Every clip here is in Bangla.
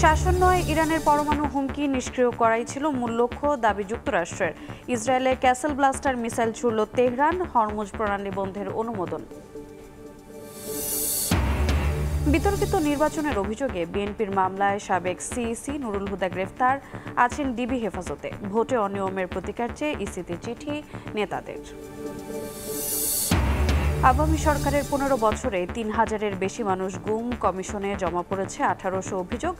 শাসন নয়, ইরানের পরমাণু হুমকি নিষ্ক্রিয় করাই ছিল মূল লক্ষ্য, দাবি যুক্তরাষ্ট্রের। ইসরায়েলে ক্যাসেল ব্লাস্টার মিসাইল ছুড়ল তেহরান, হরমুজ প্রণালী বন্ধের অনুমোদন। বিতর্কিত নির্বাচনের অভিযোগে বিএনপির মামলায় সাবেক সিইসি নুরুল হুদা গ্রেফতার, আছেন ডিবি হেফাজতে। ভোটে অনিয়মের প্রতিকার চেয়ে ইসিতে চিঠি নেতাদের। আওয়ামী সরকারের 15 বছরে 3000-এর বেশি মানুষ গুম, কমিশনে জমা পড়েছে 1800 অভিযোগ,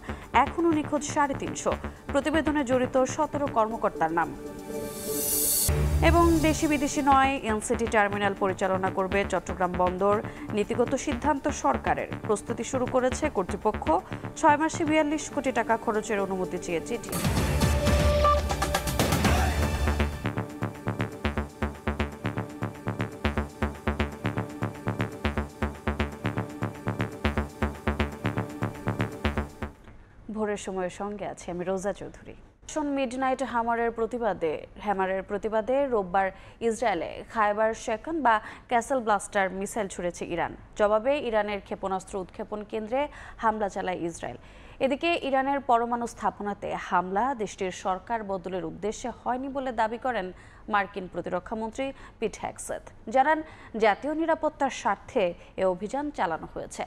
এখনও নিখোঁজ 350। প্রতিবেদনে জড়িত 17 কর্মকর্তার নাম। এবং দেশি বিদেশি নয়, এনসিটি টার্মিনাল পরিচালনা করবে চট্টগ্রাম বন্দর, নীতিগত সিদ্ধান্ত সরকারের। প্রস্তুতি শুরু করেছে কর্তৃপক্ষ, 6 মাসে 42 কোটি টাকা খরচের অনুমতি চেয়ে চিঠি। ভোরের সময়ের সঙ্গে আছে আমি রোজা চৌধুরী। মিডনাইট হ্যামারের প্রতিবাদে রোববার ইসরায়েলে খায়বার শেকন বা ক্যাসেল ব্লাস্টার মিসাইল ছুড়েছে ইরান। জবাবে ইরানের ক্ষেপণাস্ত্র উৎক্ষেপণ কেন্দ্রে হামলা চালায় ইসরায়েল। এদিকে ইরানের পরমাণু স্থাপনাতে হামলা দেশটির সরকার বদলের উদ্দেশ্যে হয়নি বলে দাবি করেন মার্কিন প্রতিরক্ষামন্ত্রী পিট হেগসেথ। জানান, জাতীয় নিরাপত্তার স্বার্থে এ অভিযান চালানো হয়েছে।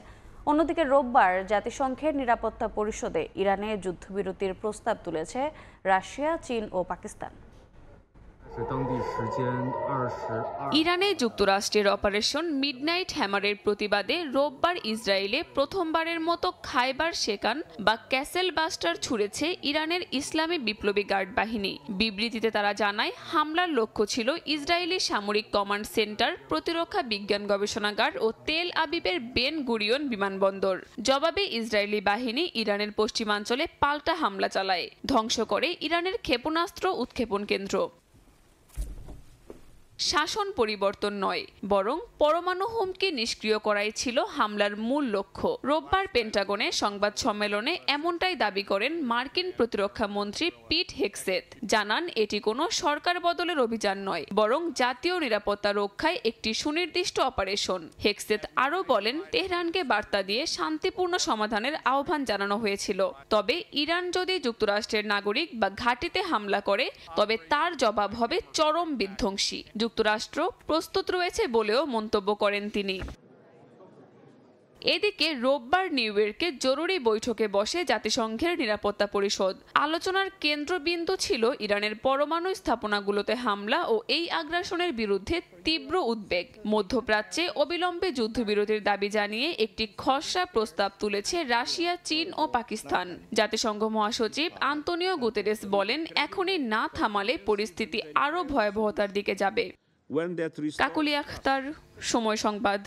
অন্যদিকে রোববার জাতিসংঘের নিরাপত্তা পরিষদে ইরানে যুদ্ধবিরতির প্রস্তাব তুলেছে রাশিয়া, চীন ও পাকিস্তান। ইরানে যুক্তরাষ্ট্রের অপারেশন মিডনাইট হ্যামারের প্রতিবাদে রোববার ইসরায়েলে প্রথমবারের মতো খায়বার শেকান বা ক্যাসেল বাস্টার ছুড়েছে ইরানের ইসলামী বিপ্লবী গার্ড বাহিনী। বিবৃতিতে তারা জানায়, হামলার লক্ষ্য ছিল ইসরায়েলি সামরিক কমান্ড সেন্টার, প্রতিরক্ষা বিজ্ঞান গবেষণাগার ও তেল আবিবের বেন গুরিয়ন বিমানবন্দর। জবাবে ইসরায়েলি বাহিনী ইরানের পশ্চিমাঞ্চলে পাল্টা হামলা চালায়, ধ্বংস করে ইরানের ক্ষেপণাস্ত্র উৎক্ষেপণ কেন্দ্র। শাসন পরিবর্তন নয়, বরং পরমাণু হুমকি নিষ্ক্রিয় করাই ছিল হামলার মূল লক্ষ্য। রোববার পেন্টাগনে সংবাদ সম্মেলনে এমনটাই দাবি করেন মার্কিন প্রতিরক্ষা মন্ত্রী পিট হেগসেথ। জানান, এটি কোনো সরকার বদলের অভিযান নয়, বরং জাতীয় নিরাপত্তা রক্ষায় একটি সুনির্দিষ্ট অপারেশন। হেগসেথ আরও বলেন, তেহরানকে বার্তা দিয়ে শান্তিপূর্ণ সমাধানের আহ্বান জানানো হয়েছিল। তবে ইরান যদি যুক্তরাষ্ট্রের নাগরিক বা ঘাঁটিতে হামলা করে, তবে তার জবাব হবে চরম বিধ্বংসী। যুক্তরাষ্ট্র প্রস্তুত রয়েছে বলেও মন্তব্য করেন তিনি। এদিকে রোববার নিউ ইয়র্কে জরুরি বৈঠকে বসে জাতিসংঘের নিরাপত্তা পরিষদ। আলোচনার কেন্দ্রবিন্দু ছিল ইরানের পরমাণু স্থাপনাগুলোতে হামলা ও এই আগ্রাসনের বিরুদ্ধে তীব্র উদ্বেগ। মধ্যপ্রাচ্যে অবিলম্বে যুদ্ধবিরতির দাবি জানিয়ে একটি খসড়া প্রস্তাব তুলেছে রাশিয়া, চীন ও পাকিস্তান। জাতিসংঘ মহাসচিব আন্তোনিও গুতেরেস বলেন, এখনই না থামালে পরিস্থিতি আরও ভয়াবহতার দিকে যাবে। কাকুলি আখতার, সময় সংবাদ।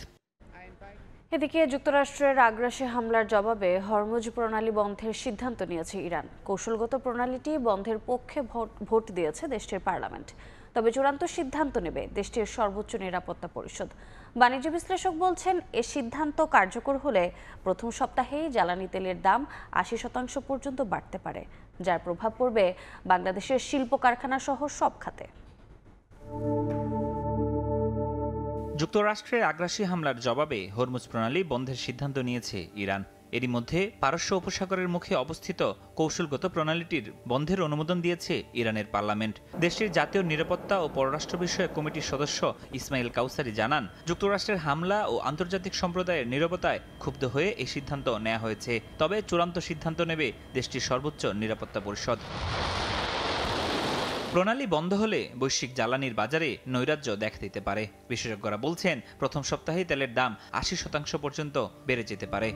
এদিকে যুক্তরাষ্ট্রের আগ্রাসী হামলার জবাবে হরমুজ প্রণালী বন্ধের সিদ্ধান্ত নিয়েছে ইরান। কৌশলগত প্রণালীটি বন্ধের পক্ষে ভোট দিয়েছে দেশটির পার্লামেন্ট। তবে চূড়ান্ত সিদ্ধান্ত নেবে দেশটির সর্বোচ্চ নিরাপত্তা পরিষদ। বাণিজ্য বিশ্লেষক বলছেন, এ সিদ্ধান্ত কার্যকর হলে প্রথম সপ্তাহেই জ্বালানি তেলের দাম 80% পর্যন্ত বাড়তে পারে, যার প্রভাব পড়বে বাংলাদেশের শিল্প কারখানা সহ সব খাতে। যুক্তরাষ্ট্রের আগ্রাসী হামলার জবাবে হরমুজ প্রণালী বন্ধের সিদ্ধান্ত নিয়েছে ইরান। এরই মধ্যে পারস্য উপসাগরের মুখে অবস্থিত কৌশলগত প্রণালীটির বন্ধের অনুমোদন দিয়েছে ইরানের পার্লামেন্ট। দেশটির জাতীয় নিরাপত্তা ও পররাষ্ট্র বিষয়ক কমিটির সদস্য ইসমাইল কাউসারি জানান, যুক্তরাষ্ট্রের হামলা ও আন্তর্জাতিক সম্প্রদায়ের নীরবতায় ক্ষুব্ধ হয়ে এই সিদ্ধান্ত নেওয়া হয়েছে। তবে চূড়ান্ত সিদ্ধান্ত নেবে দেশটির সর্বোচ্চ নিরাপত্তা পরিষদ। প্রণালী বন্ধ হলে বৈশ্বিক জ্বালানির বাজারে নৈরাজ্য দেখা দিতে পারে। বিশেষজ্ঞরা বলছেন, প্রথম সপ্তাহেই তেলের দাম 80% পর্যন্ত বেড়ে যেতে পারে।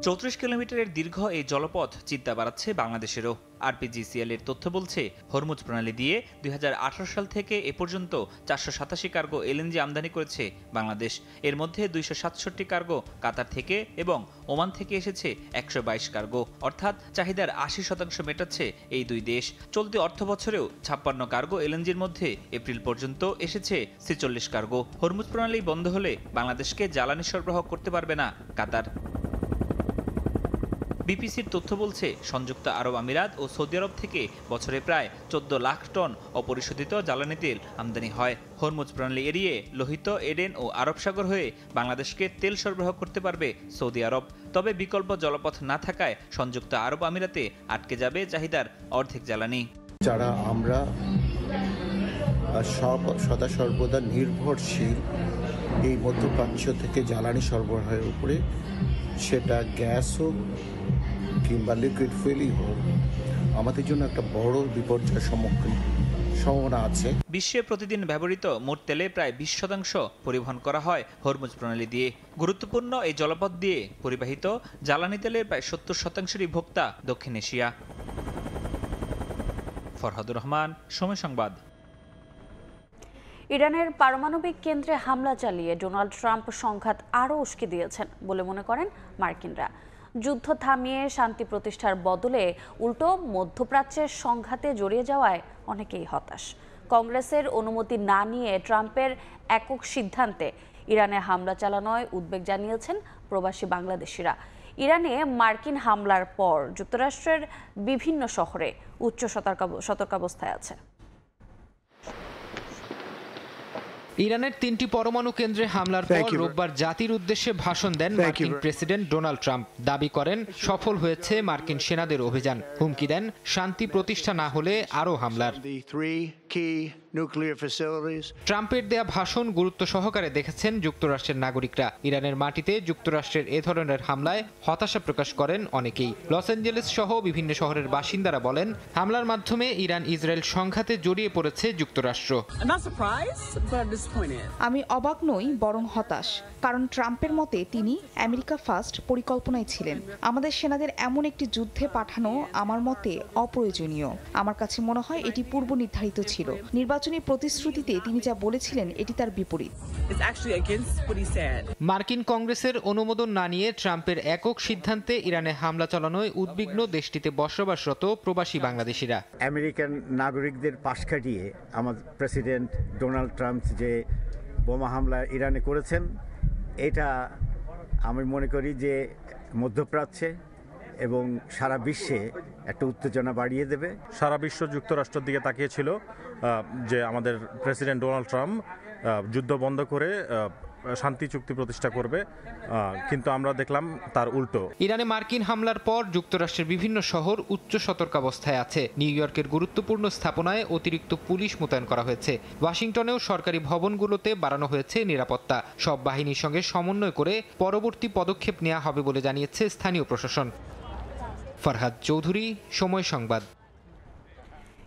34 কিলোমিটারের দীর্ঘ এই জলপথ চিন্তা বাড়াচ্ছে বাংলাদেশেরও। আরপিজিসিএল এর তথ্য বলছে, হরমুজ প্রণালী দিয়ে 2018 সাল থেকে এ পর্যন্ত 487 কার্গো এলএনজি আমদানি করেছে বাংলাদেশ। এর মধ্যে 267 কার্গো কাতার থেকে এবং ওমান থেকে এসেছে 122 কার্গো, অর্থাৎ চাহিদার 80% মেটাচ্ছে এই দুই দেশ। চলতি অর্থ বছরেও 56 কার্গো এলএনজির মধ্যে এপ্রিল পর্যন্ত এসেছে 46 কার্গো। হরমুজ প্রণালী বন্ধ হলে বাংলাদেশকে জ্বালানি সরবরাহ করতে পারবে না কাতার। বিপিসির তথ্য বলছে সংযুক্ত আরব আমিরাত ও সৌদি আরব থেকে বছরে প্রায় 14 লাখ টন অপরিশোধিত জ্বালানি তেল আমদানি হয়। হরমুজ প্রণালী এড়িয়ে লোহিত, এডেন ও আরব সাগর হয়ে বাংলাদেশকে তেল সরবরাহ করতে পারবে সৌদি আরব। তবে বিকল্প জলপথ না থাকায় সংযুক্ত আরব আমিরাতে আটকে যাবে চাহিদার অর্ধেক জ্বালানি। যারা আমরা সদা সর্বদা নির্ভরশীল এই মধ্যপ্রাচ্য থেকে জ্বালানি সরবরাহের উপরে, সেটা গ্যাস হোক কিংবা লিকুইড ফুয়েলই হোক, আমাদের জন্য একটা বড় বিপর্যয়ের সম্ভাবনা আছে। বিশ্বে প্রতিদিন ব্যবহৃত মোট তেলে প্রায় 20% পরিবহন করা হয় হরমুজ প্রণালী দিয়ে। গুরুত্বপূর্ণ এই জলপথ দিয়ে পরিবাহিত জ্বালানি তেলের প্রায় 70%-ই ভোক্তা দক্ষিণ এশিয়া। ফরহাদুর রহমান, সময় সংবাদ। ইরানের পারমাণবিক কেন্দ্রে হামলা চালিয়ে ডোনাল্ড ট্রাম্প সংঘাত আরও উস্কে দিয়েছেন বলে মনে করেন মার্কিনরা। যুদ্ধ থামিয়ে শান্তি প্রতিষ্ঠার বদলে উল্টো মধ্যপ্রাচ্যের সংঘাতে জড়িয়ে যাওয়ায় অনেকেই হতাশ। কংগ্রেসের অনুমতি না নিয়ে ট্রাম্পের একক সিদ্ধান্তে ইরানে হামলা চালানোয় উদ্বেগ জানিয়েছেন প্রবাসী বাংলাদেশিরা। ইরানে মার্কিন হামলার পর যুক্তরাষ্ট্রের বিভিন্ন শহরে উচ্চ সতর্কাবস্থায় আছে। ইরানের 3টি পরমাণু কেন্দ্রে হামলার পর রোববার জাতির উদ্দেশ্যে ভাষণ দেন মার্কিন প্রেসিডেন্ট ডোনাল্ড ট্রাম্প। দাবি করেন সফল হয়েছে মার্কিন সেনাদের অভিযান। হুমকি দেন শান্তি প্রতিষ্ঠা না হলে আরও হামলার। ট্রাম্পের দেয়া ভাষণ গুরুত্ব সহকারে দেখেছেন যুক্তরাষ্ট্রের নাগরিকরা। ইরানের মাটিতে যুক্তরাষ্ট্রের এ ধরনের হামলায় হতাশা প্রকাশ করেন অনেকেই। লস অ্যাঞ্জেলেস সহ বিভিন্ন শহরের বাসিন্দারা বলেন, হামলার মাধ্যমে ইরান ইসরায়েল সংঘাতে জড়িয়ে পড়েছে যুক্তরাষ্ট্র। আমি অবাক নই, বরং হতাশ, কারণ ট্রাম্পের মতে তিনি আমেরিকা ফার্স্ট পরিকল্পনায় ছিলেন। আমাদের সেনাদের এমন একটি যুদ্ধে পাঠানো আমার মতে অপ্রয়োজনীয়। আমার কাছে মনে হয় এটি পূর্ব নির্ধারিত ছিল। নির্বাচনী প্রতিশ্রুতিতে তিনি যা বলেছিলেন এটি তার বিপরীত। মার্কিন কংগ্রেসের অনুমোদন না নিয়ে ট্রাম্পের একক সিদ্ধান্তে ইরানে হামলা চালানোয় উদ্বিগ্ন দেশটিতে বসবাসরত প্রবাসী বাংলাদেশিরা। আমেরিকান নাগরিকদের পাশ কাটিয়ে আমাদের প্রেসিডেন্ট ডোনাল্ড ট্রাম্প যে বোমা হামলা ইরানে করেছেন, এটা আমি মনে করি যে মধ্যপ্রাচ্যে এবং সারা বিশ্বে একটা উত্তেজনা বাড়িয়ে দেবে। সারা বিশ্ব যুক্তরাষ্ট্রের দিকে তাকিয়েছিল যে আমাদের প্রেসিডেন্ট ডোনাল্ড ট্রাম্প যুদ্ধ বন্ধ করে শান্তি চুক্তি প্রতিষ্ঠা করবে, কিন্তু আমরা দেখলাম তার উল্টো। ইরানে মার্কিন হামলার পর যুক্তরাষ্ট্রের বিভিন্ন শহর উচ্চ সতর্কাবস্থায় আছে। নিউ ইয়র্কের গুরুত্বপূর্ণ স্থাপনায় অতিরিক্ত পুলিশ মোতায়েন করা হয়েছে। ওয়াশিংটনেও সরকারি ভবনগুলোতে বাড়ানো হয়েছে নিরাপত্তা। সব বাহিনীর সঙ্গে সমন্বয় করে পরবর্তী পদক্ষেপ নেওয়া হবে বলে জানিয়েছে স্থানীয় প্রশাসন। ফরহাদ চৌধুরী, সময় সংবাদ।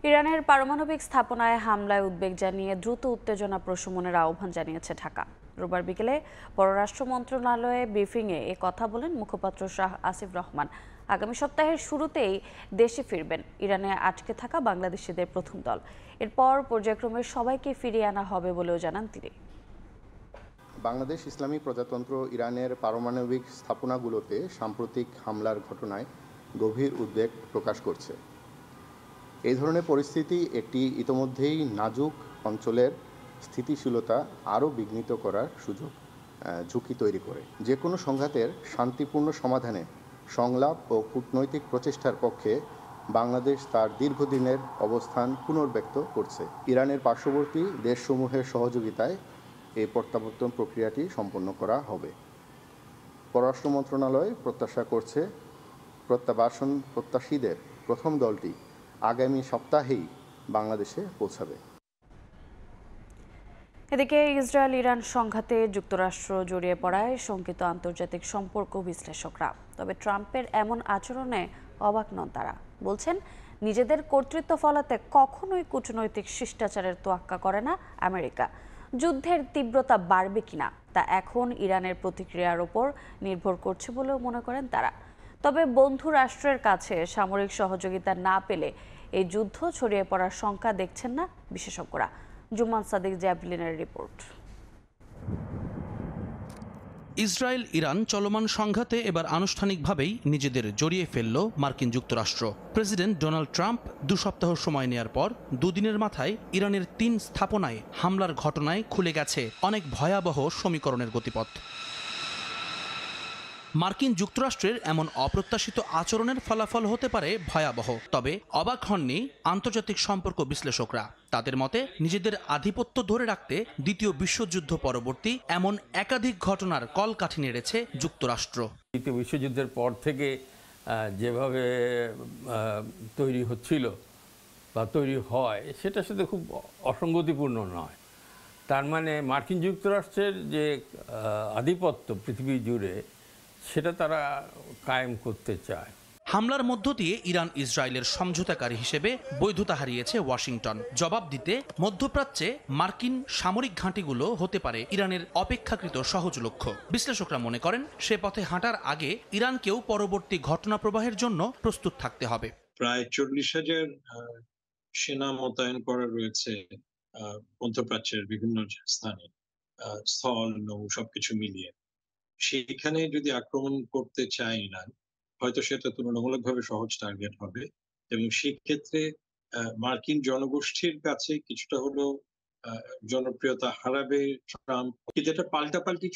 ইরানের পারমাণবিক স্থাপনায় হামলায় উদ্বেগ জানিয়ে দ্রুত উত্তেজনা প্রশমনের আহ্বান জানিয়েছে ঢাকা। রোববার বিকেলে পররাষ্ট্র মন্ত্রণালয়ে ব্রিফিংয়ে এ কথা বলেন মুখপাত্র শাহ আসিফ রহমান। আগামী সপ্তাহের শুরুতেই দেশে ফিরবেন ইরানে আটকে থাকা বাংলাদেশিদের প্রথম দল। এরপর পর্যায়ক্রমে সবাইকে ফিরিয়ে আনা হবে বলেও জানান তিনি। বাংলাদেশ ইসলামী প্রজাতন্ত্র ইরানের পারমাণবিক স্থাপনাগুলোতে সাম্প্রতিক হামলার ঘটনায় গভীর উদ্বেগ প্রকাশ করছে। এই ধরনের পরিস্থিতি একটি ইতোমধ্যেই নাজুক অঞ্চলের স্থিতিশীলতা আরও বিঘ্নিত করার ঝুঁকি তৈরি করে। যে কোনো সংঘাতের শান্তিপূর্ণ সমাধানে সংলাপ ও কূটনৈতিক প্রচেষ্টার পক্ষে বাংলাদেশ তার দীর্ঘদিনের অবস্থান পুনর্ব্যক্ত করছে। ইরানের পার্শ্ববর্তী দেশসমূহের সহযোগিতায় এই প্রত্যাবর্তন প্রক্রিয়াটি সম্পন্ন করা হবে। পররাষ্ট্র মন্ত্রণালয় প্রত্যাশা করছে প্রত্যাবাসন প্রত্যাশীদের প্রথম দলটি আগামী সপ্তাহেই বাংলাদেশে পৌঁছাবে। এদিকে ইসরায়েল ইরান সংঘাতে যুক্তরাষ্ট্র জড়িয়ে পড়ায় শঙ্কিত আন্তর্জাতিক সম্পর্ক বিশ্লেষকরা। তবে ট্রাম্পের এমন আচরণে অবাক নন তারা। বলছেন, নিজেদের কর্তৃত্ব ফলাতে কখনোই কূটনৈতিক শিষ্টাচারের তোয়াক্কা করে না আমেরিকা। যুদ্ধের তীব্রতা বাড়বে কিনা তা এখন ইরানের প্রতিক্রিয়ার ওপর নির্ভর করছে বলেও মনে করেন তারা। তবে বন্ধু রাষ্ট্রের কাছে সামরিক সহযোগিতা না পেলে এই যুদ্ধ ছড়িয়ে পড়ার শঙ্কা দেখছেন না বিশেষজ্ঞরা। জুমান সাদিক জ্যাভলিনের রিপোর্ট। ইসরায়েল ইরান চলমান সংঘাতে এবার আনুষ্ঠানিকভাবেই নিজেদের জড়িয়ে ফেলল মার্কিন যুক্তরাষ্ট্র। প্রেসিডেন্ট ডোনাল্ড ট্রাম্প 2 সপ্তাহ সময় নেয়ার পর দুদিনের মাথায় ইরানের 3 স্থাপনায় হামলার ঘটনায় খুলে গেছে অনেক ভয়াবহ সমীকরণের গতিপথ। মার্কিন যুক্তরাষ্ট্রের এমন অপ্রত্যাশিত আচরণের ফলাফল হতে পারে ভয়াবহ। তবে অবাক হননি আন্তর্জাতিক সম্পর্ক বিশ্লেষকরা। তাদের মতে নিজেদের আধিপত্য ধরে রাখতে দ্বিতীয় বিশ্বযুদ্ধ পরবর্তী এমন একাধিক ঘটনার কলকাঠি নেড়েছে যুক্তরাষ্ট্র। দ্বিতীয় বিশ্বযুদ্ধের পর থেকে যেভাবে তৈরি হচ্ছিল বা তৈরি হয় সেটার সাথে খুব অসঙ্গতিপূর্ণ নয়। তার মানে মার্কিন যুক্তরাষ্ট্রের যে আধিপত্য পৃথিবী জুড়ে সেটা তারা কায়েম করতে চায়। হামলার মধ্য দিয়ে ইরান ইসরায়েলের সমঝোতাকারী হিসেবে বৈধতা হারিয়েছে ওয়াশিংটন। জবাব দিতে মধ্যপ্রাচ্যে মার্কিন সামরিক ঘাঁটিগুলো হতে পারে ইরানের অপেক্ষাকৃত সহজ লক্ষ্য। বিশ্লেষকরা মনে করেন সে পথে হাঁটার আগে ইরানকেও পরবর্তী ঘটনা প্রবাহের জন্য প্রস্তুত থাকতে হবে। প্রায় 40,000 সেনা মোতায়েন করা রয়েছে মধ্যপ্রাচ্যের বিভিন্ন স্থানে, স্থল নৌ সবকিছু মিলিয়ে। সেখানে যদি আক্রমণ করতে চায় ইরান, হয়তো সেটা তুলনামূলকভাবে সহজ টার্গেট হবে এবং সেক্ষেত্রে মার্কিন জনগোষ্ঠীর কাছে কিছুটা হলেও জনপ্রিয়তা হারাবে ট্রাম্প। কিন্তু এটা পাল্টাপাল্টি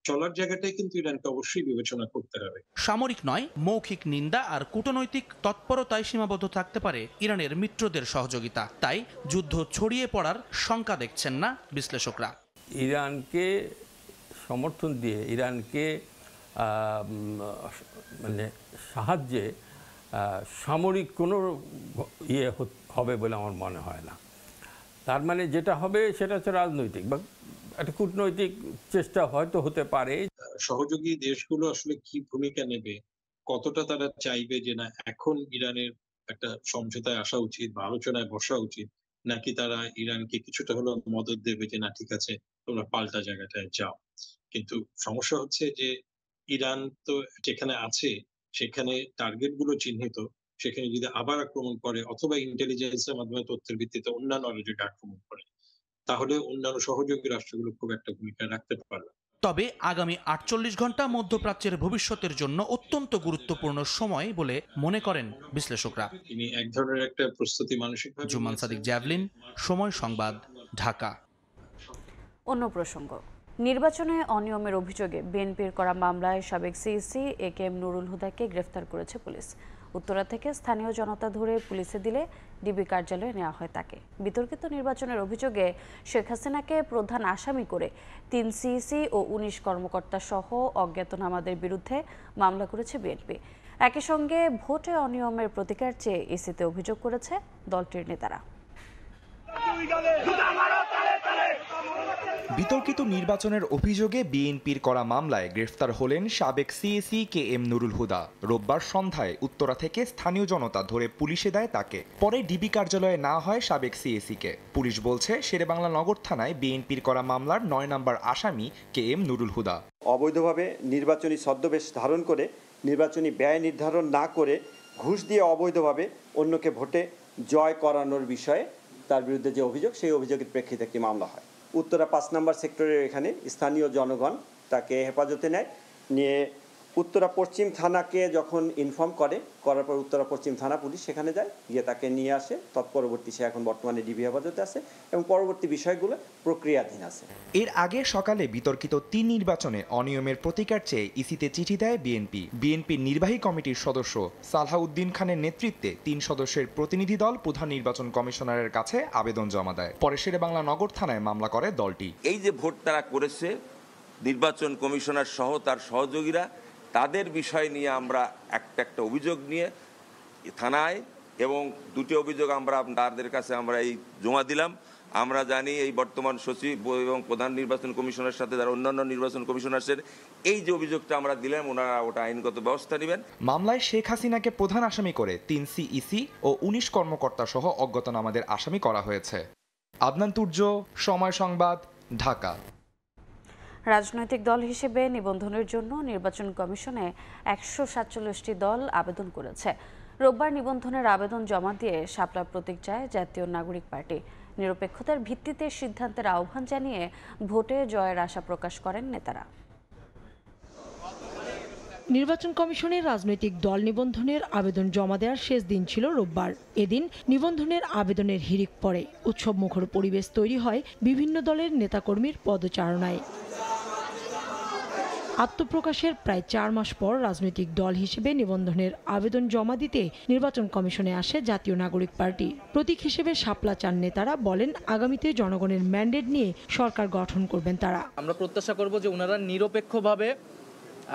চলার জায়গাটাই কিন্তু ইরানকে অবশ্যই বিবেচনা করতে হবে। সামরিক নয়, মৌখিক নিন্দা আর কূটনৈতিক তৎপরতায় সীমাবদ্ধ থাকতে পারে ইরানের মিত্রদের সহযোগিতা। তাই যুদ্ধ ছড়িয়ে পড়ার শঙ্কা দেখছেন না বিশ্লেষকরা। ইরানকে সমর্থন দিয়ে ইরানকে মানে সাহায্যে সামরিক কোনো হবে বলে আমার মনে হয় না। তার মানে যেটা হবে সেটা হচ্ছে রাজনৈতিক বা একটা কূটনৈতিক চেষ্টা হয়তো হতে পারে। সহযোগী দেশগুলো আসলে কি ভূমিকা নেবে, কতটা তারা চাইবে যে না এখন ইরানের একটা সমঝোতায় আসা উচিত বা আলোচনায় বসা উচিত, নাকি তারা ইরানকে কিছুটা হলেও মদত দেবে যে না ঠিক আছে তোমরা পাল্টা জায়গাটায় যাও। কিন্তু সমস্যা হচ্ছে যে ইরান তো যেখানে আছে সেখানে টার্গেট গুলো চিহ্নিত, সেখানে যদি আবার আক্রমণ করে অথবা ইন্টেলিজেন্সের মাধ্যমে তথ্যের ভিত্তিতে অন্যান্য যদি আক্রমণ করে, তাহলে অন্যান্য সহযোগী রাষ্ট্রগুলো খুব একটা ভূমিকা রাখতে পারবে। তবে আগামী 48 ঘন্টা মধ্যপ্রাচ্যের ভবিষ্যতের জন্য অত্যন্ত গুরুত্বপূর্ণ সময় বলে মনে করেন বিশ্লেষকরা। তিনি এক ধরনের একটা প্রস্তুতি মানসিকভাবে। জুমান সাদিক, জ্যাভলিন, সময় সংবাদ, ঢাকা। অন্য প্রসঙ্গ, নির্বাচনে অনিয়মের অভিযোগে বিএনপির করা মামলায় সাবেক সিইসি AKM নুরুল হুদাকে গ্রেফতার করেছে পুলিশ। উত্তরা থেকে স্থানীয় জনতা ধরে পুলিশে দিলে ডিবি কার্যালয়ে নেওয়া হয় তাকে। বিতর্কিত নির্বাচনের অভিযোগে শেখ হাসিনাকে প্রধান আসামি করে 3 সিইসি ও 19 কর্মকর্তা সহ অজ্ঞাতনামাদের বিরুদ্ধে মামলা করেছে বিএনপি। একই সঙ্গে ভোটে অনিয়মের প্রতিকার চেয়ে ইসিতে অভিযোগ করেছে দলটির নেতারা। বিতর্কিত নির্বাচনের অভিযোগে বিএনপির করা মামলায় গ্রেফতার হলেন সাবেক সিইসি KM নুরুল হুদা। রোববার সন্ধ্যায় উত্তরা থেকে স্থানীয় জনতা ধরে পুলিশে দেয় তাকে। পরে ডিবি কার্যালয়ে নেওয়া হয় সাবেক সিইসিকে। পুলিশ বলছে শেরেবাংলা নগর থানায় বিএনপির করা মামলার 9 নম্বর আসামি KM নুরুল হুদা অবৈধভাবে নির্বাচনী ছদ্মবেশ ধারণ করে নির্বাচনী ব্যয় নির্ধারণ না করে ঘুষ দিয়ে অবৈধভাবে অন্যকে ভোটে জয় করানোর বিষয়ে তার বিরুদ্ধে যে অভিযোগ, সেই অভিযোগের প্রেক্ষিতে একটি মামলা হয়। উত্তরা 5 নম্বর সেক্টরের এখানে স্থানীয় জনগণ তাকে হেফাজতে নেয়, নিয়ে উত্তরা পশ্চিম থানাকে যখন ইনফর্ম করার পর উত্তরা পশ্চিম থানা পুলিশ সেখানে যায়, গিয়ে তাকে নিয়ে আসে। তৎপরবর্তী সে এখন বর্তমানে ডিবি হেফাজতে আছে এবং পরবর্তী বিষয়গুলো প্রক্রিয়াধীন আছে। এর আগে সকালে বিতর্কিত 3 নির্বাচনে অনিয়মের প্রতিকার চেয়ে ইসিতে চিঠি দেয় বিএনপি। বিএনপির নির্বাহী কমিটির সদস্য সালাহউদ্দিন খানের নেতৃত্বে 3 সদস্যের প্রতিনিধি দল প্রধান নির্বাচন কমিশনারের কাছে আবেদন জমা দেয়। পরে শেরেবাংলা নগর থানায় মামলা করে দলটি। এই যে ভোট তারা করেছে, নির্বাচন কমিশনার সহ তার সহযোগীরা, তাদের বিষয় নিয়ে আমরা একটা অভিযোগ নিয়ে থানায় এবং 2টি অভিযোগ আমরা তাদের কাছে আমরা এই জমা দিলাম। আমরা জানি এই বর্তমান সচিব এবং প্রধান নির্বাচন কমিশনের সাথে যারা অন্যান্য নির্বাচন কমিশনারদের এই যে অভিযোগটা আমরা দিলাম, ওনারা ওটা আইনগত ব্যবস্থা নেবেন। মামলায় শেখ হাসিনাকে প্রধান আসামি করে 3 সিইসি ও 19 কর্মকর্তা সহ অজ্ঞাতনামাদের আসামি করা হয়েছে। আদনান তুর্য, সময় সংবাদ, ঢাকা। রাজনৈতিক দল হিসেবে নিবন্ধনের জন্য নির্বাচন কমিশনে 147টি দল আবেদন করেছে। রোববার নিবন্ধনের আবেদন জমা দিয়ে শাপলা প্রতীক চায় জাতীয় নাগরিক পার্টি। নিরপেক্ষতার ভিত্তিতে সিদ্ধান্তের আহ্বান জানিয়ে ভোটে জয়ের আশা প্রকাশ করেন নেতারা। নির্বাচন কমিশনের রাজনৈতিক দল নিবন্ধনের আবেদন জমা দেওয়ার শেষ দিন ছিল রোববার। এদিন নিবন্ধনের আবেদনের হিড়িক পড়ে। উৎসবমুখর পরিবেশ তৈরি হয় বিভিন্ন দলের নেতাকর্মীর পদচারণায়। আত্মপ্রকাশের প্রায় 4 মাস পর রাজনৈতিক দল হিসেবে নিবন্ধনের আবেদন জমা দিতে নির্বাচন কমিশনে আসে জাতীয় নাগরিক পার্টি। প্রতীক হিসেবে শাপলা চান নেতারা বলেন, আগামীতে জনগণের ম্যান্ডেট নিয়ে সরকার গঠন করবেন তারা। আমরা প্রত্যাশা করব যে ওনারা নিরপেক্ষভাবে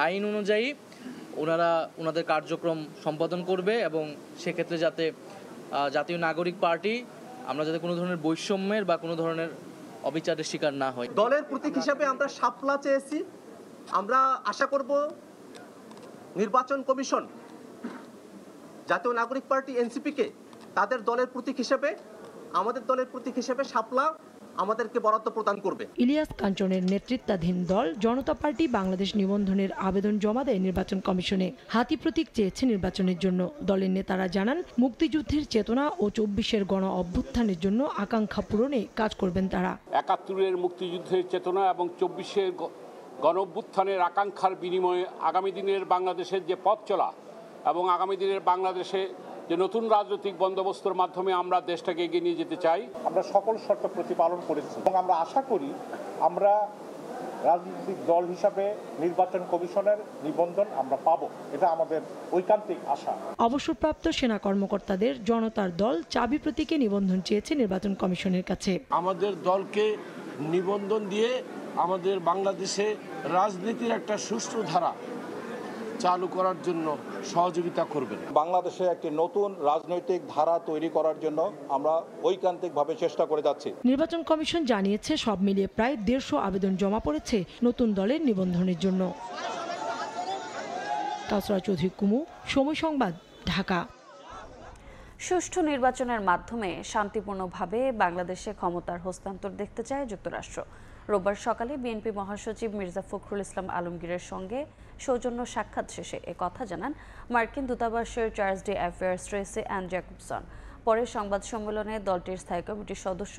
আইন অনুযায়ী ওনাদের কার্যক্রম সম্পাদন করবে এবং সেক্ষেত্রে যাতে জাতীয় নাগরিক পার্টি আমরা যাতে কোনো ধরনের বৈষম্যের বা কোনো ধরনের অবিচারের শিকার না হয়। দলের প্রতীক হিসেবে আমরা শাপলা চেয়েছি। আমরা আশা করব নির্বাচন কমিশন জাতীয় নাগরিক পার্টি এনসিপিকে তাদের দলের প্রতীক হিসেবে, আমাদের দলের প্রতীক হিসেবে শাপলা আমাদেরকে বরাদ্দ প্রদান করবে। ইলিয়াস কাঞ্চনের নেতৃত্বাধীন দল জনতা পার্টি বাংলাদেশ নিবন্ধনের আবেদন জমা দেয় নির্বাচন কমিশনে। হাতি প্রতীক চেয়েছে নির্বাচনের জন্য। দলের নেতারা জানান, মুক্তিযুদ্ধের চেতনা ও 24-এর গণ অভ্যুত্থানের জন্য আকাঙ্ক্ষা পূরণে কাজ করবেন তারা। 71-এর মুক্তিযুদ্ধের চেতনা এবং 24-এর গণ অভ্যুত্থানের আকাঙ্ক্ষার বিনিময়ে আগামী দিনের বাংলাদেশের যে পথ চলা এবং আগামী দিনের বাংলাদেশে যে নতুন রাজনৈতিক বন্দোবস্তের মাধ্যমে আমরা দেশটাকে এগিয়ে নিয়ে যেতে চাই, আমরা সকল শর্ত প্রতিপালন করেছি এবং আমরা আশা করি আমরা রাজনৈতিক দল হিসাবে নির্বাচন কমিশনের নিবন্ধন আমরা পাবো। এটা আমাদের ঐকান্তিক আশা। অবসরপ্রাপ্ত সেনা কর্মকর্তাদের জনতার দল চাবি প্রতীকে নিবন্ধন চেয়েছে নির্বাচন কমিশনের কাছে। আমাদের দলকে নিবন্ধন দিয়ে আমাদের বাংলাদেশে রাজনীতির একটা সুষ্ঠু ধারা চালু করার জন্য সহযোগিতা করবেন। বাংলাদেশে একটি নতুন রাজনৈতিক ধারা তৈরি করার জন্য আমরা ঐকান্তিকভাবে চেষ্টা করে যাচ্ছি। নির্বাচন কমিশন জানিয়েছে, সব মিলিয়ে প্রায় 150 আবেদন জমা পড়েছে নতুন দলের নিবন্ধনের জন্য। কাউসারা চৌধুরী কুমু, সময় সংবাদ, ঢাকা। সুষ্ঠু নির্বাচনের মাধ্যমে শান্তিপূর্ণভাবে বাংলাদেশে ক্ষমতার হস্তান্তর দেখতে চায় যুক্তরাষ্ট্র। রোববার সকালে বিএনপি মহাসচিব মির্জা ফখরুল ইসলাম আলমগীরের সঙ্গে সৌজন্য সাক্ষাৎ শেষে একথা জানান মার্কিন দূতাবাসের chargé d' affaires Tracey Ann Jacobson. পরে সংবাদ সম্মেলনে দলটির স্থায়ী কমিটির সদস্য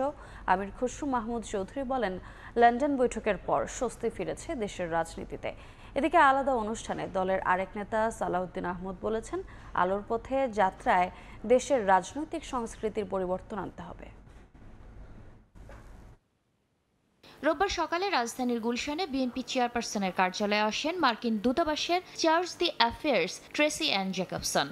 আমির খসরু মাহমুদ চৌধুরী বলেন, লন্ডন বৈঠকের পর স্বস্তি ফিরেছে দেশের রাজনীতিতে। এদিকে আলাদা অনুষ্ঠানে দলের আরেক নেতা সালাউদ্দিন আহমদ বলেছেন, আলোর পথে যাত্রায় দেশের রাজনৈতিক সংস্কৃতির পরিবর্তন আনতে হবে। রোববার সকালে রাজধানীর গুলশানে বিএনপি চেয়ারপারসনের কার্যালয়ে আসেন মার্কিন দূতাবাসের chargé d' affaires Tracey Ann Jacobson.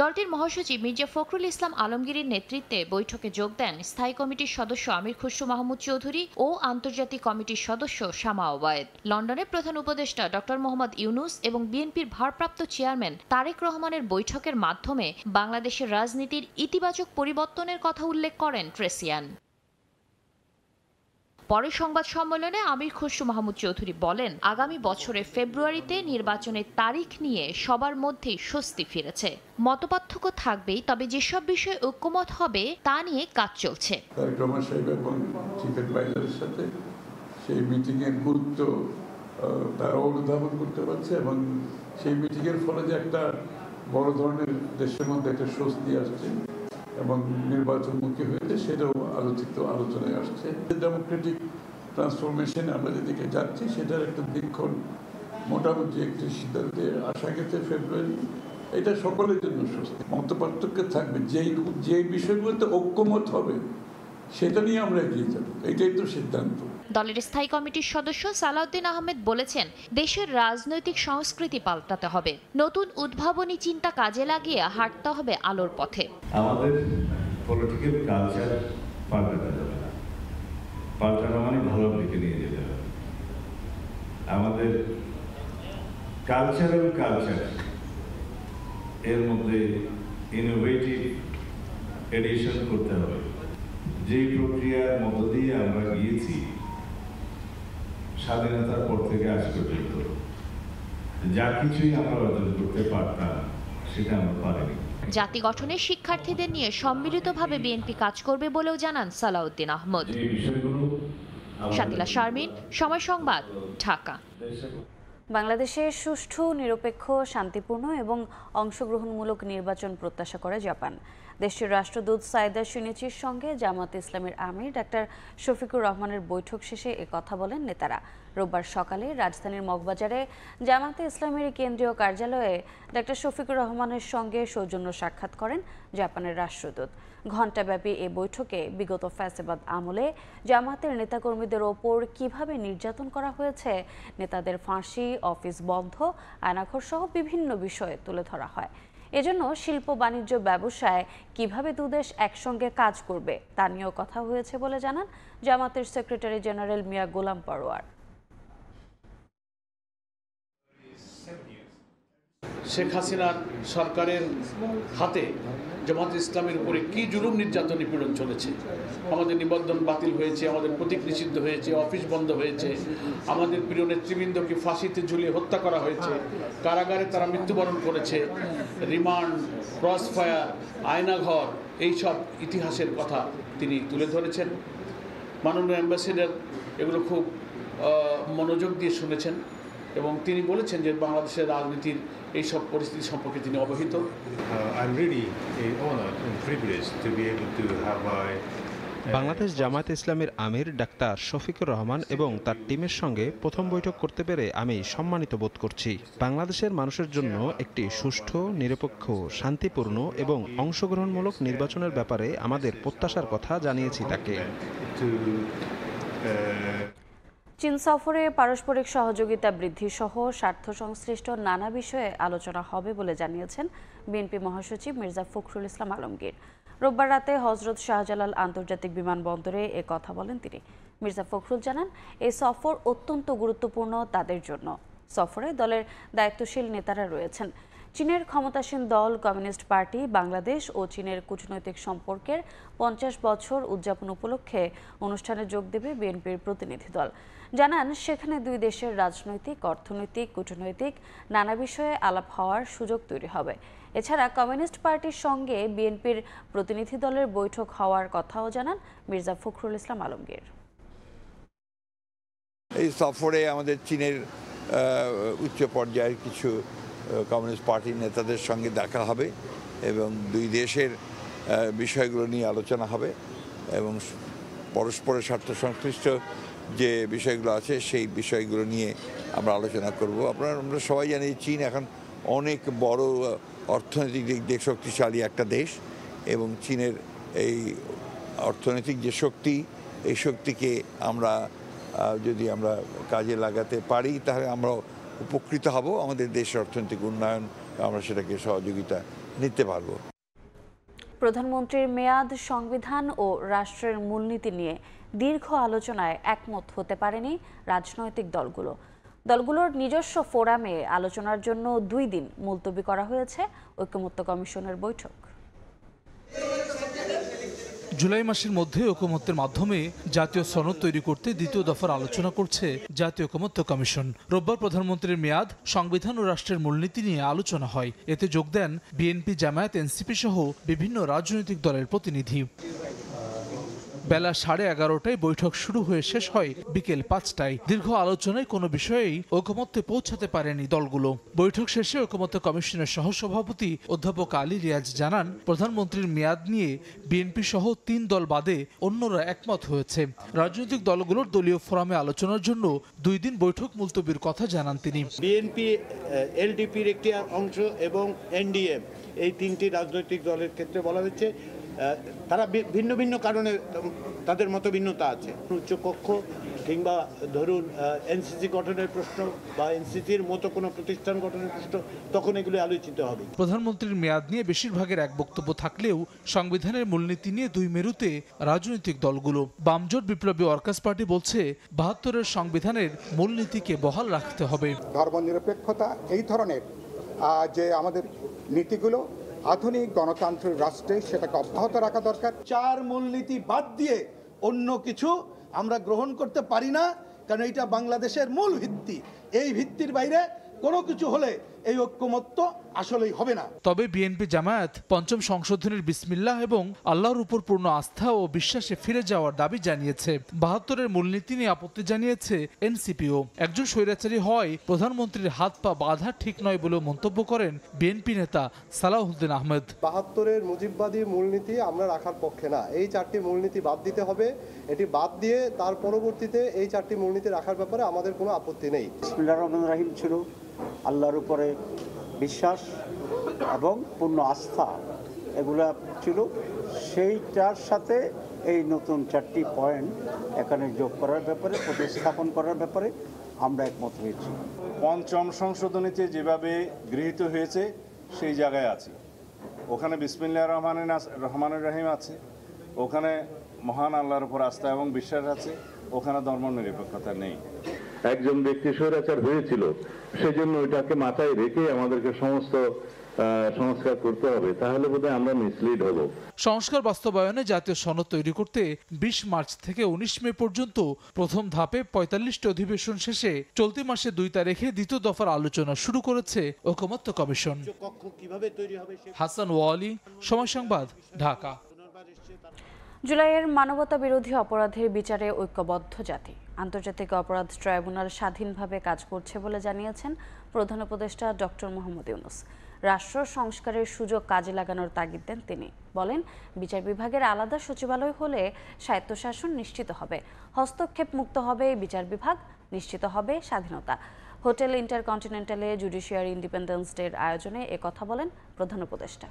দলটির মহাসচিব মির্জা ফখরুল ইসলাম আলমগীরের নেতৃত্বে বৈঠকে যোগ দেন স্থায়ী কমিটির সদস্য আমির খসরু মাহমুদ চৌধুরী ও আন্তর্জাতিক কমিটির সদস্য শামা ওবায়েদ। লন্ডনে প্রধান উপদেষ্টা ডক্টর মোহাম্মদ ইউনুস এবং বিএনপির ভারপ্রাপ্ত চেয়ারম্যান তারেক রহমানের বৈঠকের মাধ্যমে বাংলাদেশের রাজনীতির ইতিবাচক পরিবর্তনের কথা উল্লেখ করেন ট্রেসিয়ান। পরে সংবাদ সম্মেলনে আমির খসরু মাহমুদ চৌধুরী বলেন, আগামী বছরের ফেব্রুয়ারিতে নির্বাচনের তারিখ নিয়ে সবার মধ্যেই স্বস্তি ফিরেছে। মতপার্থক্য থাকবেই, তবে যেসব বিষয়ে ঐক্যমত হবে তা নিয়ে কাজ চলছে। তারেক রহমান সাহেব এবং চিফ অ্যাডভাইজারের সাথে সেই মিটিংয়ের গুরুত্ব তারা অনুধাবন করতে পারছে এবং সেই মিটিংয়ের ফলে যে একটা বড় ধরনের দেশের মধ্যে একটা স্বস্তি আসছে এবং নির্বাচনমুখী হয়েছে সেটাও আলোচনায় আসছে। ডেমোক্রেটিক ট্রান্সফরমেশন আমরা যেদিকে যাচ্ছি সেটার একটা দিকক্ষণ মোটামুটি একটি সিদ্ধান্তে আসা গেছে ফেব্রুয়ারি। এটা সকলের জন্য স্বস্তি। মতপার্থক্য থাকবে, যেই বিষয়গুলোতে ঐক্যমত হবে সেটা নিয়ে আমরা এগিয়ে যাব, এটাই তো সিদ্ধান্ত। দলের স্থায়ী কমিটির সদস্য সালাউদ্দিন আহমেদ বলেছেন, দেশের রাজনৈতিক সংস্কৃতি পাল্টাতে হবে, নতুন উদ্ভাবনী চিন্তা কাজে লাগিয়ে হাঁটতে হবে আলোর পথে। আমাদের পলিটিক্যাল কালচার পাল্টাতে হবে, পাল্টানো মানে ভালো দিকে নিয়ে যেতে হবে। আমাদের কালচার এর মধ্যে ইনোভেটিভ এডিশন করতে হবে। যে প্রক্রিয়ার মধ্য দিয়ে আমরা গিয়েছি স্বাধীনতার পর থেকে আজ পর্যন্ত, যা কিছুই আমরা অর্জন করতে পারতাম সেটা আমরা পারিনি। জাতি গঠনের শিক্ষার্থীদের নিয়ে সম্মিলিতভাবে বিএনপি কাজ করবে বলেও জানান সালাউদ্দিন আহমদ। শাকিলা শারমিন, সময় সংবাদ, ঢাকা। বাংলাদেশে সুষ্ঠু, নিরপেক্ষ, শান্তিপূর্ণ এবং অংশগ্রহণমূলক নির্বাচন প্রত্যাশা করে জাপান। দেশটির রাষ্ট্রদূত সাইদা শিনিচির সঙ্গে জামাত ইসলামের আমির ডাক্তার শফিকুর রহমানের বৈঠক শেষে কথা বলেন নেতারা। রোববার সকালে রাজধানীর মগবাজারে জামায়াতে ইসলামীর কেন্দ্রীয় কার্যালয়ে ডক্টর শফিকুর রহমানের সঙ্গে সৌজন্য সাক্ষাৎ করেন জাপানের রাষ্ট্রদূত। ঘণ্টাব্যাপী এ বৈঠকে বিগত ফ্যাসিবাদ আমলে জামায়াতের নেতাকর্মীদের ওপর কিভাবে নির্যাতন করা হয়েছে, নেতাদের ফাঁসি, অফিস বন্ধ, আয়নাঘর সহ বিভিন্ন বিষয়ে তুলে ধরা হয়। এজন্য শিল্প, বাণিজ্য, ব্যবসায় কিভাবে দুদেশ একসঙ্গে কাজ করবে তা নিয়েও কথা হয়েছে বলে জানান জামায়াতের সেক্রেটারি জেনারেল মিয়া গোলাম পরোয়ার। শেখ হাসিনার সরকারের হাতে জামাত ইসলামের উপরে কি জুলুম নির্যাতন নিপীড়ন চলেছে। আমাদের নিবন্ধন বাতিল হয়েছে, আমাদের প্রতীক নিষিদ্ধ হয়েছে, অফিস বন্ধ হয়েছে, আমাদের প্রিয় নেতৃবৃন্দকে ফাঁসিতে ঝুলিয়ে হত্যা করা হয়েছে, কারাগারে তারা মৃত্যুবরণ করেছে, রিমান্ড, ক্রস ফায়ার, আয়নাঘর, এইসব ইতিহাসের কথা তিনি তুলে ধরেছেন। মাননীয় অ্যাম্বাসেডর এগুলো খুব মনোযোগ দিয়ে শুনেছেন এবং তিনি বলেছেন যে বাংলাদেশের রাজনীতির এইসব পরিস্থিতি সম্পর্কে তিনি অবহিত। বাংলাদেশ জামায়াতে ইসলামীর আমির ডাক্তার শফিকুর রহমান এবং তার টিমের সঙ্গে প্রথম বৈঠক করতে পেরে আমি সম্মানিত বোধ করছি। বাংলাদেশের মানুষের জন্য একটি সুষ্ঠু, নিরপেক্ষ, শান্তিপূর্ণ এবং অংশগ্রহণমূলক নির্বাচনের ব্যাপারে আমাদের প্রত্যাশার কথা জানিয়েছি তাকে। চীন সফরে পারস্পরিক সহযোগিতা বৃদ্ধি সহ স্বার্থ সংশ্লিষ্ট নানা বিষয়ে আলোচনা হবে বলে জানিয়েছেন বিএনপি মহাসচিব মির্জা ফখরুল ইসলাম আলমগীর। রোববার রাতে হজরত শাহজালাল আন্তর্জাতিক বিমানবন্দরে এ কথা বলেন তিনি। মির্জা ফখরুল জানান, এই সফর অত্যন্ত গুরুত্বপূর্ণ তাদের জন্য। সফরে দলের দায়িত্বশীল নেতারা রয়েছেন। চীনের ক্ষমতাসীন দল কমিউনিস্ট পার্টি বাংলাদেশ ও চীনের কূটনৈতিক সম্পর্কের 50 বছর উদযাপন উপলক্ষে অনুষ্ঠানে যোগ দেবে বিএনপির প্রতিনিধি দল। জানান, সেখানে দুই দেশের রাজনৈতিক, অর্থনৈতিক, কূটনৈতিক নানা বিষয়ে আলাপ হওয়ার সুযোগ তৈরি হবে। এছাড়া কমিউনিস্ট পার্টির সঙ্গে বিএনপির প্রতিনিধি দলের বৈঠক হওয়ার কথাও জানান মির্জা ফখরুল ইসলাম আলমগীর। এই সফরে আমাদের চীনের উচ্চ পর্যায়ের কিছু কমিউনিস্ট পার্টির নেতাদের সঙ্গে দেখা হবে এবং দুই দেশের বিষয়গুলো নিয়ে আলোচনা হবে এবং পরস্পরের স্বার্থ সংশ্লিষ্ট যে বিষয়গুলো আছে সেই বিষয়গুলো নিয়ে আমরা আলোচনা করব। আমরা সবাই জানি চীন এখন অনেক বড় অর্থনৈতিক দিক দিয়ে শক্তিশালী একটা দেশ এবং চীনের এই অর্থনৈতিক যে শক্তি, এই শক্তিকে আমরা যদি আমরা কাজে লাগাতে পারি তাহলে আমরা উপকৃত হব। আমাদের দেশের অর্থনৈতিক উন্নয়ন, আমরা সেটাকে সহযোগিতা নিতে পারব। প্রধানমন্ত্রীর মেয়াদ, সংবিধান ও রাষ্ট্রের মূলনীতি নিয়ে দীর্ঘ আলোচনায় একমত হতে পারেনি রাজনৈতিক দলগুলোর নিজস্ব ফোরামে আলোচনার জন্য 2 দিন মুলতবি করা হয়েছে ঐকমত্য কমিশনের বৈঠক। জুলাই মাসের মধ্যে ঐকমত্যের মাধ্যমে জাতীয় সনদ তৈরি করতে দ্বিতীয় দফার আলোচনা করছে জাতীয় ঐকমত্য কমিশন। রোববার প্রধানমন্ত্রীর মেয়াদ, সংবিধান ও রাষ্ট্রের মূলনীতি নিয়ে আলোচনা হয়। এতে যোগ দেন বিএনপি, জামায়াত, এনসিপি সহ বিভিন্ন রাজনৈতিক দলের প্রতিনিধি। বেলা 11:30টায় বৈঠক শুরু হয়ে শেষ হয় বিকেল 5টায়। দীর্ঘ আলোচনায় কোনো বিষয়েই ঐকমত্যে পৌঁছাতে পারেনি দলগুলো। বৈঠক শেষে ঐকমত্য কমিশনের সহসভাপতি অধ্যাপক আলী রিয়াজ জানান, প্রধানমন্ত্রীর মেয়াদ নিয়ে বিএনপি সহ 3 দল বাদে অন্যরা একমত হয়েছে। রাজনৈতিক দলগুলোর দলীয় ফোরামে আলোচনার জন্য 2 দিন বৈঠক মুলতবির কথা জানান তিনি। বিএনপি, এলডিপির একটি অংশ এবং এনডিএম, এই 3টি রাজনৈতিক দলের ক্ষেত্রে বলা হয়েছে তারা ভিন্ন ভিন্ন কারণে তাদের মতভিন্নতা আছে। উচ্চকক্ষ কিংবা ধরুন এনসিসি গঠনের প্রশ্ন বা এনসিসির মতো কোনো প্রতিষ্ঠান গঠনের প্রশ্ন, তখন এগুলো আলোচিত হবে। প্রধানমন্ত্রীর মেয়াদ নিয়ে বেশিরভাগের এক বক্তব্য থাকলেও সংবিধানের মূলনীতি নিয়ে 2 মেরুতে রাজনৈতিক দলগুলো। বামজোট বিপ্লবী ওয়ার্কার্স পার্টি বলছে 72-এর সংবিধানের মূলনীতিকে বহাল রাখতে হবে। ধর্মনিরপেক্ষতা এই ধরনের যে আমাদের নীতিগুলো আধুনিক গণতান্ত্রিক রাষ্ট্রে সেটাকে অব্যাহত রাখা দরকার। 4 মূলনীতি বাদ দিয়ে অন্য কিছু আমরা গ্রহণ করতে পারি না, কারণ এটা বাংলাদেশের মূল ভিত্তি। এই ভিত্তির বাইরে কোনো কিছু হলে এই ঐক্যমত্য আসলেই হবে না। তবে বিএনপি জামায়াত পঞ্চম সংশোধনীর বিসমিল্লাহ এবং আল্লাহর উপর পূর্ণ আস্থা ও বিশ্বাসে ফিরে যাওয়ার দাবি জানিয়েছে। ৭২-এর মূলনীতি নিয়ে আপত্তি জানিয়েছে এনসিপিও। একজন স্বৈরাচারী হয় প্রধানমন্ত্রীর হাত পা বাঁধা ঠিক নয় বলেও মন্তব্য করেন বিএনপি নেতা সালাউদ্দিন আহমেদ। ৭২-এর মুজিববাদী মূলনীতি আমরা রাখার পক্ষে না, এই 4টি মূলনীতি বাদ দিতে হবে। এটি বাদ দিয়ে তার পরবর্তীতে এই 4টি মূলনীতি রাখার ব্যাপারে আমাদের কোনো আপত্তি নেই। বিসমিল্লাহির রহমানির রহিম ছিল আল্লাহর উপরে বিশ্বাস এবং পূর্ণ আস্থা, এগুলা ছিল। সেইটার সাথে এই নতুন 4টি পয়েন্ট এখানে যোগ করার ব্যাপারে, প্রতিস্থাপন করার ব্যাপারে আমরা একমত হয়েছি। পঞ্চম সংশোধনীতে যেভাবে গৃহীত হয়েছে সেই জায়গায় আছে, ওখানে বিসমিল্লাহির রহমানির রহিম আছে, ওখানে মহান আল্লাহর উপর আস্থা এবং বিশ্বাস আছে, ওখানে ধর্মনিরপেক্ষতা নেই। একজন ব্যক্তি স্বৈরাচার হয়েছিল, সেজন্য ওইটাকে মাথায় রেখে আমাদেরকে সমস্ত সংস্কার করতে হবে, তাহলে বোধহয় আমরা মিসলিড হব। সংস্কার বাস্তবায়নে জাতীয় সনদ তৈরি করতে ২০ মার্চ থেকে ১৯ মে পর্যন্ত প্রথম ধাপে ৪৫টি অধিবেশন শেষে চলতি মাসে ২ তারিখে দ্বিতীয় দফার আলোচনা শুরু করেছে ঐকমত্য কমিশন। হাসান ওয়ালি, সময় সংবাদ, ঢাকা। জুলাইয়ের মানবতা বিরোধী অপরাধের বিচারে ঐক্যবদ্ধ জাতি। আন্তর্জাতিক অপরাধ ট্রাইব্যুনাল স্বাধীনভাবে কাজ করছে বলে জানিয়েছেন প্রধান উপদেষ্টা ডক্টর মোহাম্মদ ইউনূস। রাষ্ট্র সংস্কারের সুযোগ কাজে লাগানোর তাগিদ দেন তিনি। বলেন, বিচার বিভাগের আলাদা সচিবালয় হলে স্বায়ত্তশাসন নিশ্চিত হবে, হস্তক্ষেপ মুক্ত হবে বিচার বিভাগ, নিশ্চিত হবে স্বাধীনতা। হোটেল ইন্টারকন্টিনেন্টালে জুডিশিয়ারি ইন্ডিপেন্ডেন্স ডের আয়োজনে একথা বলেন প্রধান উপদেষ্টা।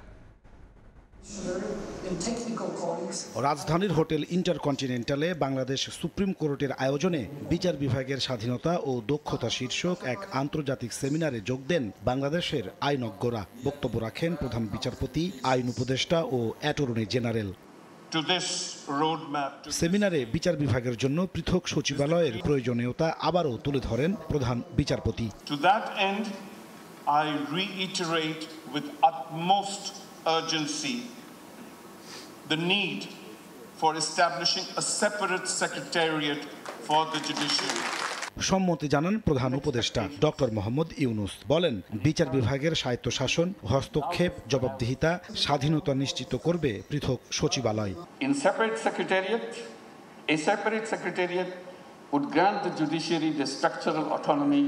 রাজধানীর হোটেল ইন্টারকন্টিনেন্টালে বাংলাদেশ সুপ্রিম কোর্টের আয়োজনে বিচার বিভাগের স্বাধীনতা ও দক্ষতা শীর্ষক এক আন্তর্জাতিক সেমিনারে যোগ দেন বাংলাদেশের আইনজ্ঞরা। বক্তব্য রাখেন প্রধান বিচারপতি, আইন উপদেষ্টা ও অ্যাটর্নি জেনারেল। সেমিনারে বিচার বিভাগের জন্য পৃথক সচিবালয়ের প্রয়োজনীয়তা আবারও তুলে ধরেন প্রধান বিচারপতি। To that end, I reiterate with utmost urgency the need for establishing a separate secretariat for the judiciary. সম্মতি জানান প্রধান উপদেষ্টা ডক্টর মোহাম্মদ ইউনূস। বলেন, বিচার বিভাগের স্বায়ত্তশাসন, হস্তক্ষেপ, জবাবদিহিতা, স্বাধীনতা নিশ্চিত করবে পৃথক সচিবালয়। A separate secretariat would grant the judiciary the structural autonomy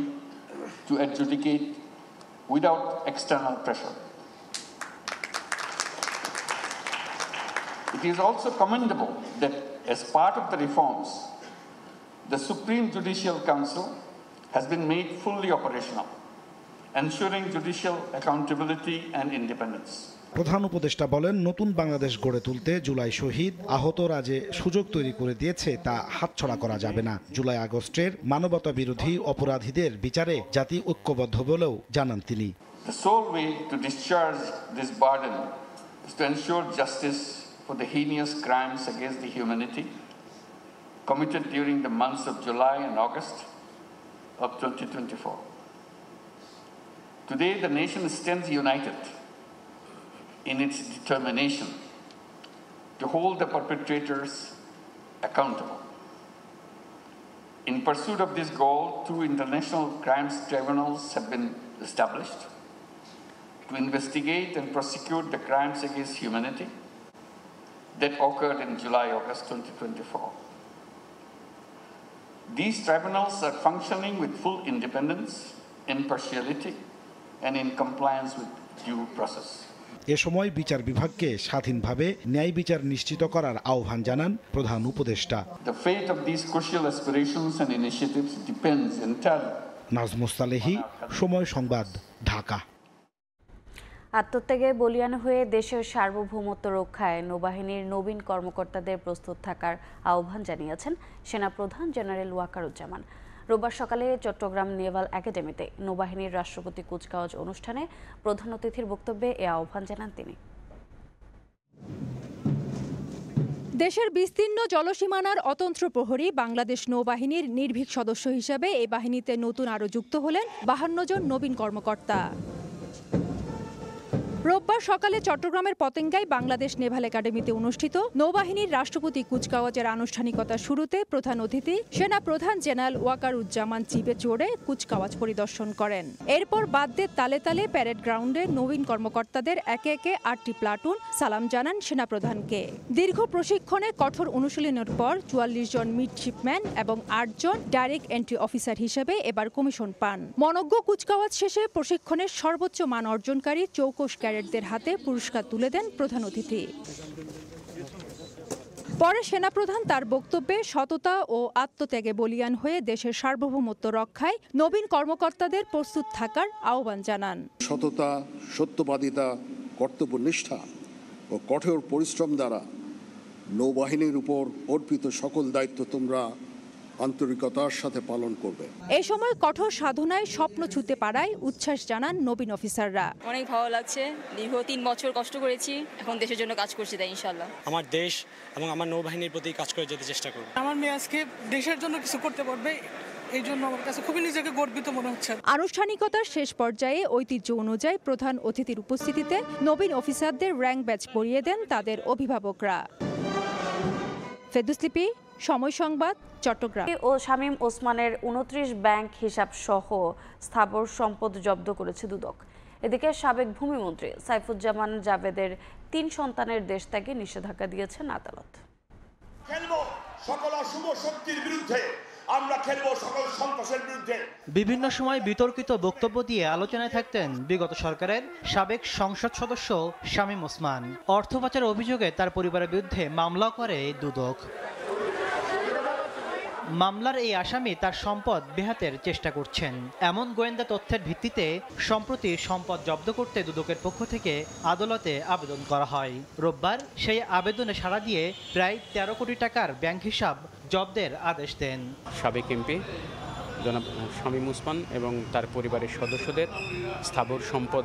to adjudicate without external pressure. It is also commendable that as part of the reforms, the Supreme Judicial Council has been made fully operational, ensuring judicial accountability and independence. প্রধান উপদেষ্টা বলেন, নতুন বাংলাদেশ গড়ে তুলতে জুলাই শহীদ, আহতরা যে সুযোগ তৈরি করে দিয়েছে তা হাতছাড়া করা যাবে না। জুলাই আগস্টের মানবতা বিরোধী অপরাধীদের বিচারে জাতি ঐক্যবদ্ধ বলেও জানান তিনি। The sole way to discharge this burden is to ensure justice for the heinous crimes against the humanity committed during the months of July and August of 2024. Today, the nation stands united in its determination to hold the perpetrators accountable. In pursuit of this goal, 2 international crimes tribunals have been established to investigate and prosecute the crimes against humanity that occurred in July-August 2024. These tribunals are functioning with full independence, impartiality, and in compliance with due process. এ সময় বিচার বিভাগকে স্বাধীনভাবে ন্যায় বিচার নিশ্চিত করার আহ্বান জানান প্রধান উপদেষ্টা। The fate of these crucial aspirations and initiatives depends entirely. Najmus Salehi, সময় সংবাদ, ঢাকা। আত্মত্যাগে বলিয়ান হয়ে দেশের সার্বভৌমত্ব রক্ষায় নৌবাহিনীর নবীন কর্মকর্তাদের প্রস্তুত থাকার আহ্বান জানিয়েছেন সেনাপ্রধান জেনারেল ওয়াকারুজ্জামান। রোববার সকালে চট্টগ্রাম নেভাল একাডেমিতে নৌবাহিনীর রাষ্ট্রপতি কুচকাওয়াজ অনুষ্ঠানে প্রধান অতিথির বক্তব্যে এ আহ্বান জানান তিনি। দেশের বিস্তীর্ণ জলসীমানার অতন্ত্র প্রহরী বাংলাদেশ নৌবাহিনীর নির্ভীক সদস্য হিসেবে এই বাহিনীতে নতুন আরও যুক্ত হলেন 52 জন নবীন কর্মকর্তা। রোববার সকালে চট্টগ্রামের পতেঙ্গায় বাংলাদেশ নেভাল একাডেমিতে অনুষ্ঠিত নৌবাহিনীর রাষ্ট্রপতি কুচকাওয়াজের আনুষ্ঠানিকতা শুরুতে প্রধান অতিথি সেনা প্রধান জেনারেল ওয়াকারুজ্জামান চিবে চড়ে কুচকাওয়াজ পরিদর্শন করেন। এরপর বাদ্যের তালে তালে প্যারেড গ্রাউন্ডে নবীন কর্মকর্তাদের একে একে 8টি প্লাটুন সালাম জানান সেনাপ্রধানকে। দীর্ঘ প্রশিক্ষণে কঠোর অনুশীলনের পর 44 জন মিডশিপম্যান এবং 8 জন ডাইরেক্ট এন্ট্রি অফিসার হিসেবে এবার কমিশন পান। মনোজ্ঞ কুচকাওয়াজ শেষে প্রশিক্ষণের সর্বোচ্চ মান অর্জনকারী চৌকস ক্যাডেটদের হাতে পুরস্কার তুলে দেন প্রধান অতিথি। পরে সেনাপ্রধান তার বক্তব্যে সততা ও আত্মত্যাগে বলীয়ান হয়ে দেশের সার্বভৌমত্ব রক্ষায় নবীন কর্মকর্তাদের প্রস্তুত থাকার আহ্বান জানান। সততা, সত্যবাদিতা, কর্তব্যনিষ্ঠা ও কঠোর পরিশ্রম দ্বারা নৌবাহিনীর উপর অর্পিত সকল দায়িত্ব তোমরা আন্তরিকতার সাথে পালন করবে। এই সময় কঠোর সাধনায় স্বপ্ন ছুঁতে পারায় উচ্ছ্বাস জানান নবীন অফিসাররা। অনেক ভালো লাগছে, দীর্ঘ 3 বছর কষ্ট করেছি, এখন দেশের জন্য কাজ করছি, তাই ইনশাআল্লাহ আমার দেশ এবং আমার নৌবাহিনীর প্রতি কাজ করে যেতে চেষ্টা করব। আমার মেয়ে আজকে দেশের জন্য কিছু করতে পারবে, এই জন্য আমার কাছে খুবই নিজেকে গর্বিত মনে হচ্ছে। আনুষ্ঠানিকতার শেষ পর্যায়ে ঐতিহ্য অনুযায়ী প্রধান অতিথির উপস্থিতিতে নবীন অফিসারদের র্যাঙ্ক ব্যাচ পরিয়ে দেন তাদের অভিভাবকরা। ফেরদৌস লিপি, সময় সংবাদ, চট্টগ্রাম। ও শামীম ওসমানের 29 ব্যাংক হিসাব সহ স্থাবর সম্পদ জব্দ করেছে দুদক। এদিকে সাবেক ভূমিমন্ত্রী সাইফুজ্জামান জাভেদের 3 সন্তানের দেশ ত্যাগে নিষেধাজ্ঞা দিয়েছেন আদালত। খেলবো সকল অশুভ শক্তির বিরুদ্ধে, আমরা খেলবো সকল সন্ত্রাসের বিরুদ্ধে। বিভিন্ন সময় বিতর্কিত বক্তব্য দিয়ে আলোচনায় থাকতেন বিগত সরকারের সাবেক সংসদ সদস্য শামীম ওসমান। অর্থ পাচারের অভিযোগে তার পরিবারের বিরুদ্ধে মামলা করে দুদক। মামলার এই আসামি তার সম্পদ বেহাতের চেষ্টা করছেন এমন গোয়েন্দা তথ্যের ভিত্তিতে সম্প্রতি সম্পদ জব্দ করতে দুদকের পক্ষ থেকে আদালতে আবেদন করা হয়। রোববার সেই আবেদনে সাড়া দিয়ে প্রায় 13 কোটি টাকার ব্যাংক হিসাব জব্দের আদেশ দেন সাবেক এমপি জনাব শামীম ওসমান এবং তার পরিবারের সদস্যদের স্থাবর সম্পদ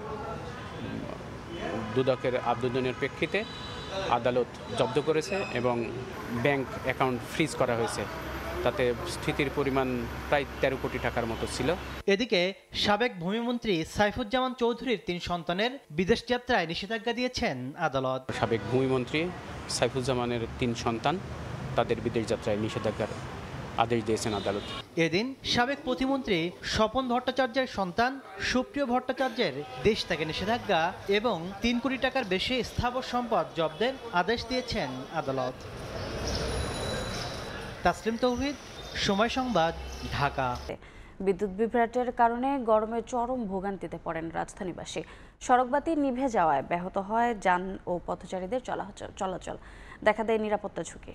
দুদকের আবেদনের প্রেক্ষিতে আদালত জব্দ করেছে এবং ব্যাংক অ্যাকাউন্ট ফ্রিজ করা হয়েছে। তাতে স্থিতির পরিমাণ প্রায় 13 কোটি টাকার মতো ছিল। এদিকে সাবেক ভূমিমন্ত্রী সাইফুজ্জামান চৌধুরীর 3 সন্তানের বিদেশ যাত্রায় নিষেধাজ্ঞা দিয়েছেন আদালত। সাবেক ভূমিমন্ত্রী সাইফুজ্জামানের 3 সন্তান তাদের বিদেশ যাত্রায় নিষেধাজ্ঞার আদেশ দিয়েছেন আদালত। এদিন সাবেক প্রতিমন্ত্রী স্বপন ভট্টাচার্যের সন্তান সুপ্রিয় ভট্টাচার্যের দেশ থেকে নিষেধাজ্ঞা এবং 3 কোটি টাকার বেশি স্থাবর সম্পদ জব্দের আদেশ দিয়েছেন আদালত। তাসলিম তৌহিদ, সময় সংবাদ, ঢাকা। বিদ্যুৎ বিভ্রাটের কারণে গরমে চরম ভোগান্তিতে পড়েন রাজধানীবাসী। সড়কবাতি নিভে যাওয়ায় ব্যাহত হয় যান ও পথচারীদের চলাচল, দেখা দেয় নিরাপত্তা ঝুঁকি।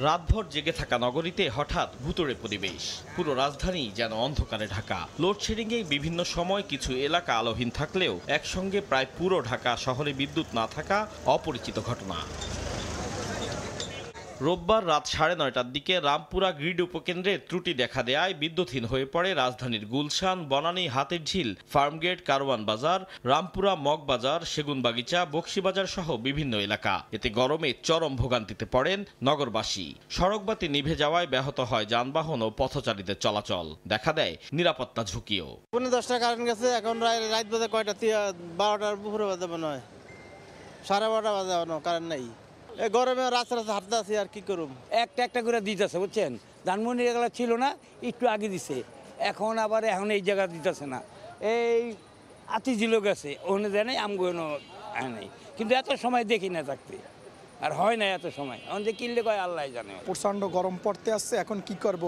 রাতভর জেগে থাকা নগরীতে হঠাৎ ভুতুড়ে পরিবেশ, পুরো রাজধানী যেন অন্ধকারে ঢাকা। লোডশেডিংয়ে বিভিন্ন সময় কিছু এলাকা আলোহীন থাকলেও একসঙ্গে প্রায় পুরো ঢাকা শহরে বিদ্যুৎ না থাকা অপরিচিত ঘটনা। রোববার রাত 9:30টার দিকে রামপুরা গ্রিড উপকেন্দ্রে ত্রুটি দেখা দেয়ায় বিদ্যুৎহীন হয়ে পড়ে রাজধানীর গুলশান, বনানী, হাতিরঝিল, ফার্মগেট, কারওয়ান বাজার, রামপুরা, মগবাজার, সেগুনবাগিচা, বক্সিবাজার সহ বিভিন্ন এলাকা। এতে গরমে চরম ভোগান্তিতে পড়েন নগরবাসী। সড়কবাতি নিভে যাওয়ায় ব্যাহত হয় যানবাহন ও পথচারীদের চলাচল, দেখা দেয় নিরাপত্তা ঝুঁকিও। 10টা কারেন্ট গেছে, এখন রাত বাজে কয়টা? 12টার উপরে বাজে মনে হয়, 12:30 বাজে এখনো কারেন্ট নাই। গরমে রাস্তা হাঁটতে আছি, আর কি করুম। একটা করে দিতেছে, বুঝছেন? ধানমন্ডি এগুলো ছিল না, একটু আগে দিছে, এখন এই জায়গা দিতেছে না। এই আতিঝিল গেছে, ওখানে দেয় নাই, আমগুলো নাই, কিন্তু এত সময় দেখি না থাকতে, আর হয় না এত সময়। এখন যে কিনলে কয় আল্লাহ জানে। প্রচণ্ড গরম পড়তে আসছে, এখন কি করব,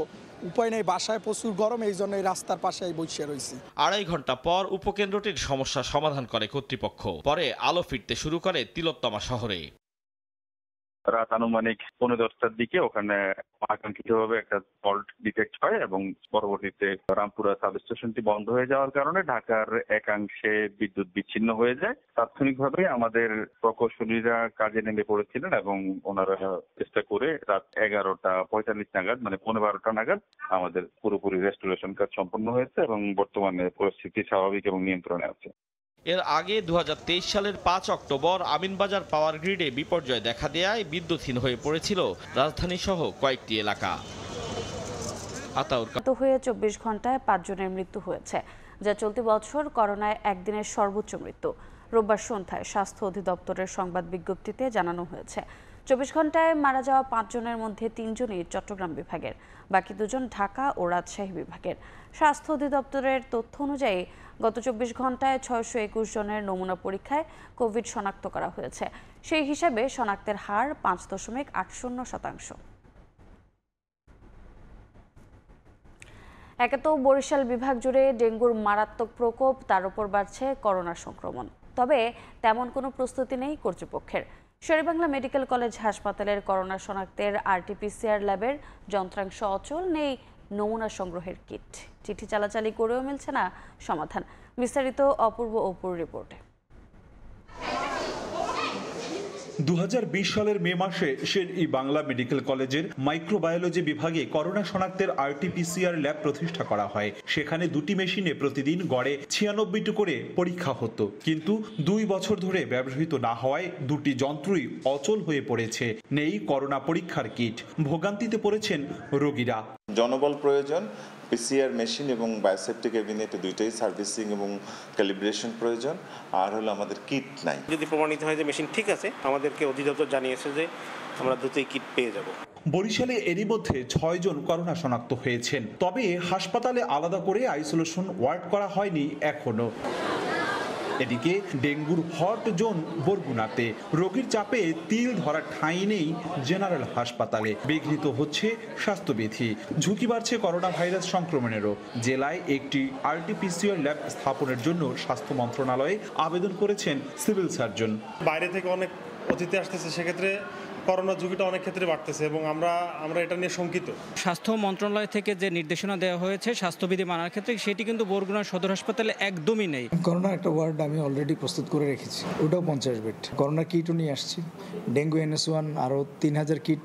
উপায় নেই। বাসায় প্রচুর গরম, এই জন্য রাস্তার পাশে বসে রয়েছি। 2.5 ঘন্টা পর উপকেন্দ্রটির সমস্যা সমাধান করে কর্তৃপক্ষ। পরে আলো ফিরতে শুরু করে তিলোত্তমা শহরে। রাত আনুমানিক 9:10টার দিকে ওখানে আকাঙ্ক্ষিতভাবে একটা ফল্ট ডিটেক্ট হয় এবং পরবর্তীতে রামপুরা সাব স্টেশনটি বন্ধ হয়ে যাওয়ার কারণে ঢাকার একাংশে বিদ্যুৎ বিচ্ছিন্ন হয়ে যায়। তাৎক্ষণিকভাবে আমাদের প্রকৌশলীরা কাজে নেমে পড়েছিলেন এবং ওনারা চেষ্টা করে রাত 11:45 নাগাদ, মানে 12:15 নাগাদ আমাদের পুরোপুরি রেস্টোরেশন কাজ সম্পন্ন হয়েছে এবং বর্তমানে পরিস্থিতি স্বাভাবিক এবং নিয়ন্ত্রণে আছে। এর আগে 2023 সালের 5 অক্টোবর আমিনবাজার পাওয়ার গ্রিডে বিপর্যয় দেখা দেয়ায় বিদ্যুৎহীন হয়ে পড়েছিল রাজধানী সহ কয়েকটি এলাকা। হয়ে 24 ঘন্টায় 5 জনের মৃত্যু হয়েছে। যা চলতি বছর করোনায় একদিনের সর্বোচ্চ মৃত্যু। রোববার সন্ধ্যায় স্বাস্থ্য অধিদপ্তরের সংবাদ বিজ্ঞপ্তিতে জানানো হয়েছে 24 ঘন্টায় মারা যাওয়া 5 জনের মধ্যে 3 জনই চট্টগ্রাম বিভাগের, বাকি 2 জন ঢাকা ও রাজশাহী বিভাগের। স্বাস্থ্য অধিদপ্তরের তথ্য অনুযায়ী গত 24 ঘন্টায় 621 জনের নমুনা পরীক্ষায় কোভিড শনাক্ত করা হয়েছে। সেই হিসাবে শনাক্তের হার 5.80%। একে তো বরিশাল বিভাগ জুড়ে ডেঙ্গুর মারাত্মক প্রকোপ, তার উপর বাড়ছে করোনা সংক্রমণ। তবে তেমন কোনো প্রস্তুতি নেই কর্তৃপক্ষের। শেরেবাংলা মেডিকেল কলেজ হাসপাতালের করোনা শনাক্তের RT-PCR ল্যাবের যন্ত্রাংশ অচল, নেই নমুনা সংগ্রহের কিট। চিঠি চালাচালি করেও মিলছে না সমাধান। বিস্তারিত অপূর্ব অপুর রিপোর্টে। 2020 সালের মে মাসে শের-ই-বাংলা মেডিকেল কলেজের মাইক্রোবায়োলজি বিভাগে করোনা শনাক্তের RT-PCR ল্যাব প্রতিষ্ঠা করা হয়। সেখানে 2টি মেশিনে প্রতিদিন গড়ে 96টি করে পরীক্ষা হতো, কিন্তু 2 বছর ধরে ব্যবহৃত না হওয়ায় 2টি যন্ত্রই অচল হয়ে পড়েছে। নেই করোনা পরীক্ষার কিট। ভোগান্তিতে পড়েছেন রোগীরা। জনবল প্রয়োজন, PCR মেশিন এবং বায়োসেপ্টিক ক্যাবিনেট দুইটাই সার্ভিসিং এবং ক্যালিব্রেশন প্রয়োজন, আর হলো আমাদের কিট নাই। যদি প্রমাণিত হয় যে মেশিন ঠিক আছে, আমাদেরকে অধিদপ্তর জানিয়েছে যে আমরা দ্রুতই কিট পেয়ে যাব। বরিশালে এরই মধ্যে 6 জন করোনা শনাক্ত হয়েছেন, তবে হাসপাতালে আলাদা করে আইসোলেশন ওয়ার্ড করা হয়নি এখনো। এদিকে ডেঙ্গুর হট জোন বরগুনাতে। রোগীর চাপে তিল ধরা ঠাঁই নেই জেনারেল হাসপাতালে। বিঘ্নিত হচ্ছে স্বাস্থ্যবিধি। ঝুঁকি বাড়ছে করোনা ভাইরাস সংক্রমণেরও। জেলায় একটি RT-PCR ল্যাব স্থাপনের জন্য স্বাস্থ্য মন্ত্রণালয়ে আবেদন করেছেন সিভিল সার্জন। বাইরে থেকে অনেক অতিথি আসতেছে, সেক্ষেত্রে করোনা ঝুঁকিটা অনেক ক্ষেত্রে বাড়তেছে এবং আমরা এটা নিয়ে শঙ্কিত। স্বাস্থ্য মন্ত্রণালয় থেকে যে নির্দেশনা দেওয়া হয়েছে স্বাস্থ্যবিধি মানার ক্ষেত্রে, সেটি কিন্তু বরগুনা সদর হাসপাতালে একদমই নেই। করোনা একটা ওয়ার্ড আমি অলরেডি প্রস্তুত করে রেখেছি, ওটাও 50 বেড। করোনা কিটও নিয়ে আসছি, ডেঙ্গু NS1 আরও 3000 কিট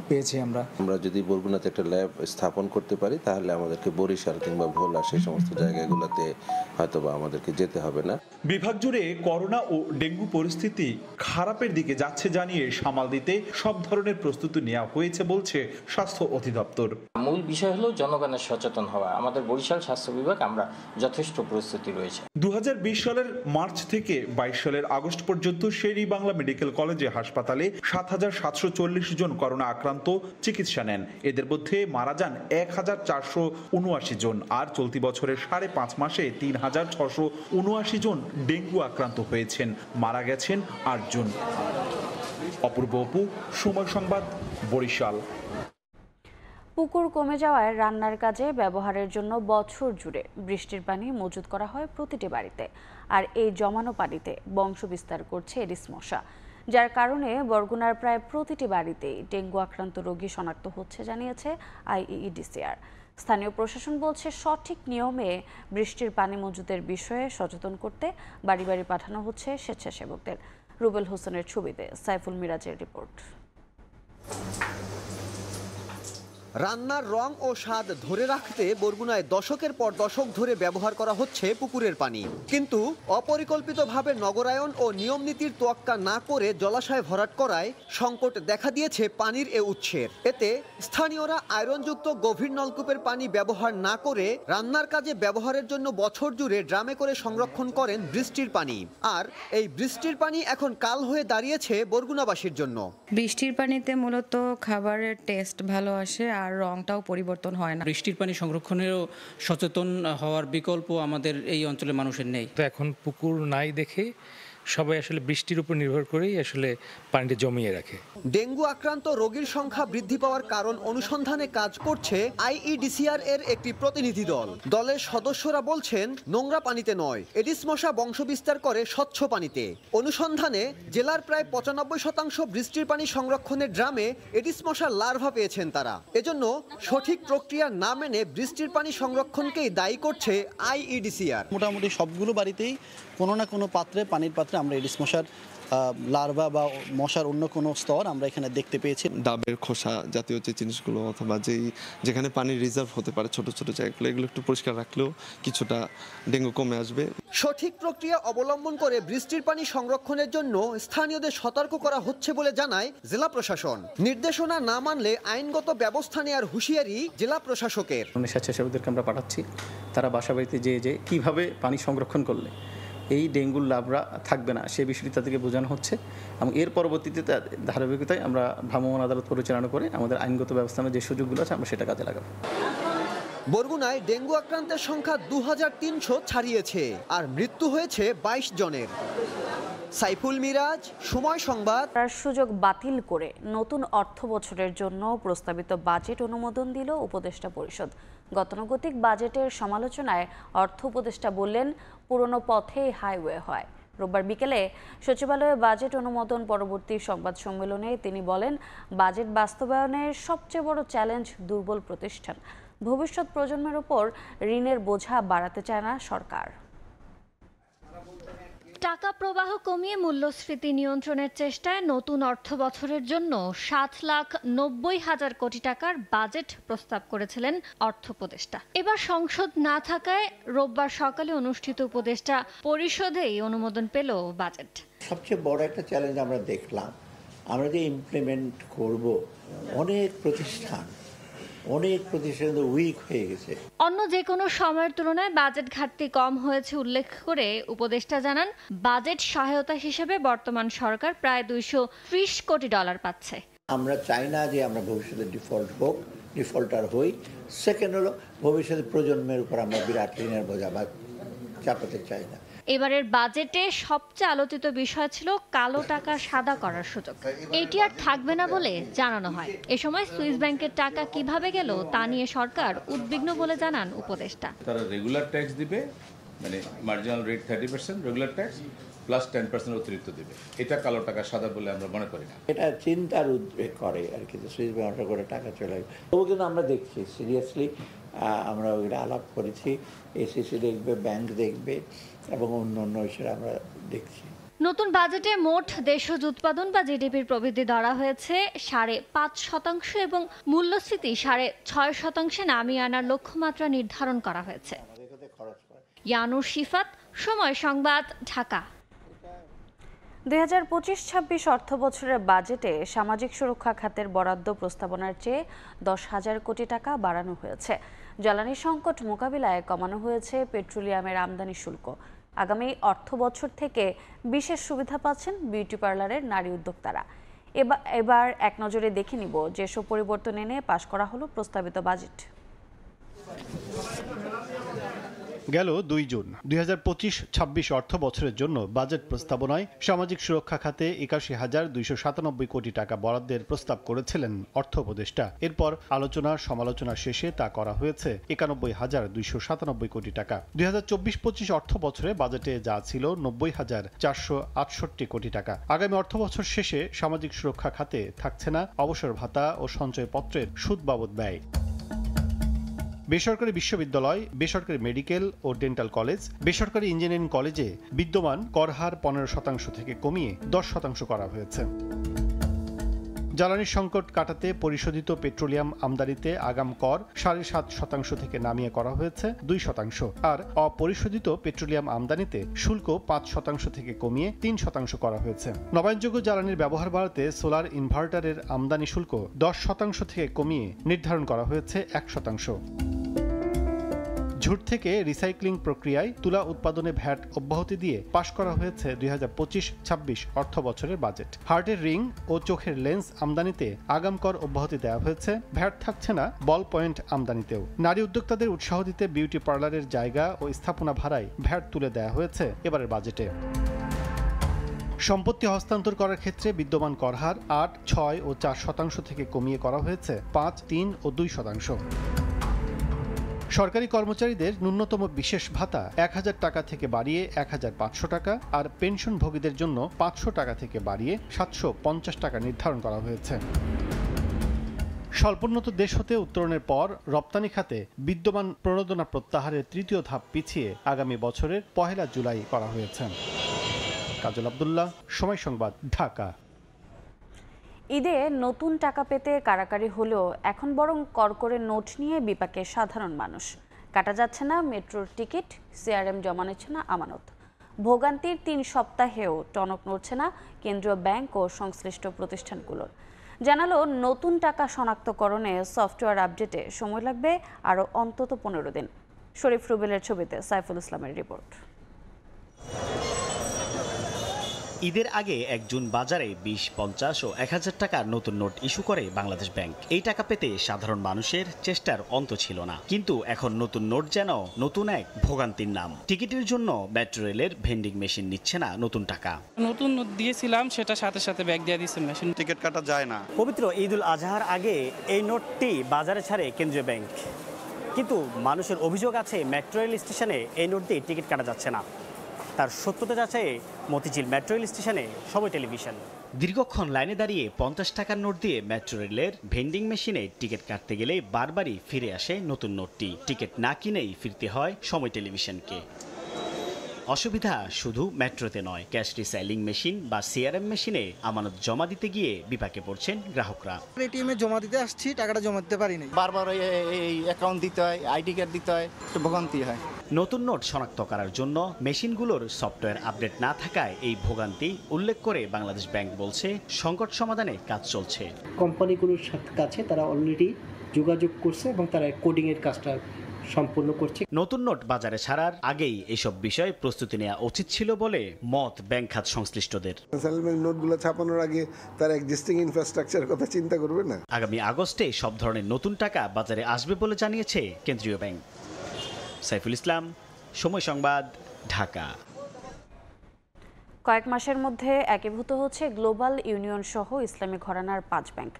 পেয়েছি আমরা যদি বরগুনাতে একটা ল্যাব স্থাপন করতে পারি, তাহলে আমাদেরকে বরিশাল কিংবা ভোলা সেই সমস্ত জায়গাগুলোতে হয়তো বা আমাদেরকে যেতে হবে না। বিভাগ জুড়ে করোনা ও ডেঙ্গু পরিস্থিতি খারাপের দিকে যাচ্ছে জানিয়ে সামাল দিতে সব ধরনের প্রস্তুতি নেওয়া হয়েছে বলছে স্বাস্থ্য অধিদপ্তর। মূল বিষয় হলো জনগণের সচেতন হওয়া। আমাদের বরিশাল স্বাস্থ্য বিভাগ আমরা যথেষ্ট প্রস্তুতি রয়েছে। 2020 সালের মার্চ থেকে 22 সালের আগস্ট পর্যন্ত শের-ই-বাংলা মেডিকেল কলেজে হাসপাতালে 7740 জন করোনা আক্রান্ত চিকিৎসা নেন। এদের মধ্যে মারা যান 1479 জন, আর চলতি বছরের 5.5 মাসে 3679 জন ডেঙ্গু আক্রান্ত হয়েছেন। মারা গেছেন 8 জন। অপূর্ব অপু, সময় সংবাদ, বরিশাল। পুকুর কমে যাওয়ায় রান্নার কাজে ব্যবহারের জন্য বছর জুড়ে বৃষ্টির পানি মজুত করা হয় প্রতিটি বাড়িতে। আর এই জমানো পানিতে বংশ বিস্তার করছে এডিস মশা, যার কারণে বরগুনার প্রায় প্রতিটি বাড়িতেই ডেঙ্গু আক্রান্ত রোগী শনাক্ত হচ্ছে জানিয়েছে IEEDCR। স্থানীয় প্রশাসন বলছে, সঠিক নিয়মে বৃষ্টির পানি মজুতের বিষয়ে সচেতন করতে বাড়ি বাড়ি পাঠানো হচ্ছে স্বেচ্ছাসেবকদের। রুবেল হোসেনের ছবিতে সাইফুল মিরাজের রিপোর্ট। রান্নার রং ও স্বাদ ধরে রাখতে বরগুনায় দশকের পর দশক ধরে ব্যবহার করা হচ্ছে পুকুরের পানি, কিন্তু অপরিকল্পিতভাবে নগরায়ন ও নিয়ম নীতির তোয়াক্কা না করে জলাশয় ভরাট করায় সংকট দেখা দিয়েছে পানির এ উৎসের। এতে স্থানীয়রা আয়রনযুক্ত গভীর নলকূপের পানি ব্যবহার না করে রান্নার কাজে ব্যবহারের জন্য বছর জুড়ে ড্রামে করে সংরক্ষণ করেন বৃষ্টির পানি। আর এই বৃষ্টির পানি এখন কাল হয়ে দাঁড়িয়েছে বরগুনাবাসীর জন্য। বৃষ্টির পানিতে মূলত খাবারের টেস্ট ভালো আসে আর রংটাও পরিবর্তন হয় না। বৃষ্টির পানি সংরক্ষণেরও সচেতন হওয়ার বিকল্প আমাদের এই অঞ্চলের মানুষের নেই। তো এখন পুকুর নাই দেখে সবাই আসলে বৃষ্টির উপর নির্ভর করেই আসলে পানিটা জমিয়ে রাখে। ডেঙ্গু আক্রান্ত রোগীর সংখ্যা বৃদ্ধি পাওয়ার কারণ অনুসন্ধানে কাজ করছে IEDCR এর একটি প্রতিনিধি দল। দলের সদস্যরা বলছেন, নোংরা পানিতে নয়, এডিস মশা বংশবিস্তার করে স্বচ্ছ পানিতে। অনুসন্ধানে জেলার প্রায় 95% বৃষ্টির পানি সংরক্ষণের ড্রামে এডিস মশার লার্ভা পেয়েছেন তারা। এজন্য সঠিক প্রক্রিয়া না মেনে বৃষ্টির পানি সংরক্ষণকেই দায়ী করছে IEDCR। মোটামুটি সবগুলো বাড়িতেই কোনো না কোনো পাত্রে, পানির পাত্রে আমরা এডিস মশার লার্ভা বা মশার অন্য কোনো স্তর আমরা এখানে দেখতে পেয়েছি। ডাবের খোসা জাতীয় যে জিনিসগুলো অথবা যেখানে পানি রিজার্ভ হতে পারে ছোট ছোট জায়গাগুলো, এগুলো একটু পরিষ্কার রাখলেও কিছুটা ডেঙ্গু কমে আসবে। সঠিক প্রক্রিয়া অবলম্বন করে বৃষ্টির পানি সংরক্ষণের জন্য স্থানীয়দের সতর্ক করা হচ্ছে বলে জানায় জেলা প্রশাসন। নির্দেশনা না মানলে আইনগত ব্যবস্থা নেওয়ার হুঁশিয়ারি জেলা প্রশাসকের। স্বেচ্ছাসেবীদেরকে আমরা পাঠাচ্ছি, তারা বাসাবাড়িতে যেয়ে কিভাবে পানি সংরক্ষণ করলে এই ডেঙ্গুর লাভরা থাকবে না সে বিষয়টি তাদেরকে বোঝানো হচ্ছে এবং এর পরবর্তীতে ধারাবাহিকতায় আমরা ভ্রাম্যমাণ আদালত পরিচালনা করে আমাদের আইনগত ব্যবস্থা যে সুযোগগুলো আছে আমরা সেটা কাজে লাগাবো। বরগুনায় ডেঙ্গু আক্রান্তের সংখ্যা 2300 ছাড়িয়েছে আর মৃত্যু হয়েছে 22 জনের। সাইফুল মিরাজ, সময় সংবাদ। সুযোগ বাতিল করে নতুন অর্থ বছরের জন্য প্রস্তাবিত বাজেট অনুমোদন দিল উপদেষ্টা পরিষদ। গতানুগতিক বাজেটের সমালোচনায় অর্থ উপদেষ্টা বললেন, পুরনো পথেই হাইওয়ে হয়। রোববার বিকেলে সচিবালয়ে বাজেট অনুমোদন পরবর্তী সংবাদ সম্মেলনে তিনি বলেন, বাজেট বাস্তবায়নের সবচেয়ে বড় চ্যালেঞ্জ দুর্বল প্রতিষ্ঠান। ভবিষ্যৎ প্রজন্মের উপর ঋণের বোঝা বাড়াতে চায় না সরকার। টাকা প্রবাহ কমিয়ে মূল্যস্ফীতি নিয়ন্ত্রণের চেষ্টায় নতুন অর্থ বছরের জন্য 7,90,000 কোটি টাকার বাজেট প্রস্তাব করেছিলেন অর্থ উপদেষ্টা। এবার সংসদ না থাকায় রোববার সকালে অনুষ্ঠিত উপদেষ্টা পরিষদেই অনুমোদন পেল বাজেট। সবচেয়ে বড় একটা চ্যালেঞ্জ আমরা দেখলাম, আমরা যে ইমপ্লিমেন্ট করব অনেক প্রতিষ্ঠান উইক হয়ে গেছে। অন্য যে কোনো সময়ের তুলনায় বাজেট ঘাটতি কম হয়েছে উল্লেখ করে উপদেষ্টা জানান, বাজেট সহায়তা হিসেবে বর্তমান সরকার প্রায় $230 কোটি পাচ্ছে। আমরা চাই না যে আমরা ভবিষ্যতে ডিফল্টার হই। সেকেন্ড হলো, ভবিষ্যতে প্রজন্মের উপর আমরা বিরাট ঋণের বোঝা চাপাতে চাই না। এবারের বাজেটে সবচেয়ে আলোচিত বিষয় ছিল কালো টাকা সাদা করার সুযোগ। এটি আর থাকবে না বলে জানানো হয়। এ সময় সুইস ব্যাংকের টাকা কিভাবে গেল তা নিয়ে সরকার উদ্বিগ্ন বলে জানান উপদেষ্টা। তারা রেগুলার ট্যাক্স দিবে, মানে marginal rate 30% regular tax plus 10% অতিরিক্ত দিবে। এটা কালো টাকা সাদা বলে আমরা মনে করি না। এটা চিন্তার উদ্বেগ করে আর কি, সুইস ব্যাংক করে টাকা চলে গেল। তবু কিন্তু আমরা দেখছি সিরিয়াসলি, আমরা ওইটা আলাপ করেছি, এসিসি দেখবে, ব্যাংক দেখবে এবং অন্য হিসেবে আমরা দেখছি। নতুন বাজেটে মোট দেশজ উৎপাদন বা জিডিপির প্রবৃদ্ধি ধরা হয়েছে 5.5% এবং মূল্যস্ফীতি 6.5% নামিয়ে আনার লক্ষ্যমাত্রা নির্ধারণ করা হয়েছে। ইয়ানুর শিফাত, সময় সংবাদ, ঢাকা। 2025-26 অর্থ বছরের বাজেটে সামাজিক সুরক্ষা খাতের বরাদ্দ প্রস্তাবনার চেয়ে 10,000 কোটি টাকা বাড়ানো হয়েছে। জ্বালানি সংকট মোকাবিলায় কমানো হয়েছে পেট্রোলিয়ামের আমদানি শুল্ক। আগামী অর্থ বছর থেকে বিশেষ সুবিধা পাচ্ছেন বিউটি পার্লারের নারী উদ্যোক্তারা। এবার এক নজরে দেখে নিব যেসব পরিবর্তন এনে পাশ করা হলো প্রস্তাবিত বাজেট। গেল 2 জুন 2025-26 অর্থ বছরের জন্য বাজেট প্রস্তাবনায় সামাজিক সুরক্ষা খাতে 81,297 কোটি টাকা বরাদ্দের প্রস্তাব করেছিলেন অর্থ উপদেষ্টা। এরপর আলোচনা সমালোচনা শেষে তা করা হয়েছে 91,297 কোটি টাকা। 2024-25 অর্থ বছরে বাজেটে যা ছিল 90,468 কোটি টাকা। আগামী অর্থ বছর শেষে সামাজিক সুরক্ষা খাতে থাকছে না অবসর ভাতা ও সঞ্চয়পত্রের সুদ বাবদ ব্যয়। বেসরকারি বিশ্ববিদ্যালয়, বেসরকারি মেডিকেল ও ডেন্টাল কলেজ, বেসরকারি ইঞ্জিনিয়ারিং কলেজে বিদ্যমান কর হার 15% থেকে কমিয়ে 10% করা হয়েছে। জ্বালানি সংকট কাটাতে পরিশোধিত পেট্রোলিয়াম আমদানিতে আগাম কর 7.5% থেকে নামিয়ে করা হয়েছে 2%, আর অপরিশোধিত পেট্রোলিয়াম আমদানিতে শুল্ক 5% থেকে কমিয়ে 3% করা হয়েছে। নবায়নযোগ্য জ্বালানির ব্যবহার বাড়াতে সোলার ইনভার্টারের আমদানি শুল্ক 10% থেকে কমিয়ে নির্ধারণ করা হয়েছে 1%। ঝুট থেকে রিসাইক্লিং প্রক্রিয়ায় তুলা উৎপাদনে ভ্যাট অব্যাহতি দিয়ে পাশ করা হয়েছে 2025-26 অর্থ বছরের বাজেট। হার্টের রিং ও চোখের লেন্স আমদানিতে আগাম কর অব্যাহতি দেওয়া হয়েছে, ভ্যাট থাকছে না বল পয়েন্ট আমদানিতেও। নারী উদ্যোক্তাদের উৎসাহ দিতে বিউটি পার্লারের জায়গা ও স্থাপনা ভাড়ায় ভ্যাট তুলে দেওয়া হয়েছে এবারের বাজেটে। সম্পত্তি হস্তান্তর করার ক্ষেত্রে বিদ্যমান কর হার 8, 6 ও 4% থেকে কমিয়ে করা হয়েছে 5, 3 ও 2%। সরকারি কর্মচারীদের ন্যূনতম বিশেষ ভাতা 1,000 টাকা থেকে বাড়িয়ে 1,500 টাকা, আর পেনশনভোগীদের জন্য 500 টাকা থেকে বাড়িয়ে 750 টাকা নির্ধারণ করা হয়েছে। স্বল্পোন্নত দেশ হতে উত্তরণের পর রপ্তানি খাতে বিদ্যমান প্রণোদনা প্রত্যাহারের তৃতীয় ধাপ পিছিয়ে আগামী বছরের 1 জুলাই করা হয়েছে। কাজল আব্দুল্লাহ, সময় সংবাদ, ঢাকা। ঈদে নতুন টাকা পেতে কারাকারি হলেও এখন বরং করকরে নোট নিয়ে বিপাকে সাধারণ মানুষ। কাটা যাচ্ছে না মেট্রোর টিকিট, সিআরএম জমা নিচ্ছে না আমানত। ভোগান্তির ৩ সপ্তাহেও টনক নড়ছে না কেন্দ্রীয় ব্যাংক ও সংশ্লিষ্ট প্রতিষ্ঠানগুলোর। জানালো নতুন টাকা শনাক্তকরণে সফটওয়্যার আপডেটে সময় লাগবে আরও অন্তত 15 দিন। শরীফ রুবেলের ছবিতে সাইফুল ইসলামের রিপোর্ট। ঈদের আগে ১ জুন বাজারে ২০, ৫০ ও ১,০০০ টাকার নতুন নোট ইস্যু করে বাংলাদেশ ব্যাংক। এই টাকা পেতে সাধারণ মানুষের চেষ্টার অন্ত ছিল না, কিন্তু এখন নতুন নোট যেন নতুন এক ভোগান্তির নাম। টিকিটের জন্য মেট্রো রেলের ভেন্ডিং মেশিন নিচ্ছে না নতুন টাকা। নতুন নোট দিয়েছিলাম, সেটা সাথে সাথে ব্যাগ দিয়ে দিয়েছে মেশিন। টিকিট কাটা যায় না। পবিত্র ঈদুল আজহার আগে এই নোটটি বাজারে ছাড়ে কেন্দ্রীয় ব্যাংক, কিন্তু মানুষের অভিযোগ আছে মেট্রো রেল স্টেশনে এই নোট দিয়ে টিকিট কাটা যাচ্ছে না। তার সত্যতা যাচাইয়ে মতিঝিল মেট্রো রেল স্টেশনে সময় টেলিভিশন। দীর্ঘক্ষণ লাইনে দাঁড়িয়ে ৫০ টাকার নোট দিয়ে মেট্রো রেলের ভেন্ডিং মেশিনে টিকিট কাটতে গেলে বারবারই ফিরে আসে নতুন নোটটি। টিকিট না কিনেই ফিরতে হয় সময় টেলিভিশনকে। অসুবিধা শুধু মেট্রোতে নয়, ক্যাশ রিসাইলিং মেশিন বা সিআরএম মেশিনে আমানত জমা দিতে গিয়ে বিপাকে পড়ছেন গ্রাহকরা। এটিএমে জমা দিতে আসছি, টাকাটা জমা দিতে পারিনি। বারবার এই অ্যাকাউন্ট দিতে হয়, আইডি কার্ড দিতে হয়, একটু ভোগান্তি হয়। নতুন নোট শনাক্ত করার জন্য মেশিনগুলোর সফটওয়্যার আপডেট না থাকায় এই ভোগান্তি উল্লেখ করে বাংলাদেশ ব্যাংক বলছে সংকট সমাধানে কাজ চলছে। কোম্পানিগুলোর কাছে তারা অলরেডি যোগাযোগ করছে এবং তারা কোডিংয়ের কাজটা সম্পূর্ণ করছে। নতুন নোট বাজারে ছাড়ার আগেই এসব বিষয়ে প্রস্তুতি নেওয়া উচিত ছিল বলে মত ব্যাংক খাত সংশ্লিষ্টদের। সেটেলমেন্ট নোটগুলো ছাপানোর আগে তার এক্সিস্টিং ইনফ্রাস্ট্রাকচারের কথা চিন্তা করবে না। আগামী আগস্টে সব ধরনের নতুন টাকা বাজারে আসবে বলে জানিয়েছে কেন্দ্রীয় ব্যাংক। সাইফুল ইসলাম, সময় সংবাদ, ঢাকা। কয়েক মাসের মধ্যে একীভূত হচ্ছে গ্লোবাল ইউনিয়ন সহ ইসলামী ঘরানার 5 ব্যাংক।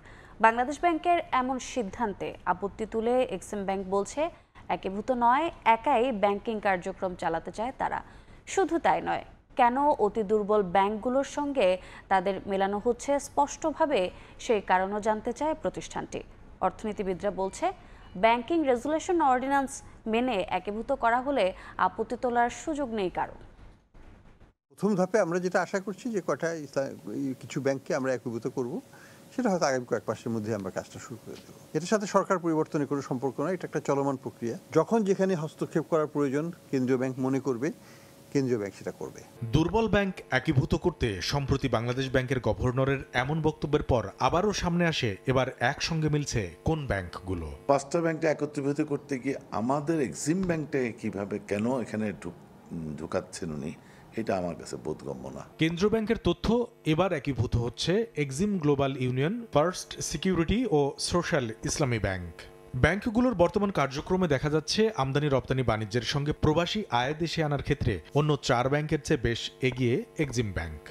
বাংলাদেশ ব্যাংকের এমন সিদ্ধান্তে আপত্তি তুলে এক্সিম ব্যাংক বলছে, একীভূত নয়, একাই ব্যাংকিং কার্যক্রম চালাতে চায় তারা। শুধু তাই নয়, কেন অতি দুর্বল ব্যাংকগুলোর সঙ্গে তাদের মেলানো হচ্ছে স্পষ্টভাবে সেই কারণও জানতে চায় প্রতিষ্ঠানটি। অর্থনীতিবিদরা বলছে, ব্যাংকিং রেজুলেশন অর্ডিন্যান্স মেনে একীভূত করা হলে আপত্তি তোলার সুযোগ নেই কারো। প্রথম ধাপে আমরা যেটা আশা করছি যে কিছু ব্যাংককে আমরা একীভূত করব, সেটা হয়তো আগামী কয়েক মাসের মধ্যে আমরা কাজটা শুরু করে দেবো। এটার সাথে সরকার পরিবর্তনের কোনো সম্পর্ক নয়, এটা একটা চলমান প্রক্রিয়া। যখন যেখানে হস্তক্ষেপ করার প্রয়োজন কেন্দ্রীয় ব্যাংক মনে করবে, কেন্দ্রীয় ব্যাংক সেটা করবে। দুর্বল ব্যাংক একীভূত করতে সম্প্রতি বাংলাদেশ ব্যাংকের গভর্নরের এমন বক্তব্যের পর আবারও সামনে আসে এবার একসঙ্গে মিলছে কোন ব্যাংকগুলো। 5টা ব্যাংকটা একত্রীভূত করতে গিয়ে আমাদের এক্সিম ব্যাংকটাকে কিভাবে কেন এখানে ঢুকাচ্ছেন উনি, এটা আমার কাছে বোধগম্য না। কেন্দ্রীয় ব্যাংকের তথ্য, এবার একীভূত হচ্ছে Exim Global Union, First Security ও সোশ্যাল ইসলামী ব্যাংক। ব্যাংকগুলোর বর্তমান কার্যক্রমে দেখা যাচ্ছে আমদানি রপ্তানি বাণিজ্যের সঙ্গে প্রবাসী আয় দেশে আনার ক্ষেত্রে অন্য 4 ব্যাংকের চেয়ে বেশ এগিয়ে এক্সিম ব্যাংক।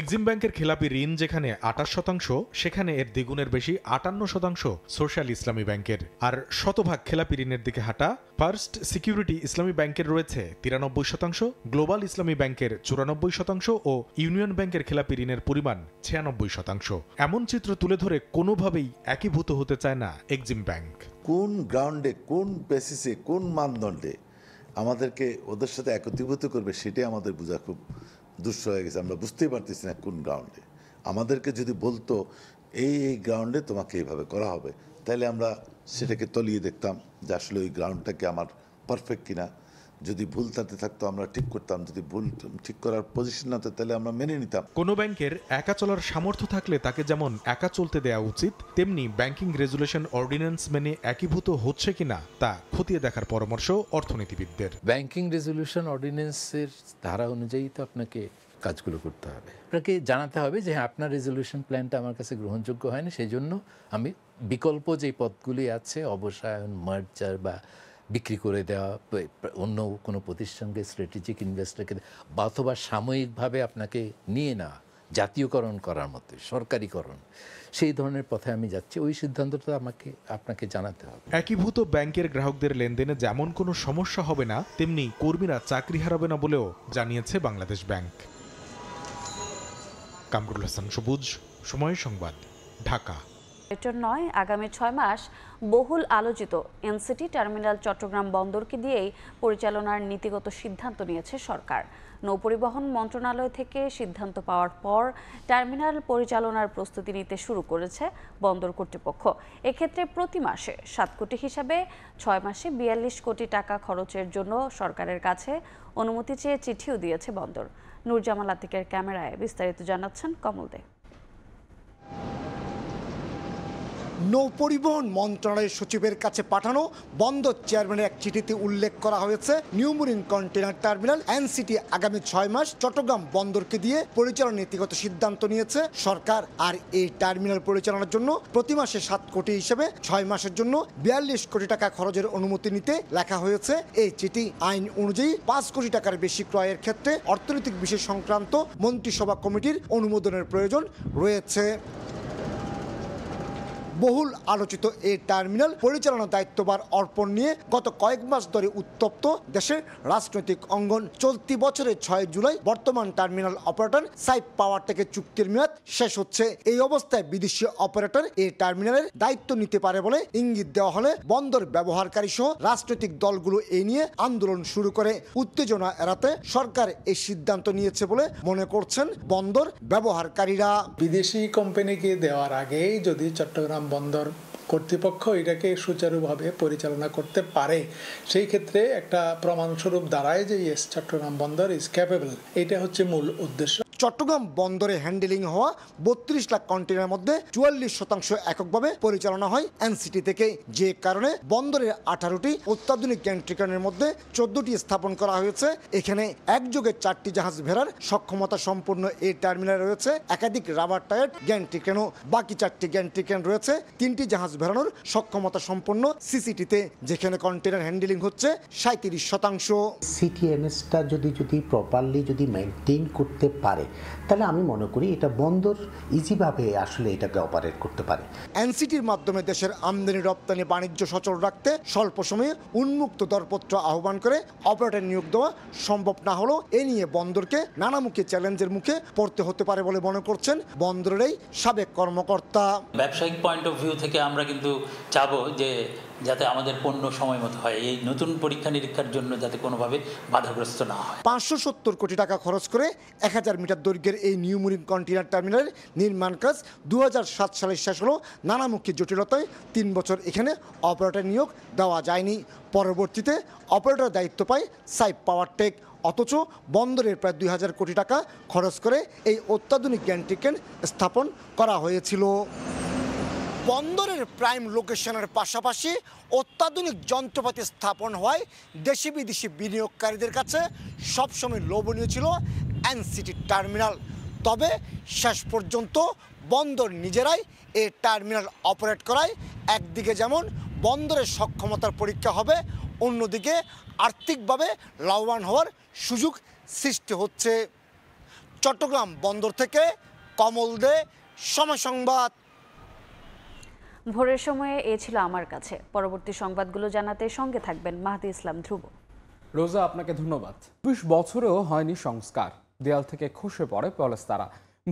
এক্সিম ব্যাংকের খেলাপি ঋণ যেখানে 28%, সেখানে এর দ্বিগুণের বেশি 58% সোশ্যাল ইসলামী ব্যাংকের। আর শতভাগ খেলাপি ঋণের দিকে হাঁটা ফার্স্ট সিকিউরিটি ইসলামী ব্যাংকের রয়েছে 93%, গ্লোবাল ইসলামী ব্যাংকের 94% ও ইউনিয়ন ব্যাংকের খেলাপি ঋণের পরিমাণ 96%। এমন চিত্র তুলে ধরে কোনোভাবেই একীভূত হতে চায় না এক্সিম ব্যাংক। কোন গ্রাউন্ডে, কোন বেসিসে, কোন মানদণ্ডে আমাদেরকে ওদের সাথে একত্রীভূত করবে, সেটাই আমাদের বোঝা খুব দুঃস্থ হয়ে গেছে। আমরা বুঝতেই পারতেছি না কোন গ্রাউন্ডে। আমাদেরকে যদি বলতো এই গ্রাউন্ডে তোমাকে এইভাবে করা হবে, তাহলে আমরা সেটাকে তলিয়ে দেখতাম যে আসলে ওই গ্রাউন্ডটাকে আমার পারফেক্ট কিনা। যদি ভুল তাতে থাকতো আমরা ঠিক করতাম, যদি ভুল ঠিক করার পজিশন না হতো তাহলে আমরা মেনে নিতাম। কোনো ব্যাংকের একা চলার সামর্থ্য থাকলে তাকে যেমন একা চলতে দেওয়া উচিত, তেমনি ব্যাংকিং রেজুলেশন অর্ডিন্যান্স মেনে একীভূত হচ্ছে কিনা তা খতিয়ে দেখার পরামর্শ অর্থনীতিবিদদের। ব্যাংকিং রেজুলেশন অর্ডিন্যান্সের ধারা অনুযায়ী তো আপনাকে কাজগুলো করতে হবে। আপনাকে জানাতে হবে যে হ্যাঁ, আপনার রেজুলেশন প্ল্যানটা আমার কাছে গ্রহণযোগ্য হয়নি, সেই জন্য আমি বিকল্প যে পথগুলি আছে, অবসায়ন, মার্জার বা বিক্রি করে দেওয়া, অন্য কোনো প্রতিষ্ঠানকে স্ট্র্যাটেজিক ইনভেস্টরকে বা অথবা সাময়িকভাবে আপনাকে নিয়ে নেওয়া, জাতীয়করণ করার মতো সরকারিকরণ, সেই ধরনের পথে আমি যাচ্ছি। ওই সিদ্ধান্তটা আপনাকে জানাতে হবে। একীভূত ব্যাংকের গ্রাহকদের লেনদেনে যেমন কোনো সমস্যা হবে না, তেমনি কর্মীরা চাকরি হারাবে না বলেও জানিয়েছে বাংলাদেশ ব্যাংক। কামরুল হাসান সবুজ, সময় সংবাদ, ঢাকা। এটার নয়, আগামী 6 মাস বহুল আলোচিত এনসিটি টার্মিনাল চট্টগ্রাম বন্দরকে দিয়েই পরিচালনার নীতিগত সিদ্ধান্ত নিয়েছে সরকার। নৌপরিবহন মন্ত্রণালয় থেকে সিদ্ধান্ত পাওয়ার পর টার্মিনাল পরিচালনার প্রস্তুতি নিতে শুরু করেছে বন্দর কর্তৃপক্ষ। এক্ষেত্রে প্রতি মাসে 7 কোটি হিসাবে 6 মাসে 42 কোটি টাকা খরচের জন্য সরকারের কাছে অনুমতি চেয়ে চিঠিও দিয়েছে বন্দর। নূরজামাল আতিকের ক্যামেরায় বিস্তারিত জানাচ্ছেন কমল দে। নৌপরিবহন মন্ত্রণালয়ের সচিবের কাছে পাঠানো বন্দর চেয়ারম্যানের এক চিঠিতে উল্লেখ করা হয়েছে new marine container terminal NCT আগামী 6 মাস চট্টগ্রাম বন্দরকে দিয়ে পরিচালনার নীতিগত সিদ্ধান্ত নিয়েছে সরকার। আর এই টার্মিনাল পরিচালনার জন্য প্রতি মাসে 7 কোটি হিসেবে 6 মাসের জন্য 42 কোটি টাকা খরচের অনুমতি নিতে লেখা হয়েছে এই চিঠি। আইন অনুযায়ী 5 কোটি টাকার বেশি ক্রয়ের ক্ষেত্রে অর্থনৈতিক বিষয় সংক্রান্ত মন্ত্রিসভা কমিটির অনুমোদনের প্রয়োজন রয়েছে। বহুল আলোচিত এই টার্মিনাল পরিচালনার দায়িত্বভার অর্পণ নিয়ে গত কয়েক মাস ধরে উত্তপ্ত দেশের রাজনৈতিক অঙ্গন। চলতি বছরের 6 জুলাই বর্তমান টার্মিনাল অপারেটর সাইপ পাওয়ার থেকে চুক্তির মেয়াদ শেষ হচ্ছে। এই অবস্থায় বিদেশি অপারেটর এই টার্মিনালের দায়িত্ব নিতে পারে বলে ইঙ্গিত দেওয়া হলে বন্দর ব্যবহারকারী সহ রাজনৈতিক দলগুলো এই নিয়ে আন্দোলন শুরু করে। উত্তেজনা এড়াতে সরকার এই সিদ্ধান্ত নিয়েছে বলে মনে করছেন বন্দর ব্যবহারকারীরা। বিদেশি কোম্পানিকে দেওয়ার আগেই যদি চট্টগ্রাম বন্দর কর্তৃপক্ষ এটাকে সুচারুভাবে পরিচালনা করতে পারে, সেই ক্ষেত্রে একটা প্রমাণস্বরূপ দাঁড়ায় যে ইয়েস চট্টগ্রাম বন্দর ইজ ক্যাপেবল। এটা হচ্ছে মূল উদ্দেশ্য। চট্টগ্রাম বন্দরে হ্যান্ডেলিং হওয়া 32 লাখ কন্টেইনারের মধ্যে 44% এককভাবে পরিচালনা হয় এনসিটি থেকে, যে কারণে বন্দরের 18টি অত্যাধুনিক গ্যান্ট্রিক্রেনের মধ্যে 14টি স্থাপন করা হয়েছে। এখানে একযোগে 4টি জাহাজ ভেড়ার সক্ষমতা সম্পন্ন এই টার্মিনালে রয়েছে একাধিক রাবার টায়ার্ড গ্যান্ট্রিক্রেনও। বাকি 4টি গ্যান্ট্রিক্রেন রয়েছে 3টি জাহাজ ভেড়ানোর সক্ষমতা সম্পন্ন সিসিটিতে, যেখানে কন্টেইনার হ্যান্ডেলিং হচ্ছে 37%। সিটিএমএসটা যদি প্রপারলি যদি মেইনটেইন করতে পারে তাহলে আমি মনে করি এটা বন্দর ইজিভাবে আসলে এটাকে অপারেট করতে পারে। এনসিটির মাধ্যমে দেশের আমদানি রপ্তানি বাণিজ্য সচল রাখতে স্বল্প সময়ে উন্মুক্ত দরপত্র আহ্বান করে অপারেটর নিয়োগ দেওয়া সম্ভব না হলেও এ নিয়ে বন্দরকে নানামুখী চ্যালেঞ্জের মুখে পড়তে হতে পারে বলে মনে করছেন বন্দরের এই সাবেক কর্মকর্তা। ব্যবসায়িক পয়েন্ট অফ ভিউ থেকে আমরা কিন্তু চাবো যে যাতে আমাদের পণ্য সময় মতো হয়, এই নতুন পরীক্ষা নিরীক্ষার জন্য যাতে কোনোভাবে বাধাগ্রস্ত না হয়। 570 কোটি টাকা খরচ করে 1000 মিটার দৈর্ঘ্যের এই নিউ মেরিন কন্টেইনার টার্মিনালের নির্মাণ কাজ 2007 সালে শেষ হলো। নানামুখী জটিলতায় 3 বছর এখানে অপারেটর নিয়োগ দেওয়া যায়নি। পরবর্তীতে অপারেটর দায়িত্ব পায় সাইপ পাওয়ার টেক। অথচ বন্দরের প্রায় 2000 কোটি টাকা খরচ করে এই অত্যাধুনিক গ্যান্ট্রিক্রেন স্থাপন করা হয়েছিল। বন্দরের প্রাইম লোকেশনের পাশাপাশি অত্যাধুনিক যন্ত্রপাতি স্থাপন হওয়ায় দেশি বিদেশি বিনিয়োগকারীদের কাছে সবসময় লোভনীয় ছিল এনসিটি টার্মিনাল। তবে শেষ পর্যন্ত বন্দর নিজেরাই এই টার্মিনাল অপারেট করায় একদিকে যেমন বন্দরের সক্ষমতার পরীক্ষা হবে, অন্যদিকে আর্থিকভাবে লাভবান হওয়ার সুযোগ সৃষ্টি হচ্ছে। চট্টগ্রাম বন্দর থেকে কমল দে, সময় সংবাদ। ভোরের সময়ে এ ছিল আমার কাছে। পরবর্তী সংবাদগুলো জানাতে সঙ্গে থাকবেন মাহদি ইসলাম ধ্রুব। রোজা, আপনাকে ধন্যবাদ। 20 বছরেও হয়নি সংস্কার, দেয়াল থেকে খসে পড়ে পলেস্তারা,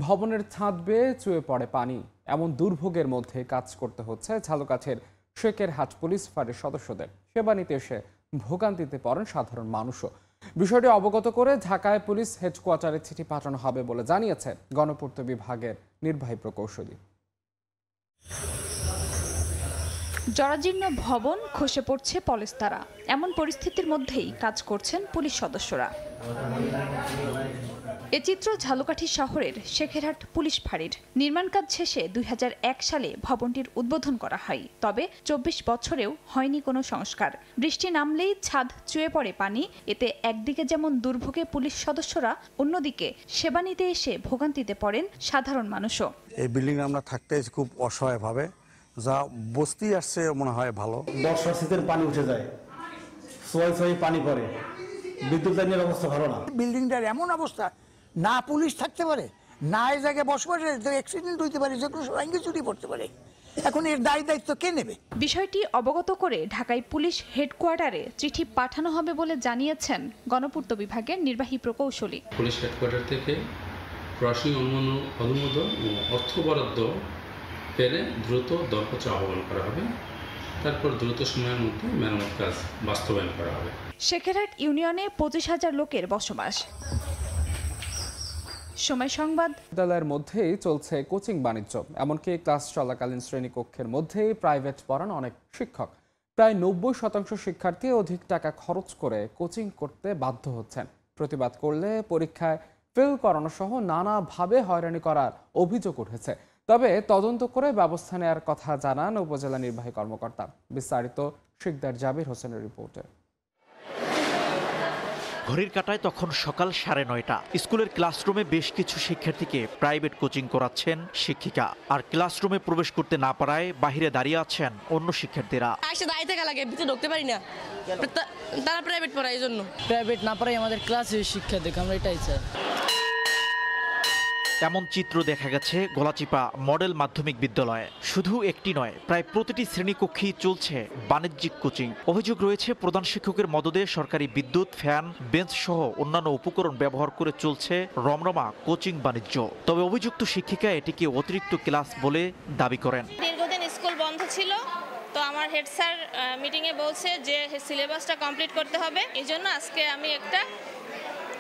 ভবনের ছাদ বেয়ে চুয়ে পড়ে পানি। এমন দুর্ভোগের মধ্যে কাজ করতে হচ্ছে ঝালকাঠির শেখেরহাট পুলিশ ফাঁড়ির সদস্যদের। সেবা নিতে এসে ভোগান্তিতে পড়েন সাধারণ মানুষও। বিষয়টি অবগত করে ঢাকায় পুলিশ হেডকোয়ার্টারে চিঠি পাঠানো হবে বলে জানিয়েছে গণপূর্ত বিভাগের নির্বাহী প্রকৌশলী। জরাজীর্ণ ভবন, খসে পড়ছে পলেস্তারা, এমন পরিস্থিতির মধ্যেই কাজ করছেন পুলিশ সদস্যরা। এ চিত্র ঝালকাঠি শহরের শেখেরহাট পুলিশ ফাঁড়ির। নির্মাণ কাজ শেষে 2001 সালে ভবনটির উদ্বোধন করা হয়। তবে 24 বছরেও হয়নি কোনো সংস্কার। বৃষ্টি নামলেই ছাদ চুয়ে পড়ে পানি। এতে একদিকে যেমন দুর্ভোগে পুলিশ সদস্যরা, অন্যদিকে সেবা নিতে এসে ভোগান্তিতে পড়েন সাধারণ মানুষও। এই বিল্ডিং আমরা থাকতে খুব অসহায়ভাবে, যা বস্তি আসছে মনে হয় ভালো। বর্ষার শীতের পানি উঠে যায়, সোয়াই পানি পড়ে, বিদ্যুৎ লাইনের অবস্থা ভালো না। বিল্ডিংটার এমন অবস্থা, না পুলিশ থাকতে পারে, না এই জায়গায় বসবাস, অ্যাক্সিডেন্ট হইতে পারে, যে কোনো সময় চুরি পড়তে পারে। এখন এর দায়িত্ব কে নেবে? বিষয়টি অবগত করে ঢাকায় পুলিশ হেডকোয়ার্টারে চিঠি পাঠানো হবে বলে জানিয়েছেন গণপূর্ত বিভাগের নির্বাহী প্রকৌশলী। পুলিশ হেডকোয়ার্টার থেকে প্রশাসনিক অনুমোদন ও অর্থ বরাদ্দ পেলে দ্রুত দরপত্র আহ্বান করা হবে, তারপর দ্রুত সময়ের মধ্যে মেরামত কাজ বাস্তবায়ন করা হবে। শেখেরহাট ইউনিয়নে 25,000 লোকের বসবাস। সময় সংবাদ। বিদ্যালয়ের মধ্যেই চলছে কোচিং বাণিজ্য, এমনকি ক্লাস চলাকালীন শ্রেণীকক্ষের মধ্যেই প্রাইভেট পড়ান অনেক শিক্ষক। প্রায় 90% শিক্ষার্থী অধিক টাকা খরচ করে কোচিং করতে বাধ্য হচ্ছেন। প্রতিবাদ করলে পরীক্ষায় ফেল করানো সহ নানাভাবে হয়রানি করার অভিযোগ উঠেছে। তবে তদন্ত করে ব্যবস্থা নেওয়ার কথা জানান উপজেলা নির্বাহী কর্মকর্তা। বিস্তারিত শিকদার জাবির হোসেনের রিপোর্টে। ঘড়ির কাঁটায় তখন সকাল 9:30। স্কুলের ক্লাসরুমে বেশ কিছু শিক্ষার্থীকে প্রাইভেট কোচিং করাচ্ছেন শিক্ষিকা, আর ক্লাসরুমে প্রবেশ করতে না পারায় বাহিরে দাঁড়িয়ে আছেন অন্য শিক্ষার্থীরা। দাঁড়িয়ে থাকা লাগে, ভিতরে ঢুকতে পারি না, তারা প্রাইভেট পড়ায়, এই জন্য প্রাইভেট না পড়াই আমাদের ক্লাসে শিক্ষা দেখ, আমরা এটাই চাই। এমন চিত্র দেখা গেছে গলাচিপা মডেল মাধ্যমিক বিদ্যালয়ে। শুধু একটি নয়, প্রায় প্রতিটি শ্রেণীকক্ষেই চলছে বাণিজ্যিক কোচিং। অভিযোগ রয়েছে প্রধান শিক্ষকের মদদে সরকারি বিদ্যুৎ, ফ্যান, বেঞ্চ সহ অন্যান্য উপকরণ ব্যবহার করে চলছে রমরমা কোচিং বাণিজ্য। তবে অভিযুক্ত শিক্ষিকা এটিকে অতিরিক্ত ক্লাস বলে দাবি করেন। দীর্ঘদিন স্কুল বন্ধ ছিল, তো আমার হেড স্যার মিটিংয়ে বলছে যে সিলেবাসটা কমপ্লিট করতে হবে, এই জন্য আজকে আমি একটা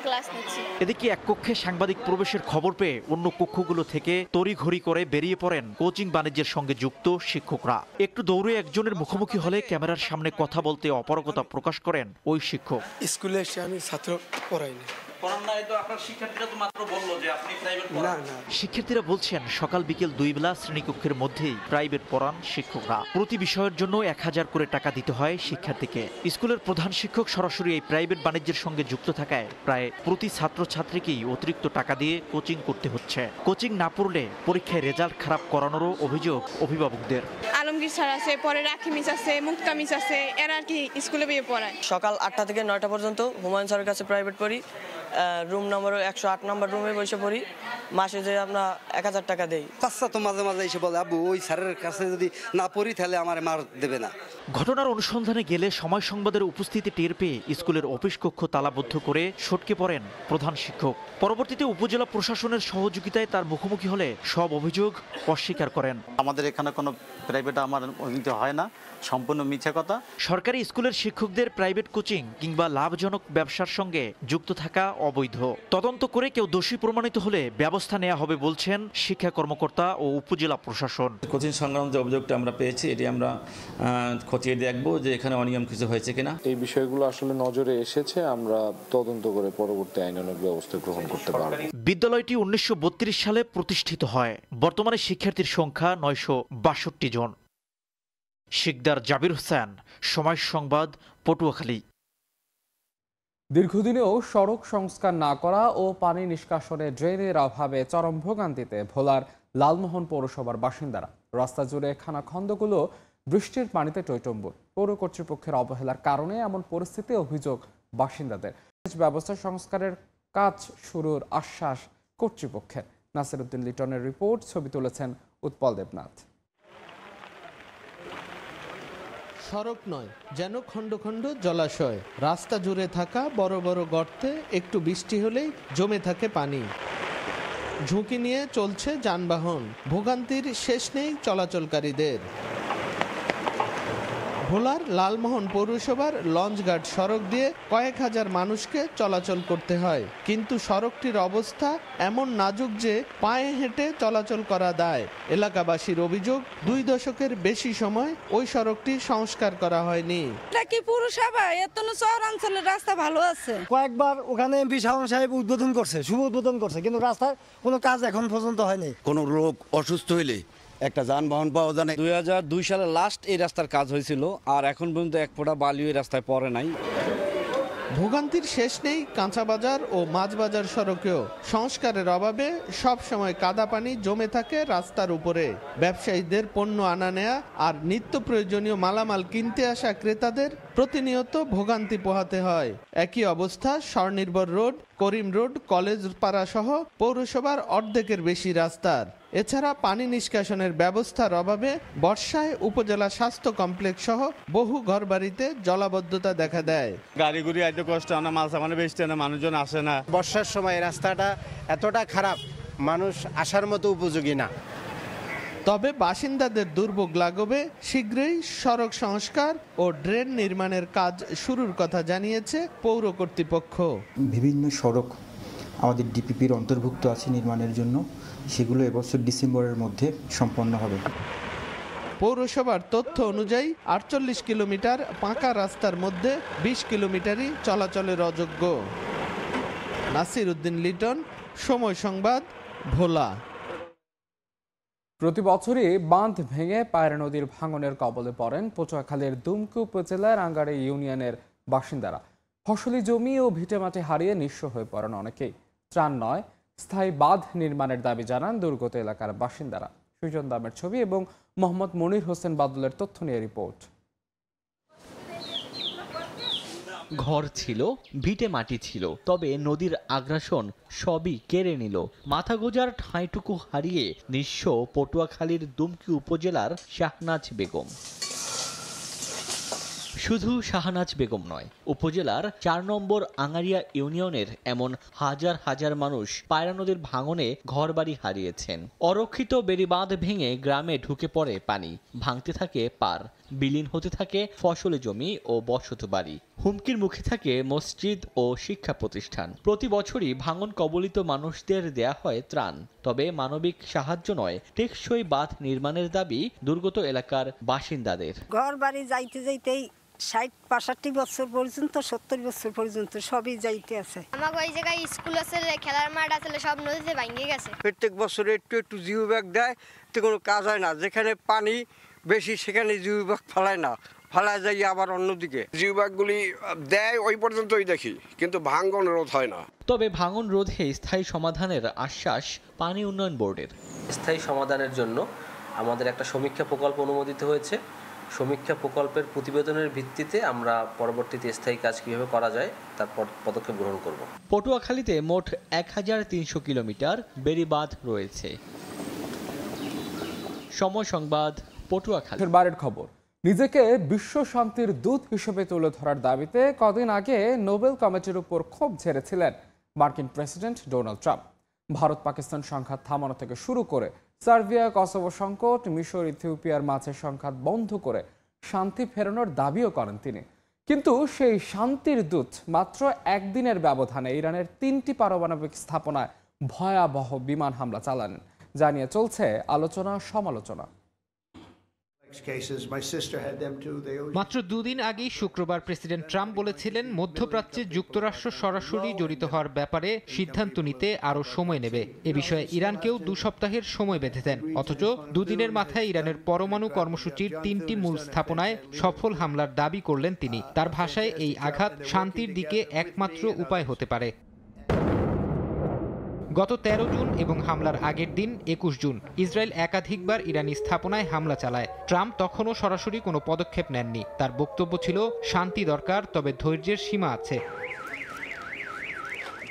ক্লাস নিচ্ছি। এদিকে এক কক্ষে সাংবাদিক প্রবেশের খবর পেয়ে অন্য কক্ষগুলো থেকে তড়িঘড়ি করে বেরিয়ে পড়েন কোচিং বাণিজ্যের সঙ্গে যুক্ত শিক্ষকরা। একটু দৌড়ে একজনের মুখোমুখি হলে ক্যামেরার সামনে কথা বলতে অপারগতা প্রকাশ করেন ওই শিক্ষক। স্কুলে এসে আমি ছাত্র পড়াইনি। শিক্ষার্থীরা বলছেন সকাল বিকেল 2 বেলা শ্রেণীকক্ষের মধ্যেই প্রাইভেট পড়ান শিক্ষকরা। প্রতি বিষয়ের জন্য 1000 করে টাকা দিতে হয় শিক্ষার্থীকে। স্কুলের প্রধান শিক্ষক সরাসরি এই প্রাইভেট বাণিজ্যের সঙ্গে যুক্ত থাকায় প্রায় প্রতি ছাত্রছাত্রীকেই অতিরিক্ত টাকা দিয়ে কোচিং করতে হচ্ছে। কোচিং না পড়লে পরীক্ষায় রেজাল্ট খারাপ করানোরও অভিযোগ অভিভাবকদের। আলমগীর স্যার আছে, পরে রাখি মিস আছে, মুক্তা মিস আছে, এরা আর কি স্কুলে গিয়ে পড়ায়। সকাল 8টা থেকে 9টা পর্যন্ত হুমায়ুন স্যারের কাছে প্রাইভেট পড়ি। রুম নম্বর 108 নম্বর রুমে বসে পড়ি। মাসে যে আমরা 1000 টাকা দেই। বাচ্চা তো মাঝে মাঝে এসে বলে, আব্বু ওই স্যারের কাছে যদি না পড়ি তাহলে আমার মার দেবে না। ঘটনার অনুসন্ধানে গেলে সময় সংবাদের উপস্থিতি টের পেয়ে স্কুলের অফিস কক্ষ তালাবদ্ধ করে সটকে পড়েন প্রধান শিক্ষক। পরবর্তীতে উপজেলা প্রশাসনের সহযোগিতায় তার মুখোমুখি হলে সব অভিযোগ অস্বীকার করেন। আমাদের এখানে কোনো প্রাইভেট আমার হয় না, সম্পূর্ণ মিথ্যা কথা। সরকারি স্কুলের শিক্ষকদের প্রাইভেট কোচিং কিংবা লাভজনক ব্যবসার সঙ্গে যুক্ত থাকা অবৈধ। তদন্ত করে কেউ দোষী প্রমাণিত হলে ব্যবস্থা নেওয়া হবে বলছেন শিক্ষা কর্মকর্তা ও উপজেলা প্রশাসন। কোচিং সংক্রান্ত যে অভিযোগটা আমরা পেয়েছি, এটি আমরা খতিয়ে দেখব যে এখানে অনিয়ম কিছু হয়েছে কিনা। এই বিষয়গুলো আসলে নজরে এসেছে, আমরা তদন্ত করে পরবর্তী আইনানুগ ব্যবস্থা গ্রহণ করতে পারব। বিদ্যালয়টি 1932 সালে প্রতিষ্ঠিত হয়। বর্তমানে শিক্ষার্থীর সংখ্যা 962 জন। শিকদার জাবির হোসেন, সময় সংবাদ, পটুয়াখালী। দীর্ঘদিনেও সড়ক সংস্কার না করা ও পানি নিষ্কাশনে ড্রেনের অভাবে চরম ভোগান্তিতে ভোলার লালমোহন পৌরসভার বাসিন্দারা। রাস্তা জুড়ে খানাখন্দগুলো বৃষ্টির পানিতে টইটম্বুর। পৌর কর্তৃপক্ষের অবহেলার কারণে এমন পরিস্থিতি অভিযোগ বাসিন্দাদের। ব্যবস্থা সংস্কারের কাজ শুরুর আশ্বাস কর্তৃপক্ষের। নাসিরউদ্দিন লিটনের রিপোর্ট, ছবি তুলেছেন উৎপল দেবনাথ। সড়ক নয়, যেন খণ্ড খণ্ড জলাশয়। রাস্তা জুড়ে থাকা বড় বড় গর্তে একটু বৃষ্টি হলেই জমে থাকে পানি। ঝুঁকি নিয়ে চলছে যানবাহন, ভোগান্তির শেষ নেই চলাচলকারীদের। ভোলার লালমোহন পৌরসভার লঞ্চঘাট সড়ক দিয়ে কয়েক হাজার মানুষকে চলাচল করতে হয়, কিন্তু সড়কটির অবস্থা এমন নাজুক যে পায়ে হেঁটে চলাচল করা দায়। এলাকাবাসীর অভিযোগ, 2 দশকের বেশি সময় ওই সড়কটি সংস্কার করা হয়নি। কি পৌরসভা এত শহরাঞ্চলের রাস্তা ভালো আছে, কয়েকবার ওখানে এমপি শাওন সাহেব উদ্বোধন করছে, শুভ উদ্বোধন করছে, কিন্তু রাস্তার কোনো কাজ এখন পর্যন্ত হয়নি। কোনো লোক অসুস্থ হইলে একটা যানবাহন পাওয়া যায় না। 2002 সালে লাস্ট এই রাস্তার কাজ হয়েছিল, আর এখন পর্যন্ত এক ফোঁটা বালিও এই রাস্তায় পড়ে নাই। ভোগান্তির শেষ নেই কাঁচা বাজার ও মাছ বাজার সড়কেও। সংস্কারের অভাবে সব সময় কাদা পানি জমে থাকে রাস্তার উপরে। ব্যবসায়ীদের পণ্য আনা নেয়া আর নিত্য প্রয়োজনীয় মালামাল কিনতে আসা ক্রেতাদের প্রতিনিয়ত ভোগান্তি পোহাতে হয়। একই অবস্থা স্বনির্ভর রোড, করিম রোড, কলেজ পাড়া সহ পৌরসভার অর্ধেকের বেশি রাস্তার। এছাড়া পানি নিষ্কাশনের ব্যবস্থার অভাবে বর্ষায় উপজেলা স্বাস্থ্য কমপ্লেক্স সহ বহু ঘরবাড়িতে জলাবদ্ধতা দেখা দেয়। গাড়ি গুড়ি আইতে কষ্ট, না মাল সামানে বেচতে না, মানুষজন আসে না। বর্ষার সময় রাস্তাটা এতটা খারাপ, মানুষ আসার মতো উপযোগী না। তবে বাসিন্দাদের দুর্ভোগ লাঘবে শীঘ্রই সড়ক সংস্কার ও ড্রেন নির্মাণের কাজ শুরুর কথা জানিয়েছে পৌর কর্তৃপক্ষ। বিভিন্ন সড়ক আমাদের ডিপিপির অন্তর্ভুক্ত আছে নির্মাণের জন্য, সেগুলো এবছর ডিসেম্বরের মধ্যে সম্পন্ন হবে। পৌরসভার তথ্য অনুযায়ী ৪৮ কিলোমিটার পাকা রাস্তার মধ্যে ২০ কিলোমিটারই চলাচলের অযোগ্য। নাসির উদ্দিন লিটন, সময় সংবাদ, ভোলা। প্রতি বছরই বাঁধ ভেঙে পায়রা নদীর ভাঙনের কবলে পড়েন পটুয়াখালীর দুমকি উপজেলার আঙ্গারে ইউনিয়নের বাসিন্দারা। ফসলি জমি ও ভিটেমাটি হারিয়ে নিঃস্ব হয়ে পড়েন অনেকেই। ত্রাণ নয়, স্থায়ী বাঁধ নির্মাণের দাবি জানান দুর্গত এলাকার বাসিন্দারা। সুজন দামের ছবি এবং মোহাম্মদ মনির হোসেন বাদলের তথ্য নিয়ে রিপোর্ট। ঘর ছিল, ভিটে মাটি ছিল, তবে নদীর আগ্রাসন সবই কেড়ে নিল। মাথা গোজার ঠাঁইটুকু হারিয়ে নিঃস্ব পটুয়াখালীর দুমকি উপজেলার শাহনাজ বেগম। শুধু শাহনাজ বেগম নয়, উপজেলার ৪ নম্বর আঙ্গারিয়া ইউনিয়নের এমন হাজার হাজার মানুষ পায়রা নদীর ভাঙনে ঘরবাড়ি হারিয়েছেন। অরক্ষিত বেড়িবাঁধ ভেঙে গ্রামে ঢুকে পড়ে পানি, ভাঙতে থাকে পার, বিলীন হতে থাকে ফসলি জমি ও বসতবাড়ি। হুমকির মুখে থাকে মসজিদ ও শিক্ষা প্রতিষ্ঠান। প্রতি বছরই ভাঙন কবলিত মানুষদের দেয়া হয় ত্রাণ, তবে মানবিক সাহায্য নয়, টেকসই বাঁধ নির্মাণের দাবি দুর্গত এলাকার বাসিন্দাদের। ঘর বাড়ি যাইতে যাইতেই ৬০-৬৫ বছর পর্যন্ত ৭০ বছর পর্যন্ত সবই যাইতে আছে। আমাকে ওই জায়গায় স্কুল আছে, খেলার মাঠ আছে, সব নদীতে ভেঙে গেছে। প্রত্যেক বছর একটু একটু জিও ব্যাগ দেয়, তো কোনো কাজ হয় না। যেখানে পানি বেশি সেখানে জিও ব্যাগ ফেলায় না, ফেলায় যাই আবার অন্যদিকে। জিও ব্যাগগুলি দেয় ওই পর্যন্তই দেখি, কিন্তু ভাঙন রোধ হয় না। তবে ভাঙন রোধে স্থায়ী সমাধানের আশ্বাস পানি উন্নয়ন বোর্ডের। স্থায়ী সমাধানের জন্য আমাদের একটা সমীক্ষা প্রকল্প অনুমোদিত হয়েছে। সমীক্ষা প্রকল্পের প্রতিবেদনের ভিত্তিতে আমরা পরবর্তীতে স্থায়ী কাজ কীভাবে করা যায় তারপর পদক্ষেপ গ্রহণ করব। পটুয়াখালীতে মোট ১৩০০ কিলোমিটার বেড়িবাঁধ রয়েছে। সময় সংবাদ, পটুয়াখালী। বাইরের খবর। নিজেকে বিশ্ব শান্তির দূত হিসেবে তুলে ধরার দাবিতে কদিন আগে নোবেল কমিটির উপর ক্ষোভ ঝেড়েছিলেন মার্কিন president Donald Trump. Bharat Pakistan সংঘাত থামানো থেকে শুরু করে সার্বিয়া কসোভো সংকট, মিশর ইথিওপিয়ার মাঝে সংঘাত বন্ধ করে শান্তি ফেরানোর দাবিও করেন তিনি। কিন্তু সেই শান্তির দূত মাত্র একদিনের ব্যবধানে ইরানের ৩টি পারমাণবিক স্থাপনায় ভয়াবহ বিমান হামলা চালান, যা নিয়ে চলছে আলোচনা সমালোচনা। মাত্র দুদিন আগেই শুক্রবার প্রেসিডেন্ট ট্রাম্প বলেছিলেন মধ্যপ্রাচ্যে যুক্তরাষ্ট্র সরাসরি জড়িত হওয়ার ব্যাপারে সিদ্ধান্ত নিতে আরও সময় নেবে। এ বিষয়ে ইরানকেও ২ সপ্তাহের সময় বেঁধে দেন। অথচ দুদিনের মাথায় ইরানের পরমাণু কর্মসূচির ৩টি মূল স্থাপনায় সফল হামলার দাবি করলেন তিনি। তার ভাষায় এই আঘাত শান্তির দিকে একমাত্র উপায় হতে পারে। গত ১৩ জুন এবং হামলার আগের দিন ২১ জুন ইসরায়েল একাধিকবার ইরানি স্থাপনায় হামলা চালায়। ট্রাম্প তখনও সরাসরি কোনো পদক্ষেপ নেননি। তার বক্তব্য ছিল শান্তি দরকার, তবে ধৈর্যের সীমা আছে।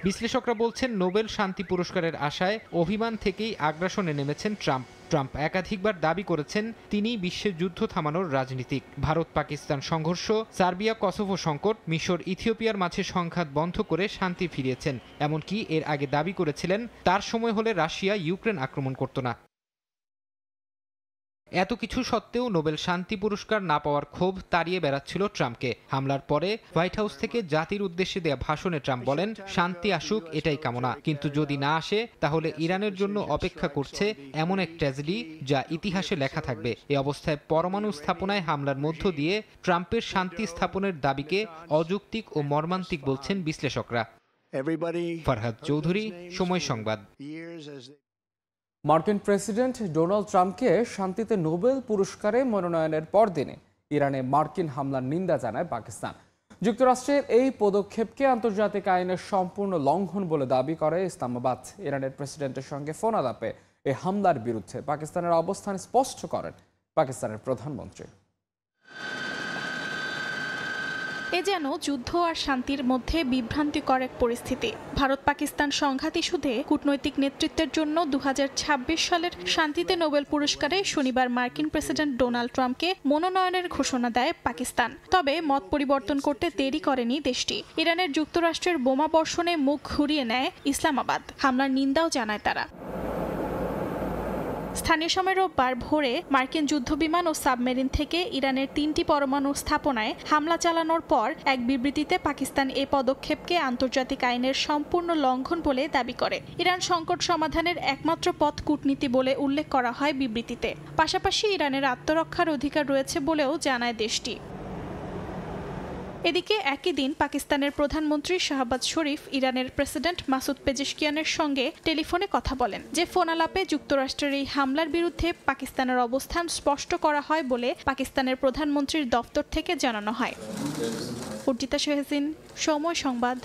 বিশ্লেষকরা বলছেন নোবেল শান্তি পুরস্কারের আশায় অভিমান থেকেই আগ্রাসনে নেমেছেন ট্রাম্প। ট্রাম্প একাধিকবার দাবি করেছেন তিনি বিশ্বের যুদ্ধ থামানোর রাজনীতিক। ভারত পাকিস্তান সংঘর্ষ, সার্বিয়া কসোভো সংকট, মিশর ইথিওপিয়ার মাঝে সংঘাত বন্ধ করে শান্তি ফিরিয়েছেন। এমনকি এর আগে দাবি করেছিলেন তার সময় হলে রাশিয়া ইউক্রেন আক্রমণ করত না। এত কিছু সত্ত্বেও নোবেল শান্তি পুরস্কার না পাওয়ার ক্ষোভ তাড়িয়ে বেড়াচ্ছিল ট্রাম্পকে। হামলার পরে হোয়াইট হাউস থেকে জাতির উদ্দেশ্যে দেয়া ভাষণে ট্রাম্প বলেন, শান্তি আসুক এটাই কামনা, কিন্তু যদি না আসে তাহলে ইরানের জন্য অপেক্ষা করছে এমন এক ট্র্যাজেডি যা ইতিহাসে লেখা থাকবে। এই অবস্থায় পরমাণু স্থাপনায় হামলার মধ্য দিয়ে ট্রাম্পের শান্তি স্থাপনের দাবিকে অযৌক্তিক ও মর্মান্তিক বলছেন বিশ্লেষকরা। ফরহাদ চৌধুরী, সময় সংবাদ। মার্কিন প্রেসিডেন্ট ডোনাল্ড ট্রাম্পকে শান্তিতে নোবেল পুরস্কারে মনোনয়নের পরদিনে ইরানে মার্কিন হামলার নিন্দা জানায় পাকিস্তান। যুক্তরাষ্ট্রের এই পদক্ষেপকে আন্তর্জাতিক আইনের সম্পূর্ণ লঙ্ঘন বলে দাবি করে ইসলামাবাদ। ইরানের প্রেসিডেন্টের সঙ্গে ফোন আলাপে এই হামলার বিরুদ্ধে পাকিস্তানের অবস্থান স্পষ্ট করেন পাকিস্তানের প্রধানমন্ত্রী। এ যেন যুদ্ধ আর শান্তির মধ্যে বিভ্রান্তিকর এক পরিস্থিতি। ভারত পাকিস্তান সংঘাত ইস্যুতে কূটনৈতিক নেতৃত্বের জন্য ২০২৬ সালের শান্তিতে নোবেল পুরস্কারে শনিবার মার্কিন প্রেসিডেন্ট ডোনাল্ড ট্রাম্পকে মনোনয়নের ঘোষণা দেয় পাকিস্তান। তবে মত পরিবর্তন করতে দেরি করেনি দেশটি। ইরানের যুক্তরাষ্ট্রের বোমা বর্ষণে মুখ ঘুরিয়ে নেয় ইসলামাবাদ। হামলার নিন্দাও জানায় তারা। স্থানীয় সময় রোববার ভোরে মার্কিন যুদ্ধবিমান ও সাবমেরিন থেকে ইরানের 3টি পরমাণু স্থাপনায় হামলা চালানোর পর এক বিবৃতিতে পাকিস্তান এ পদক্ষেপকে আন্তর্জাতিক আইনের সম্পূর্ণ লঙ্ঘন বলে দাবি করে। ইরান সংকট সমাধানের একমাত্র পথ কূটনীতি বলে উল্লেখ করা হয় বিবৃতিতে। পাশাপাশি ইরানের আত্মরক্ষার অধিকার রয়েছে বলেও জানায় দেশটি। এদিকে একই দিন পাকিস্তানের প্রধানমন্ত্রী শাহবাজ শরীফ ইরানের প্রেসিডেন্ট মাসুদ পেজেশকিয়ানের সঙ্গে টেলিফোনে কথা বলেন। যে ফোন আলাপে যুক্তরাষ্ট্রের এই হামলার বিরুদ্ধে পাকিস্তানের অবস্থান স্পষ্ট করা হয় বলে পাকিস্তানের প্রধানমন্ত্রীর দফতর থেকে জানানো হয়। অর্জিতা শাহজিন, সময় সংবাদ।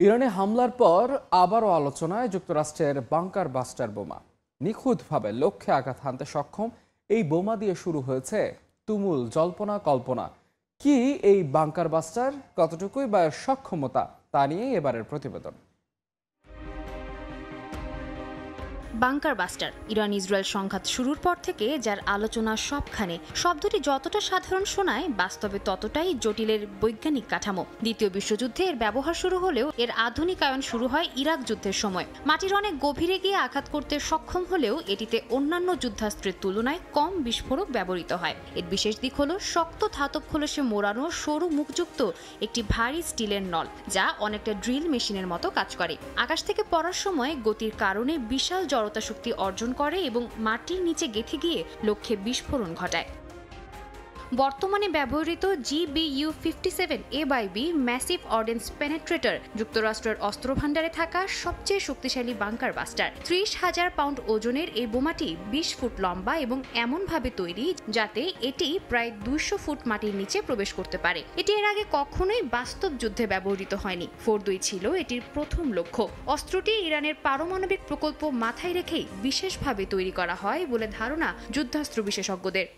ইরানে হামলার পর আবারও আলোচনায় যুক্তরাষ্ট্রের বাংকার বাস্টার বোমা। নিখুঁতভাবে লক্ষ্যে আঘাত হানতে সক্ষম এই বোমা দিয়ে শুরু হয়েছে তুমুল জল্পনা কল্পনা। কি এই বাংকার বাস্টার, কতটুকুই বা সক্ষমতা, তা নিয়ে এবারের প্রতিবেদন। বাংকার বাস্টার ইরান ইসরায়েল সংঘাত শুরুর পর থেকে যার আলোচনা সবখানে। শব্দটি যতটা সাধারণ শোনায় বাস্তবে ততটাই জটিলের বৈজ্ঞানিক কাঠামো। দ্বিতীয় বিশ্বযুদ্ধে এর ব্যবহার শুরু হলেও এর আধুনিকায়ন শুরু হয় ইরাক যুদ্ধের সময়। মাটির অনেক গভীরে গিয়ে আঘাত করতে সক্ষম হলেও এটিতে অন্যান্য যুদ্ধাস্ত্রের তুলনায় কম বিস্ফোরক ব্যবহৃত হয়। এর বিশেষ দিক হলো শক্ত ধাতব খোলসে মোড়ানো সরু মুখযুক্ত একটি ভারী স্টিলের নল, যা অনেকটা ড্রিল মেশিনের মতো কাজ করে। আকাশ থেকে পড়ার সময় গতির কারণে বিশাল জড়তা শক্তি অর্জন করে এবং মাটির নিচে গেঁথে গিয়ে লক্ষ্যে বিস্ফোরণ ঘটায়। বর্তমানে ব্যবহৃত GBU-57A/B ম্যাসিভ অর্ডেন্স পেনেট্রেটর যুক্তরাষ্ট্রের অস্ত্রভাণ্ডারে থাকা সবচেয়ে শক্তিশালী বাংকার বাস্টার। 30,000 পাউন্ড ওজনের এই বোমাটি 20 ফুট লম্বা এবং এমনভাবে তৈরি যাতে এটি প্রায় 200 ফুট মাটির নিচে প্রবেশ করতে পারে। এটি এর আগে কখনোই বাস্তব যুদ্ধে ব্যবহৃত হয়নি। ফোর্দই ছিল এটির প্রথম লক্ষ্য। অস্ত্রটি ইরানের পারমাণবিক প্রকল্প মাথায় রেখেই বিশেষভাবে তৈরি করা হয় বলে ধারণা যুদ্ধাস্ত্র বিশেষজ্ঞদের।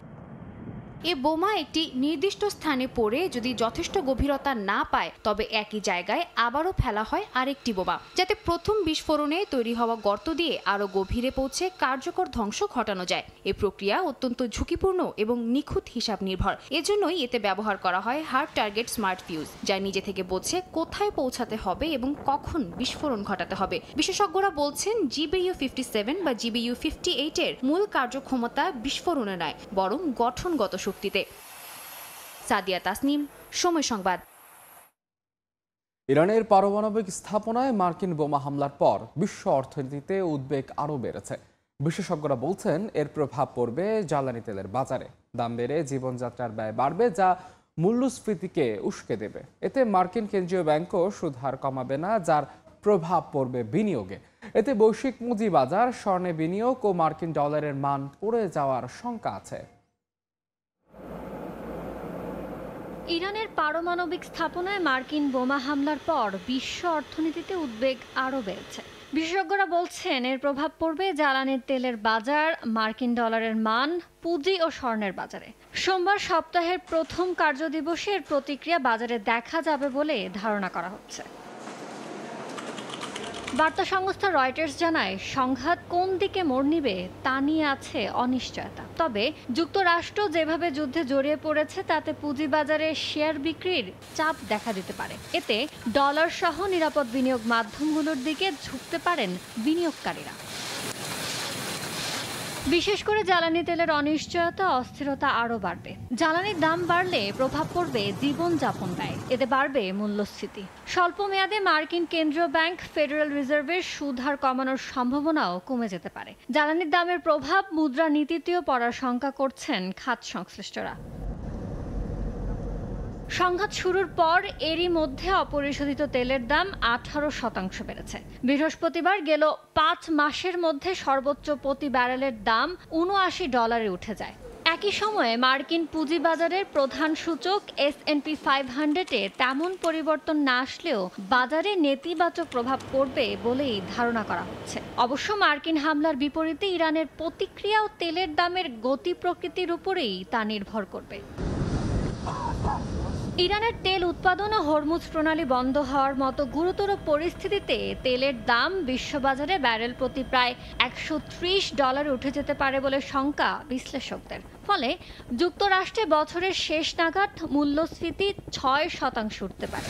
এ বোমা একটি নির্দিষ্ট স্থানে পড়ে যদি যথেষ্ট গভীরতা না পায় তবে একই জায়গায় আবারও ফেলা হয় আরেকটি বোমা, যাতে প্রথম বিস্ফোরণে তৈরি হওয়া গর্ত দিয়ে আরও গভীরে পৌঁছে কার্যকর ধ্বংস ঘটানো যায়। এই প্রক্রিয়া অত্যন্ত ঝুঁকিপূর্ণ এবং নিখুঁত হিসাব নির্ভর। এজন্যই এতে ব্যবহার করা হয় হার্ড টার্গেট স্মার্ট ফিউজ, যা নিজে থেকে বোঝে কোথায় পৌঁছাতে হবে এবং কখন বিস্ফোরণ ঘটাতে হবে। বিশেষজ্ঞরা বলছেন GBU-57 বা GBU-58 এর মূল কার্যক্ষমতা বিস্ফোরণে নয়, বরং গঠনগত শক্তিতে। সাদিয়া তাসনিম, সময় সংবাদ। ইরানের পারমাণবিক স্থাপনায় মার্কিন বোমা হামলার পর বিশ্ব অর্থনীতিতে উদ্বেগ আরও বেড়েছে। বিশেষজ্ঞরা বলছেন এর প্রভাব পড়বে জ্বালানি তেলের বাজারে। দাম বেড়ে জীবনযাত্রার ব্যয় বাড়বে, যা মূল্যস্ফীতিকে উস্কে দেবে। এতে মার্কিন কেন্দ্রীয় ব্যাংকও সুদ হার কমাবে না, যার প্রভাব পড়বে বিনিয়োগে। এতে বৈশ্বিক পুঁজিবাজার, স্বর্ণে বিনিয়োগ ও মার্কিন ডলারের মান পড়ে যাওয়ার শঙ্কা আছে। ইরানের পারমাণবিক স্থাপনায় মার্কিন বোমা হামলার পর বিশ্ব অর্থনীতিতে উদ্বেগ আরও বেড়েছে। বিশেষজ্ঞরা বলছেন এর প্রভাব পড়বে জ্বালানির তেলের বাজার, মার্কিন ডলারের মান, পুঁজি ও স্বর্ণের বাজারে। সোমবার সপ্তাহের প্রথম কার্যদিবসে এর প্রতিক্রিয়া বাজারে দেখা যাবে বলে ধারণা করা হচ্ছে। বার্তা সংস্থা রয়টার্স জানায়, সংঘাত কোন দিকে মোড় নিবে তা নিয়ে আছে অনিশ্চয়তা। তবে যুক্তরাষ্ট্র যেভাবে যুদ্ধে জড়িয়ে পড়েছে তাতে পুঁজিবাজারে শেয়ার বিক্রির চাপ দেখা দিতে পারে। এতে ডলার সহ নিরাপদ বিনিয়োগ মাধ্যমগুলোর দিকে ঝুঁকতে পারেন বিনিয়োগকারীরা। বিশেষ করে জ্বালানি তেলের অনিশ্চয়তা, অস্থিরতা আরও বাড়বে। জ্বালানির দাম বাড়লে প্রভাব পড়বে জীবনযাপন ব্যয়, এতে বাড়বে মূল্যস্ফীতি। স্বল্প মেয়াদে মার্কিন কেন্দ্রীয় ব্যাংক ফেডারেল রিজার্ভের সুদ হার কমানোর সম্ভাবনাও কমে যেতে পারে। জ্বালানির দামের প্রভাব মুদ্রানীতিতেও পড়ার শঙ্কা করছেন খাত সংশ্লিষ্টরা। সংঘাত শুরুর পর এরই মধ্যে অপরিশোধিত তেলের দাম 18% বেড়েছে। বৃহস্পতিবার গেল 5 মাসের মধ্যে সর্বোচ্চ প্রতি ব্যারেলের দাম $79 উঠে যায়। একই সময়ে মার্কিন পুঁজিবাজারের প্রধান সূচক S&P 500-এ তেমন পরিবর্তন না আসলেও বাজারে নেতিবাচক প্রভাব পড়বে বলেই ধারণা করা হচ্ছে। অবশ্য মার্কিন হামলার বিপরীতে ইরানের প্রতিক্রিয়া ও তেলের দামের গতি প্রকৃতির উপরেই তা নির্ভর করবে। ইরানের তেল উৎপাদন ও হরমুজ প্রণালী বন্ধ হওয়ার মতো গুরুতর পরিস্থিতিতে তেলের দাম বিশ্ববাজারে ব্যারেল প্রতি প্রায় $130 উঠে যেতে পারে বলে শঙ্কা বিশ্লেষকদের। ফলে যুক্তরাষ্ট্রে বছরের শেষ নাগাদ মূল্যস্ফীতি 6% উঠতে পারে।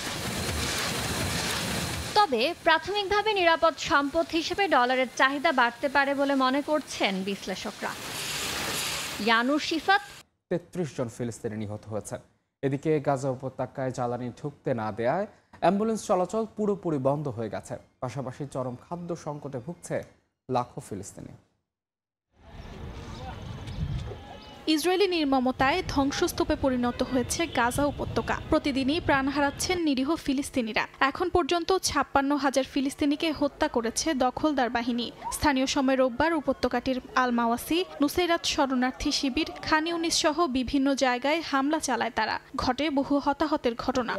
তবে প্রাথমিকভাবে নিরাপদ সম্পদ হিসেবে ডলারের চাহিদা বাড়তে পারে বলে মনে করছেন বিশ্লেষকরা। ইয়ানুর শিফাত। ৩৩ জন ফিলিস্তিনি নিহত হয়েছে। এদিকে গাজা উপত্যকায় জ্বালানি ঢুকতে না দেয়ায় অ্যাম্বুলেন্স চলাচল পুরোপুরি বন্ধ হয়ে গেছে। পাশাপাশি চরম খাদ্য সংকটে ভুগছে লাখো ফিলিস্তিনি। ইসরায়েলি নির্মমতায় ধ্বংসস্তূপে পরিণত হয়েছে গাজা উপত্যকা। প্রতিদিনই প্রাণ হারাচ্ছেন নিরীহ ফিলিস্তিনিরা। এখন পর্যন্ত ৫৬,০০০ ফিলিস্তিনিকে হত্যা করেছে দখলদার বাহিনী। স্থানীয় সময় রোববার উপত্যকাটির আল মাওয়াসি, নুসাইরাত শরণার্থী শিবির, খান ইউনিস সহ বিভিন্ন জায়গায় হামলা চালায় তারা। ঘটে বহু হতাহতের ঘটনা।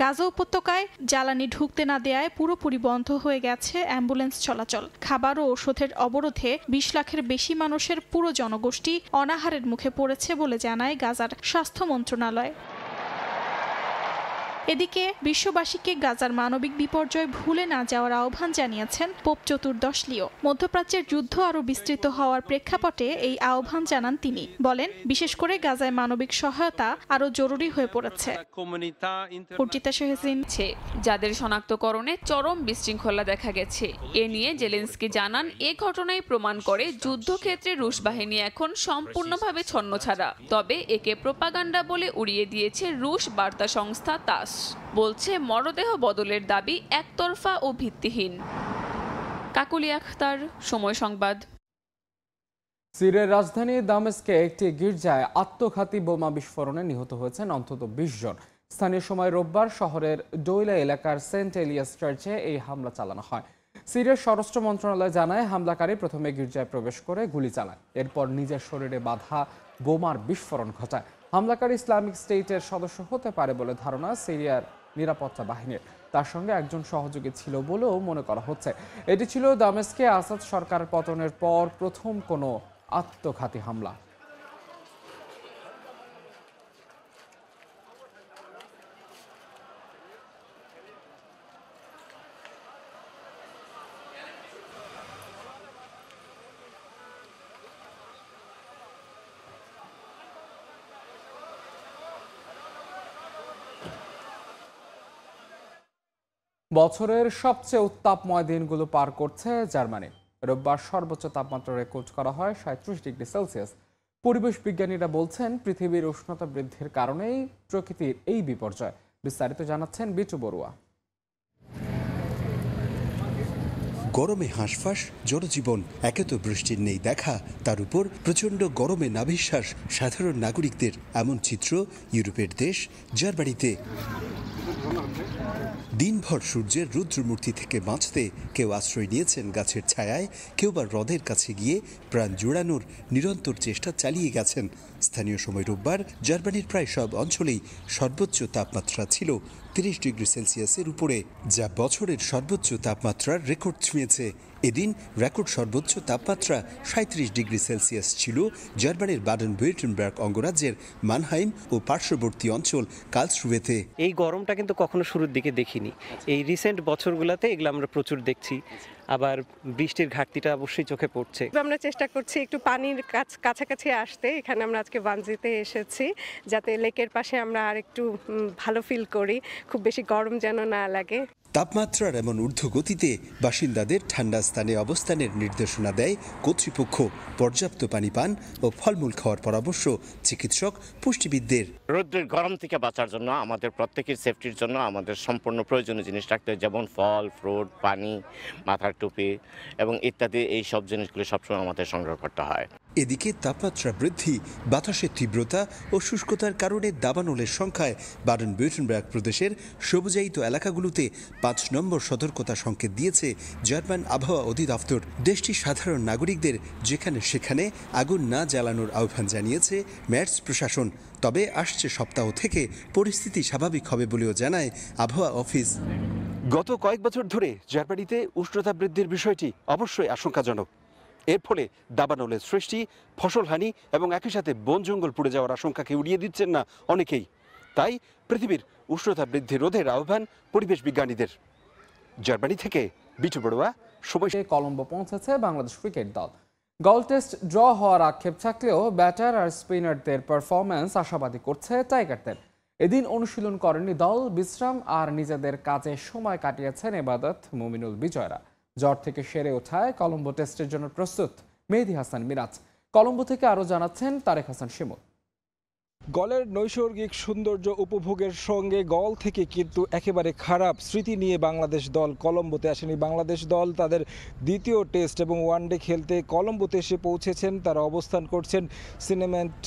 গাজা উপত্যকায় জ্বালানি ঢুকতে না দেয়ায় পুরোপুরি বন্ধ হয়ে গেছে অ্যাম্বুলেন্স চলাচল। খাবার ও ওষুধের অবরোধে ২০ লাখের বেশি মানুষের পুরো জনগোষ্ঠী অনাহারের মুখে পড়েছে বলে জানায় গাজার স্বাস্থ্য মন্ত্রণালয়। এদিকে বিশ্ববাসীকে গাজার মানবিক বিপর্যয় ভুলে না যাওয়ার আহ্বান জানিয়েছেন পোপ চতুর্দশ লিও। মধ্যপ্রাচ্যের যুদ্ধ আরও বিস্তৃত হওয়ার প্রেক্ষাপটে এই আহ্বান জানান তিনি। বলেন, বিশেষ করে গাজায় মানবিক সহায়তা আরও জরুরি হয়ে পড়েছে। অর্চিতা শেহসিন। যাদের শনাক্তকরণে চরম বিশৃঙ্খলা দেখা গেছে, এ নিয়ে জেলেনস্কি জানান, এ ঘটনাই প্রমাণ করে যুদ্ধক্ষেত্রে রুশ বাহিনী এখন সম্পূর্ণভাবে ছন্নছাড়া। তবে একে প্রোপাগান্ডা বলে উড়িয়ে দিয়েছে রুশ বার্তা সংস্থা তাস। বলছে মরদেহ বদলের দাবি একতরফা ও ভিত্তিহীন। কাকুলি আখতার, সময় সংবাদ। সিরিয়ার রাজধানী দামেস্কে একটি গির্জায় আত্মঘাতী বোমা বিস্ফোরণে নিহত হয়েছেন অন্তত ২০ জন। স্থানীয় সময় রোববার শহরের ডোইলা এলাকার সেন্ট এলিয়াস চার্চে এই হামলা চালানো হয়। সিরিয়ার স্বরাষ্ট্র মন্ত্রণালয় জানায়, হামলাকারী প্রথমে গির্জায় প্রবেশ করে গুলি চালায়। এরপর নিজের শরীরে বাঁধা বোমার বিস্ফোরণ ঘটায়। হামলাকারী ইসলামিক স্টেটের সদস্য হতে পারে বলে ধারণা সিরিয়ার নিরাপত্তা বাহিনীর। তার সঙ্গে একজন সহযোগী ছিল বলেও মনে করা হচ্ছে। এটি ছিল দামেস্কে আসাদ সরকার পতনের পর প্রথম কোনো আত্মঘাতী হামলা। বছরের সবচেয়ে উত্তাপময় দিনগুলো পার করছে জার্মানি। রোববার সর্বোচ্চ তাপমাত্রা রেকর্ড করা হয় ৩৭ ডিগ্রি সেলসিয়াস। পরিবেশ বিজ্ঞানীরা বলছেন, পৃথিবীর উষ্ণতা বৃদ্ধির কারণেই প্রকৃতির এই বিপর্যয়। বিস্তারিত জানাচ্ছেন বিটু বড়ুয়া। গরমে হাঁসফাঁস, জনজীবন, একে তো বৃষ্টির নেই দেখা, তার উপর প্রচণ্ড গরমে নাভিশ্বাস সাধারণ নাগরিকদের। এমন চিত্র ইউরোপের দেশ জার্মানিতে। দিনভর সূর্যের রুদ্রমূর্তি থেকে বাঁচতে কেউ আশ্রয় নিয়েছেন গাছের ছায়ায়, কেউ বা হ্রদের কাছে গিয়ে প্রাণ জোড়ানোর নিরন্তর চেষ্টা চালিয়ে গেছেন। স্থানীয় সময় রোববার জার্মানির প্রায় সব অঞ্চলেই সর্বোচ্চ তাপমাত্রা ছিল ৩০ ডিগ্রি সেলসিয়াসের উপরে, যা বছরের সর্বোচ্চ তাপমাত্রার রেকর্ড ছুঁয়েছে। এদিন রেকর্ড সর্বোচ্চ তাপমাত্রা ৩৭ ডিগ্রি সেলসিয়াস ছিল জার্মানির বাডেন-ভিউর্টেনবার্গ অঙ্গরাজ্যের মানহাইম ও পার্শ্ববর্তী অঞ্চল কার্লসরুয়েতে। এই গরমটা কিন্তু কখনো শুরুর দিকে দেখিনি। এই রিসেন্ট বছরগুলোতে এগুলো আমরা প্রচুর দেখছি। আবার বৃষ্টির ঘাটতিটা অবশ্যই চোখে পড়ছে। আমরা চেষ্টা করছি একটু পানির কাছাকাছি আসতে। এখানে আমরা আজকে বানজিতে এসেছি, যাতে লেকের পাশে আমরা আর একটু ভালো ফিল করি, খুব বেশি গরম যেন না লাগে। তাপমাত্রার এমন ঊর্ধ্বগতিতে বাসিন্দাদের ঠান্ডা স্থানে অবস্থানের নির্দেশনা দেয় কর্তৃপক্ষ। পর্যাপ্ত পানি পান ও ফলমূল খাওয়ার পরামর্শ চিকিৎসক, পুষ্টিবিদদের। রোদ্রের গরম থেকে বাঁচার জন্য আমাদের প্রত্যেকের সেফটির জন্য আমাদের সম্পূর্ণ প্রয়োজনীয় জিনিস রাখতে হয়, যেমন ফল, ফ্রুট, পানি, মাথার টুপি এবং ইত্যাদি। এই সব জিনিসগুলো সবসময় আমাদের সংগ্রহ করতে হয়। এদিকে তাপমাত্রা বৃদ্ধি, বাতাসের তীব্রতা ও শুষ্কতার কারণে দাবানলের সংখ্যায় বাডেন-ভিউর্টেনবার্গ প্রদেশের সবুজায়িত এলাকাগুলোতে ৫ নম্বর সতর্কতা সংকেত দিয়েছে জার্মান আবহাওয়া অধিদপ্তর। দেশটির সাধারণ নাগরিকদের যেখানে সেখানে আগুন না জ্বালানোর আহ্বান জানিয়েছে ম্যাটস প্রশাসন। তবে আসছে সপ্তাহ থেকে পরিস্থিতি স্বাভাবিক হবে বলেও জানায় আবহাওয়া অফিস। গত কয়েক বছর ধরে জার্মানিতে উষ্ণতা বৃদ্ধির বিষয়টি অবশ্যই আশঙ্কাজনক। এর ফলে দাবানলের সৃষ্টি, ফসলহানি এবং একই সাথে বন জঙ্গল পুড়ে যাওয়ার আশঙ্কাকে উড়িয়ে দিচ্ছেন না অনেকেই। তাই পৃথিবীর উষ্ণতা বৃদ্ধি রোধের আহ্বান পরিবেশ বিজ্ঞানীদের। জার্মানি থেকে বিটু বড়ুয়া, সময়। কলম্বো পৌঁছেছে বাংলাদেশ ক্রিকেট দল। গল টেস্ট ড্র হওয়ার আক্ষেপ থাকলেও ব্যাটার আর স্পিনারদের পারফরম্যান্স আশাবাদী করছে টাইগারদের। এদিন অনুশীলন করেনি দল, বিশ্রাম আর নিজেদের কাজে সময় কাটিয়েছেন এবাদত, মুমিনুল, বিজয়রা। জ্বর থেকে সেরে ওঠায় কলম্বো টেস্টের জন্য প্রস্তুত মেহেদী হাসান মিরাজ। কলম্বো থেকে আরও জানাচ্ছেন তারেক হাসান শিমুল। গলের নৈসর্গিক সৌন্দর্য উপভোগের সঙ্গে গল থেকে কিন্তু একেবারে খারাপ স্মৃতি নিয়ে বাংলাদেশ দল কলম্বোতে আসেনি। বাংলাদেশ দল তাদের দ্বিতীয় টেস্ট এবং ওয়ানডে খেলতে কলম্বোতে এসে পৌঁছেছেন। তারা অবস্থান করছেন সিনেমেন্ট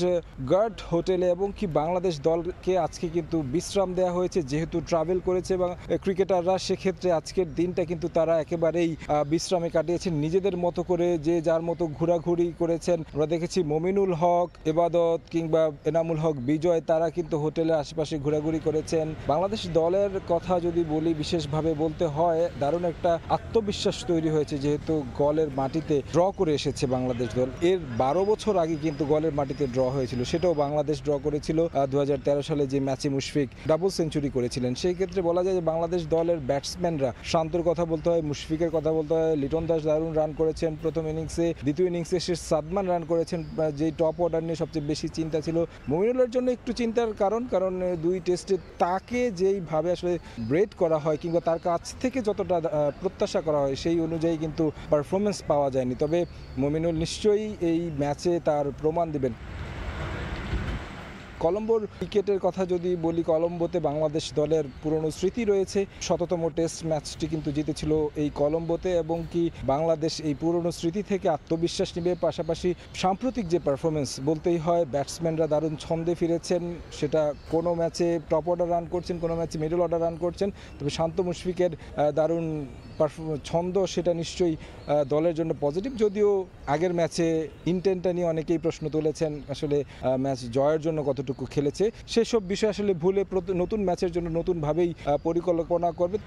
গার্ড হোটেলে এবং কি বাংলাদেশ দলকে আজকে কিন্তু বিশ্রাম দেওয়া হয়েছে, যেহেতু ট্রাভেল করেছে এবং ক্রিকেটাররা, সেক্ষেত্রে আজকের দিনটা কিন্তু তারা একেবারেই বিশ্রামে কাটিয়েছেন নিজেদের মতো করে, যে যার মতো ঘোরাঘুরি করেছেন। আমরা দেখেছি মমিনুল হক, এবাদত কিংবা এনামুল হক, বিজয়, তারা কিন্তু হোটেলের আশেপাশে ঘোরাঘুরি করেছেন। বাংলাদেশ দলের কথা যদি বলি, বিশেষভাবে বলতে হয় দারুণ একটা আত্মবিশ্বাস তৈরি হয়েছে, যেহেতু গলের মাটিতে ড্র করে এসেছে বাংলাদেশ দল। এর 12 বছর আগে কিন্তু গলের মাটিতে ড্র হয়েছিল, সেটাও বাংলাদেশ ড্র করেছিল 2013 সালে যে ম্যাচে মুশফিক ডাবল সেঞ্চুরি করেছিলেন। সেই ক্ষেত্রে বলা যায় যে বাংলাদেশ দলের ব্যাটসম্যানরা, শান্তর কথা বলতে হয়, মুশফিকের কথা বলতে হয়, লিটন দাস দারুণ রান করেছেন প্রথম ইনিংসে, দ্বিতীয় ইনিংসে সে সাদমান রান করেছেন, যেই টপ অর্ডার নিয়ে সবচেয়ে বেশি চিন্তা ছিল। মমিনুলের জন্য একটু চিন্তার কারণ দুই টেস্টে তাকে যেইভাবে আসলে ব্রেড করা হয় কিংবা তার কাছ থেকে যতটা প্রত্যাশা করা হয় সেই অনুযায়ী কিন্তু পারফরমেন্স পাওয়া যায়নি। তবে মমিনুল নিশ্চয়ই এই ম্যাচে তার প্রমাণ দেবেন। কলম্বোর ক্রিকেটের কথা যদি বলি, কলম্বোতে বাংলাদেশ দলের পুরনো স্মৃতি রয়েছে। ১৭তম টেস্ট ম্যাচটি কিন্তু জিতেছিল এই কলম্বোতে এবং কি বাংলাদেশ এই পুরনো স্মৃতি থেকে আত্মবিশ্বাস নেবে। পাশাপাশি সাম্প্রতিক যে পারফরমেন্স বলতেই হয়, ব্যাটসম্যানরা দারুণ ছন্দে ফিরেছেন। সেটা কোনো ম্যাচে টপ অর্ডার রান করছেন, কোনো ম্যাচে মিডল অর্ডার রান করছেন। তবে শান্ত মুশফিকের দারুণ ছন্দ, সেটা নিশ্চয়ই দলের জন্য পজিটিভ। যদিও আগের ম্যাচে ইন্টেন্টটা নিয়ে অনেকেই প্রশ্ন তুলেছেন, আসলে ম্যাচ জয়ের জন্য কতটুকু খেলেছে, সেসব বিষয় আসলে ভুলে নতুন ম্যাচের জন্য নতুনভাবেই পরিকল্পনা করবে।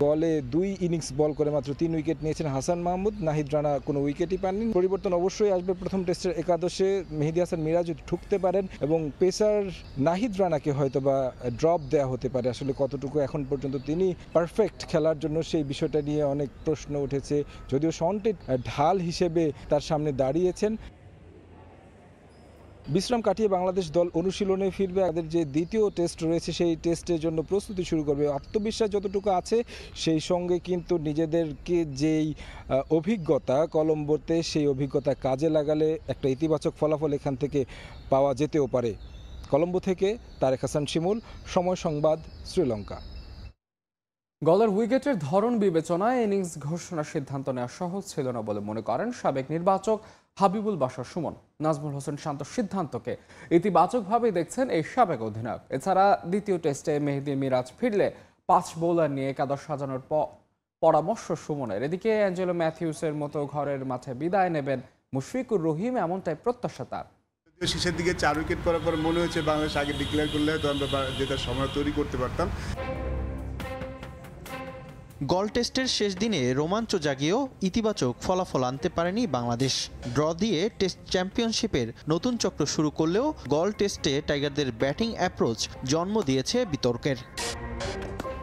বলে 2 ইনিংস বল করে মাত্র 3 উইকেট নিয়েছেন হাসান মাহমুদ, নাহিদ রানা কোনো উইকেটই পাননি। পরিবর্তন অবশ্যই আসবে প্রথম টেস্টের একাদশে। মেহেদী হাসান মিরাজ যদি ঠুকতে পারেন এবং পেসার নাহিদ রানাকে হয়তো বা ড্রপ দেওয়া হতে পারে। আসলে কতটুকু এখন পর্যন্ত তিনি পারফেক্ট খেলার জন্য, সেই বিষয়টা নিয়ে অনেক প্রশ্ন উঠেছে। যদিও শন্টে ঢাল হিসেবে তার সামনে দাঁড়িয়েছেন। বিশ্রাম কাটিয়ে বাংলাদেশ দল অনুশীলনে ফিরবে। তাদের যে দ্বিতীয় টেস্ট রয়েছে সেই টেস্টের জন্য প্রস্তুতি শুরু করবে। আত্মবিশ্বাস যতটুকু আছে, সেই সঙ্গে কিন্তু নিজেদেরকে যেই অভিজ্ঞতা কলম্বোতে, সেই অভিজ্ঞতা কাজে লাগালে একটা ইতিবাচক ফলাফল এখান থেকে পাওয়া যেতেও পারে। কলম্বো থেকে তারেক হাসান শিমুল, সময় সংবাদ, শ্রীলঙ্কা। গলের উইকেটের ধরন বিবেচনায় ইনিংস ঘোষণার সিদ্ধান্ত নেওয়া সহজ ছিল না বলে মনে করেন সাবেক নির্বাচক হাবিবুল বাশার সুমন। নাজমুল হোসেন শান্তর সিদ্ধান্তকে ইতিবাচকভাবে দেখছেন এই সাবেক অধিনায়ক। এছাড়া দ্বিতীয় টেস্টে মেহেদী মিরাজ ফিরলে 5 বোলার নিয়ে একাদশ সাজানোর পরামর্শ সুমনের। এদিকে অ্যাঞ্জেলো ম্যাথিউসের মতো ঘরের মাঠে বিদায় নেবেন মুশফিকুর রহিম, এমনটাই প্রত্যাশা তার। শেষের দিকে 4 উইকেট পরার পর মনে হয়েছে বাংলাদেশ আগে ডিক্লেয়ার করলে হয়তো আমরা যেটা সময় তৈরি করতে পারতাম। গল টেস্টের শেষ দিনে রোমাঞ্চ জাগিয়েও ইতিবাচক ফলাফল আনতে পারেনি বাংলাদেশ। ড্র দিয়ে টেস্ট চ্যাম্পিয়নশিপের নতুন চক্র শুরু করলেও গল টেস্টে টাইগারদের ব্যাটিং অ্যাপ্রোচ জন্ম দিয়েছে বিতর্কের।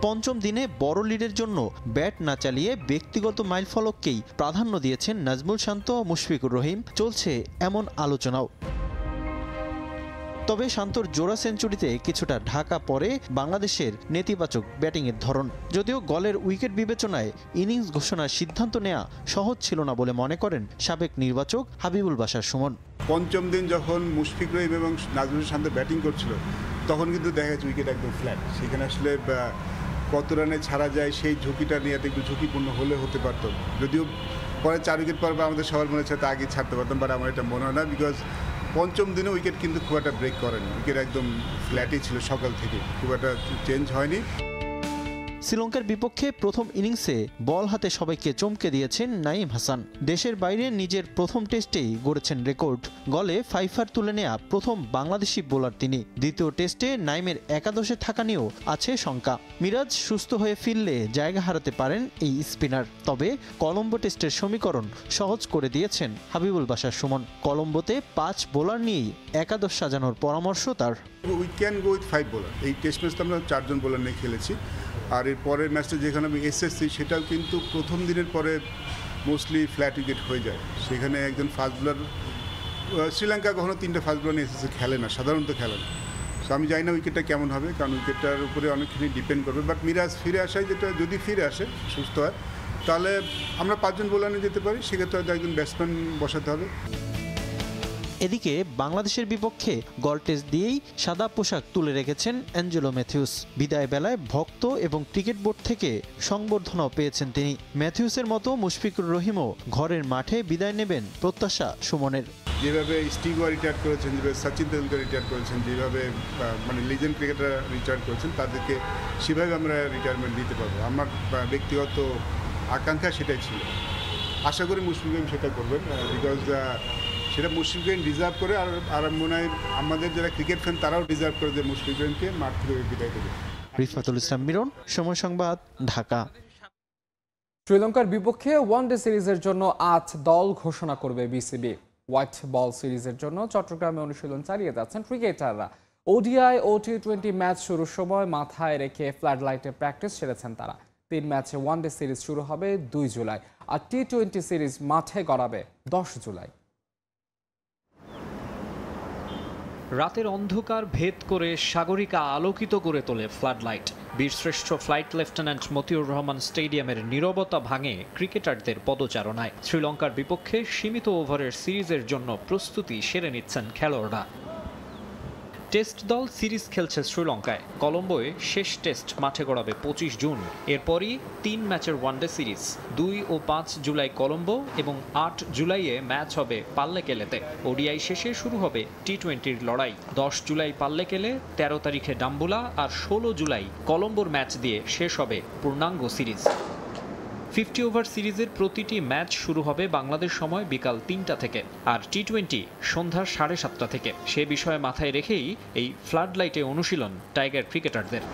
পঞ্চম দিনে বড় লিডের জন্য ব্যাট না চালিয়ে ব্যক্তিগত মাইলফলককেই প্রাধান্য দিয়েছেন নাজমুল শান্ত, মুশফিকুর রহিম। চলছে এমন আলোচনাও। তবে শান্তর জোড়া সেঞ্চুরিতে কিছুটা ঢাকা পড়ে বাংলাদেশের নেতিবাচক ব্যাটিংয়ের ধরন। যদিও গলের উইকেট বিবেচনায় ইনিংস ঘোষণার সিদ্ধান্ত নেওয়া সহজ ছিল না বলে মনে করেন সাবেক নির্বাচক হাবিবুল বাশার সুমন। পঞ্চম দিন যখন মুশফিক রহিম এবং নাজমুল শান্ত ব্যাটিং করছিল, তখন কিন্তু দেখা যাচ্ছে উইকেট একদম ফ্ল্যাট। সেখানে আসলে কত রানে ছাড়া যায় সেই ঝুঁকিটা নিয়ে একটু ঝুঁকিপূর্ণ হতে পারত। যদিও পরে 4 উইকেট পর আমাদের সবার মনে হচ্ছে আগে ছাড়তে পারতাম, বাট আমার এটা মনে হয় না। বিকজ পঞ্চম দিনে উইকেট কিন্তু খুব একটা ব্রেক করেনি, উইকেট একদম ফ্ল্যাটই ছিল সকাল থেকে, খুব একটা চেঞ্জ হয়নি। শ্রীলঙ্কার বিপক্ষে প্রথম ইনিংসে বল হাতে সবাইকে চমকে দিয়েছেন নাঈম হাসান। দেশের বাইরে নিজের প্রথম টেস্টেই গড়েছেন রেকর্ড। গলে 5 তুলে নেয়া প্রথম বাংলাদেশি বোলার তিনি। দ্বিতীয় টেস্টে নাঈমের একাদশে থাকা নিয়েও আছে শঙ্কা। মিরাজ সুস্থ হয়ে ফিরলে জায়গা হারাতে পারেন এই স্পিনার। তবে কলম্বো টেস্টের সমীকরণ সহজ করে দিয়েছেন হাবিবুল বাশার সুমন। কলম্বোতে 5 বোলার নিয়েই একাদশ সাজানোর পরামর্শ তার। We can go with 5 bowler. এই টেস্ট ম্যাচটা আমরা 4 জন বোলার নিয়ে খেলেছি। আর এর পরের ম্যাচটা যেখানে আমি এসএসসি, সেটাও কিন্তু প্রথম দিনের পরে মোস্টলি ফ্ল্যাট উইকেট হয়ে যায়। সেখানে একজন ফাস্ট বোলার, শ্রীলঙ্কা কখনো 3টে ফাস্ট বোলার নিয়ে এসএসসি খেলে না, সাধারণত খেলে না। তো আমি জানি না উইকেটটা কেমন হবে, কারণ উইকেটটার উপরে অনেকখানি ডিপেন্ড করবে। বাট মিরাজ ফিরে আসায় যেটা, যদি ফিরে আসে সুস্থ হয়, তাহলে আমরা 5 জন বোলার নিয়ে যেতে পারি, সেক্ষেত্রে হয়তো একজন ব্যাটসম্যান বসাতে হবে। এদিকে বাংলাদেশের বিপক্ষে গল টেস্ট দিয়েই সাদা পোশাক তুলে রেখেছেন অ্যাঞ্জেলো ম্যাথিউস। বিদায় বেলায় ভক্ত এবং ক্রিকেট বোর্ড থেকে সংবর্ধনাও পেয়েছেন তিনি। ম্যাথিউসের মতো মুশফিকুর রহিমও ঘরের মাঠে বিদায় নেবেন প্রত্যাশা সুমনের। যেভাবে স্টিভও রিটায়ার করেছেন, যেভাবে সচিন তেন্ডুলকর রিটায়ার করেছেন, যেভাবে মানে লিজেন্ড ক্রিকেটার রিটায়ার করেছেন, তাদেরকে সেভাবে আমরা রিটায়ারমেন্ট দিতে পারবো। আমার ব্যক্তিগত আকাঙ্ক্ষা সেটাই ছিল। আশা করি মুশফিক রহিম সেটা করবেন, বিকজ সেটা মুশফিক রহিম ডিজার্ভ করে। আর মনে হয় আমাদের যারা ক্রিকেট ফ্যান তারাও ডিজার্ভ করে যে মুশফিক রহিমকে মাঠ থেকে বিদায় দেবে। রিফাতুল ইসলাম মিরন, সময় সংবাদ, ঢাকা। শ্রীলঙ্কার বিপক্ষে ওয়ানডে সিরিজের জন্য আজ দল ঘোষণা করবে বিসিবি। হোয়াইট বল সিরিজের জন্য চট্টগ্রামে অনুশীলন চালিয়ে যাচ্ছেন ক্রিকেটাররা। ওডিআই ও টি20 ম্যাচ শুরুর সময় মাথায় রেখে ফ্লাড লাইটে প্র্যাকটিস সেরেছেন তারা। 3 ম্যাচে ওয়ানডে সিরিজ শুরু হবে 2 জুলাই, আর টি20 সিরিজ মাঠে গড়াবে 10 জুলাই। রাতের অন্ধকার ভেদ করে সাগরিকা আলোকিত করে তোলে ফ্লাড লাইট। বীরশ্রেষ্ঠ ফ্লাইট লেফটেন্যান্ট মতিউর রহমান স্টেডিয়ামের নীরবতা ভাঙে ক্রিকেটারদের পদচারণায়। শ্রীলঙ্কার বিপক্ষে সীমিত ওভারের সিরিজের জন্য প্রস্তুতি সেরে নিচ্ছেন খেলোয়াড়রা। টেস্ট দল সিরিজ খেলছে শ্রীলঙ্কায়। কলম্বোয় শেষ টেস্ট মাঠে গড়াবে 25 জুন। এরপরই 3 ম্যাচের ওয়ানডে সিরিজ 2 ও 5 জুলাই কলম্বো এবং 8 জুলাইয়ে ম্যাচ হবে পাল্লেকেলেতে। ওডিআই শেষে শুরু হবে টি20-র লড়াই। 10 জুলাই পাল্লেকেলে, 13 তারিখে ডাম্বুলা আর 16 জুলাই কলম্বোর ম্যাচ দিয়ে শেষ হবে পূর্ণাঙ্গ সিরিজ। 50 ওভার সিরিজের প্রতিটি ম্যাচ শুরু হবে বাংলাদেশ সময় বিকাল 3টা থেকে, আর টি20 সন্ধ্যা 7:30 থেকে। সে বিষয়ে মাথায় রেখেই এই ফ্লাড লাইটে অনুশীলন টাইগার ক্রিকেটারদের।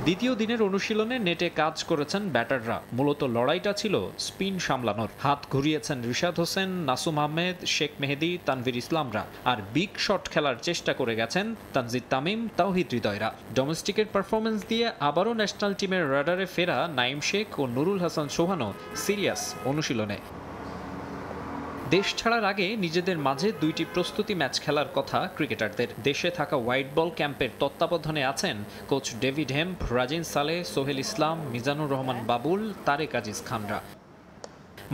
দ্বিতীয় দিনের অনুশীলনে নেটে কাজ করেছেন ব্যাটাররা। মূলত লড়াইটা ছিল স্পিন সামলানোর। হাত ঘুরিয়েছেন রিশাদ হোসেন, নাসুম আহমেদ, শেখ মেহেদি, তানভীর ইসলামরা। আর বিগ শট খেলার চেষ্টা করে গেছেন তানজিদ তামিম, তাওহিদ হৃদয়রা। ডোমেস্টিকের পারফরমেন্স দিয়ে আবারও ন্যাশনাল টিমের রাডারে ফেরা নাইম শেখ ও নুরুল হাসান সোহানও সিরিয়াস অনুশীলনে। দেশ ছাড়ার আগে নিজেদের মাঝে 2টি প্রস্তুতি ম্যাচ খেলার কথা ক্রিকেটারদের। দেশে থাকা হোয়াইট বল ক্যাম্পের তত্ত্বাবধানে আছেন coach David Hemp, Rajin Saleh, Sohel Islam, Mizanur Rahman Babul, Tarek Aziz খানরা।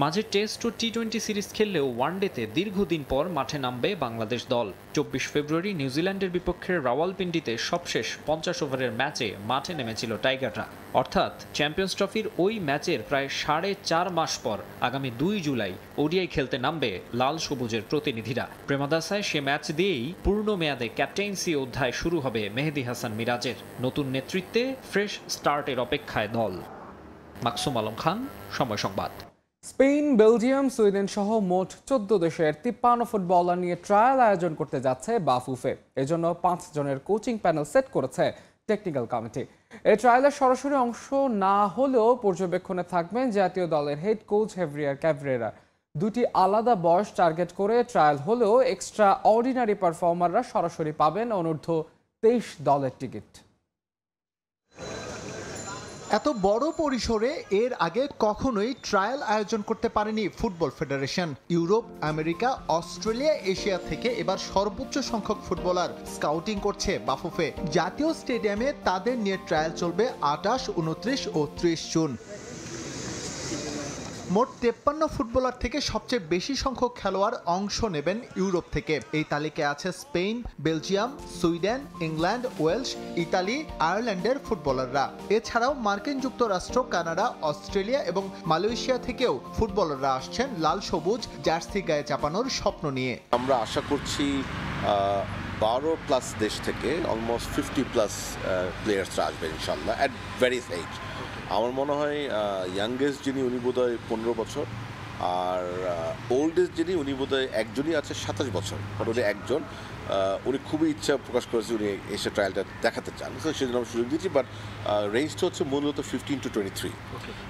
মাঝে টেস্ট ও টি20 সিরিজ খেললেও ওয়ানডেতে দীর্ঘদিন পর মাঠে নামবে বাংলাদেশ দল। 24 ফেব্রুয়ারি নিউজিল্যান্ডের বিপক্ষে রাওয়ালপিন্ডিতে সবশেষ 50 ওভারের ম্যাচে মাঠে নেমেছিল টাইগাররা। অর্থাৎ চ্যাম্পিয়ন্স ট্রফির ওই ম্যাচের প্রায় 4.5 মাস পর আগামী 2 জুলাই ওডিআই খেলতে নামবে লাল সবুজের প্রতিনিধিরা। প্রেমাদাসায় সে ম্যাচ দিয়েই পূর্ণ মেয়াদে ক্যাপ্টেন্সি অধ্যায় শুরু হবে মেহেদি হাসান মিরাজের। নতুন নেতৃত্বে ফ্রেশ স্টার্টের অপেক্ষায় দল। মাকসুম আলম খান, সময় সংবাদ। স্পেন, বেলজিয়াম, সুইডেন সহ মোট 14 দেশের 53 ফুটবলার নিয়ে ট্রায়াল আয়োজন করতে যাচ্ছে বাফুফে। এজন্য 5 জনের কোচিং প্যানেল সেট করেছে টেকনিক্যাল কমিটি। এই ট্রায়ালের সরাসরি অংশ না হলেও পর্যবেক্ষণে থাকবেন জাতীয় দলের হেড কোচ হেভিয়ার ক্যাবরেরা। 2টি আলাদা বয়স টার্গেট করে ট্রায়াল হলেও এক্সট্রা অর্ডিনারি পারফর্মাররা সরাসরি পাবেন অনূর্ধ্ব 23 দলের টিকিট। এত বড় পরিসরে এর আগে কখনোই ট্রায়াল আয়োজন করতে পারেনি football federation. Europe, America, Australia, Asia থেকে এবার সর্বোচ্চ সংখ্যক ফুটবলার স্কাউটিং করছে বাফুফে। জাতীয় স্টেডিয়ামে তাদের নিয়ে ট্রায়াল চলবে 28, 29 ও 30 জুন। মোট 53 ফুটবলার থেকে সবচেয়ে বেশি সংখ্যক খেলোয়াড় অংশ নেবেন ইউরোপ থেকে। এই তালিকায় আছে Spain, Belgium, Sweden, England, Wales, Italy, আয়ারল্যান্ডের ফুটবলাররা। এছাড়াও মার্কিন যুক্তরাষ্ট্র, কানাডা, অস্ট্রেলিয়া এবং মালয়েশিয়া থেকেও ফুটবলাররা আসছেন লাল সবুজ জার্সি গায়ে চাপানোর স্বপ্ন নিয়ে। আমরা আশা করছি 12+ দেশ থেকে অলমোস্ট 50+ প্লেয়ার্সরা আসবেন ইনশাল্লাহ, অ্যাট ভেরিয়াস এজ। আমার মনে হয় ইয়াংগেস্ট যিনি উনি বোধহয় 15 বছর, আর ওল্ডেস্ট যিনি উনি বোধহয় একজনই আছে 27 বছর, উনি একজন। উনি খুবই ইচ্ছা প্রকাশ করেছে, উনি এসে ট্রায়ালটা দেখাতে চান, তো সেজন্য আমরা সুযোগ দিচ্ছি। বাট রেঞ্জটা হচ্ছে মূলত 15 to 23।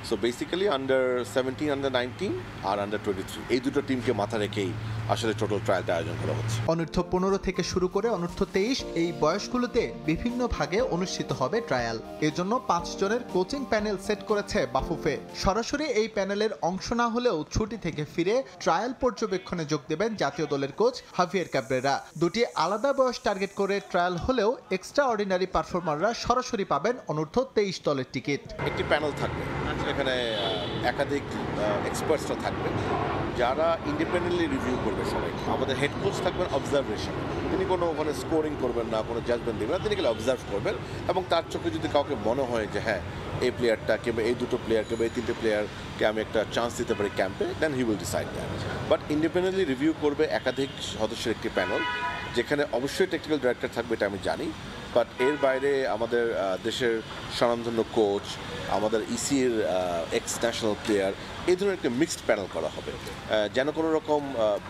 So basically under 17, under 19 আর আন্ডার 23 এই দুটো টিমকে মাথা রেখেই আসলে টোটাল ট্রায়ালটা আয়োজন করা হচ্ছে। অনূর্ধ্ব 15 থেকে শুরু করে অনূর্ধ্ব 23 এই বয়সগুলোতে বিভিন্ন ভাগে অনুষ্ঠিত হবে ট্রায়াল। এজন্য 5 জনের কোচিং প্যানেল সেট করেছে বাফুফে। সরাসরি এই প্যানেলের অংশ না হলেও ছুটি থেকে ফিরে ট্রায়াল পর্যবেক্ষণে যোগ দেবেন জাতীয় দলের কোচ হেভিয়ার ক্যাবরেরা। 2টি আলাদা বয়স টার্গেট করে ট্রায়াল হলেও এক্সট্রা অর্ডিনারি পারফর্মাররা সরাসরি পাবেন অনূর্ধ্ব 23 দলের টিকিট। একটি প্যানেল থাকবে, এখানে একাধিক এক্সপার্টসরা থাকবে যারা ইন্ডিপেন্ডেন্টলি রিভিউ করবে সবাইকে। আমাদের হেড কোচ থাকবেন অবজারভেশন, তিনি কোনো ওখানে স্কোরিং করবেন না, কোনো জাজমেন্ট দেবেন না, তিনি গেলে অবজার্ভ করবেন এবং তার চোখে যদি কাউকে মনে হয় যে হ্যাঁ এই প্লেয়ারটা কিংবা এই দুটো প্লেয়ার কিংবা এই তিনটে প্লেয়ারকে আমি একটা চান্স দিতে পারি ক্যাম্পে, then he will decide that. But independently review করবে একাধিক সদস্যের একটি প্যানেল, যেখানে অবশ্যই টেকনিক্যাল ডাইরেক্টর থাকবে, এটা আমি জানি। বাট এর বাইরে আমাদের দেশের স্বনামধন্য কোচ, আমাদের ইসির এক্স ন্যাশনাল প্লেয়ার, এই ধরনের একটা মিক্সড প্যানেল করা হবে যেন কোনো রকম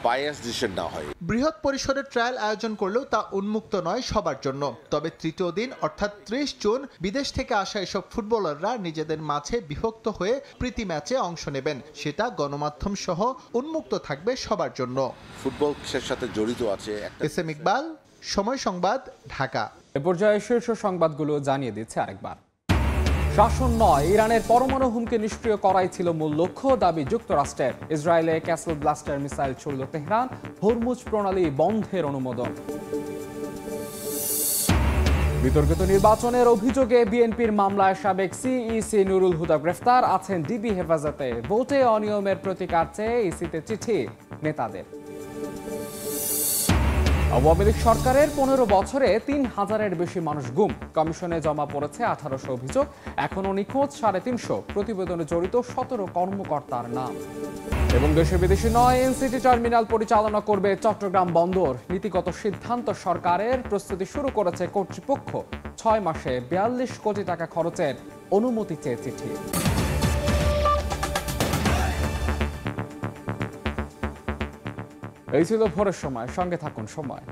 বায়াস ডিসিশন না হয়। বৃহৎ পরিসরের ট্রায়াল আয়োজন করলেও তা উন্মুক্ত নয় সবার জন্য। তবে তৃতীয় দিন অর্থাৎ 30 জুন বিদেশ থেকে আসা এসব ফুটবলাররা নিজেদের মাঝে বিভক্ত হয়ে প্রীতি ম্যাচে অংশ নেবেন। সেটা গণমাধ্যম সহ উন্মুক্ত থাকবে সবার জন্য। ফুটবলের সাথে জড়িত আছে। এস এম ইকবাল, সময় সংবাদ, ঢাকা। এ পর্যায়ে শীর্ষ সংবাদগুলো জানিয়ে দিচ্ছে আরেকবার। শাসন নয়, ইরানের পরমাণু হুমকি নিষ্ক্রিয় করাই ছিল মূল লক্ষ্য, দাবি যুক্তরাষ্ট্রের। ইসরায়েলে ক্যাসেল ব্লাস্টার মিসাইল ছুড়ল তেহরান, হরমুজ প্রণালী বন্ধের অনুমোদন। বিতর্কিত নির্বাচনের অভিযোগে বিএনপির মামলায় সাবেক সিইসি নুরুল হুদা গ্রেফতার, আছেন ডিবি হেফাজতে। ভোটে অনিয়মের প্রতিকার চেয়ে ইসিতে চিঠি নেতাদের। আওয়ামী লীগ সরকারের 15 বছরে 3000-এর বেশি মানুষ গুম, কমিশনে জমা পড়েছে 1800 অভিযোগ, এখনো নিখোঁজ 350। প্রতিবেদনে জড়িত 17 কর্মকর্তার নাম। এবং দেশে বিদেশি নয়, এনসিটি টার্মিনাল পরিচালনা করবে চট্টগ্রাম বন্দর। নীতিগত সিদ্ধান্ত সরকারের, প্রস্তুতি শুরু করেছে কর্তৃপক্ষ। 6 মাসে 42 কোটি টাকা খরচের অনুমতি চেয়ে চিঠি। এই ছিল ভোরের সময়, সঙ্গে থাকুন সময়।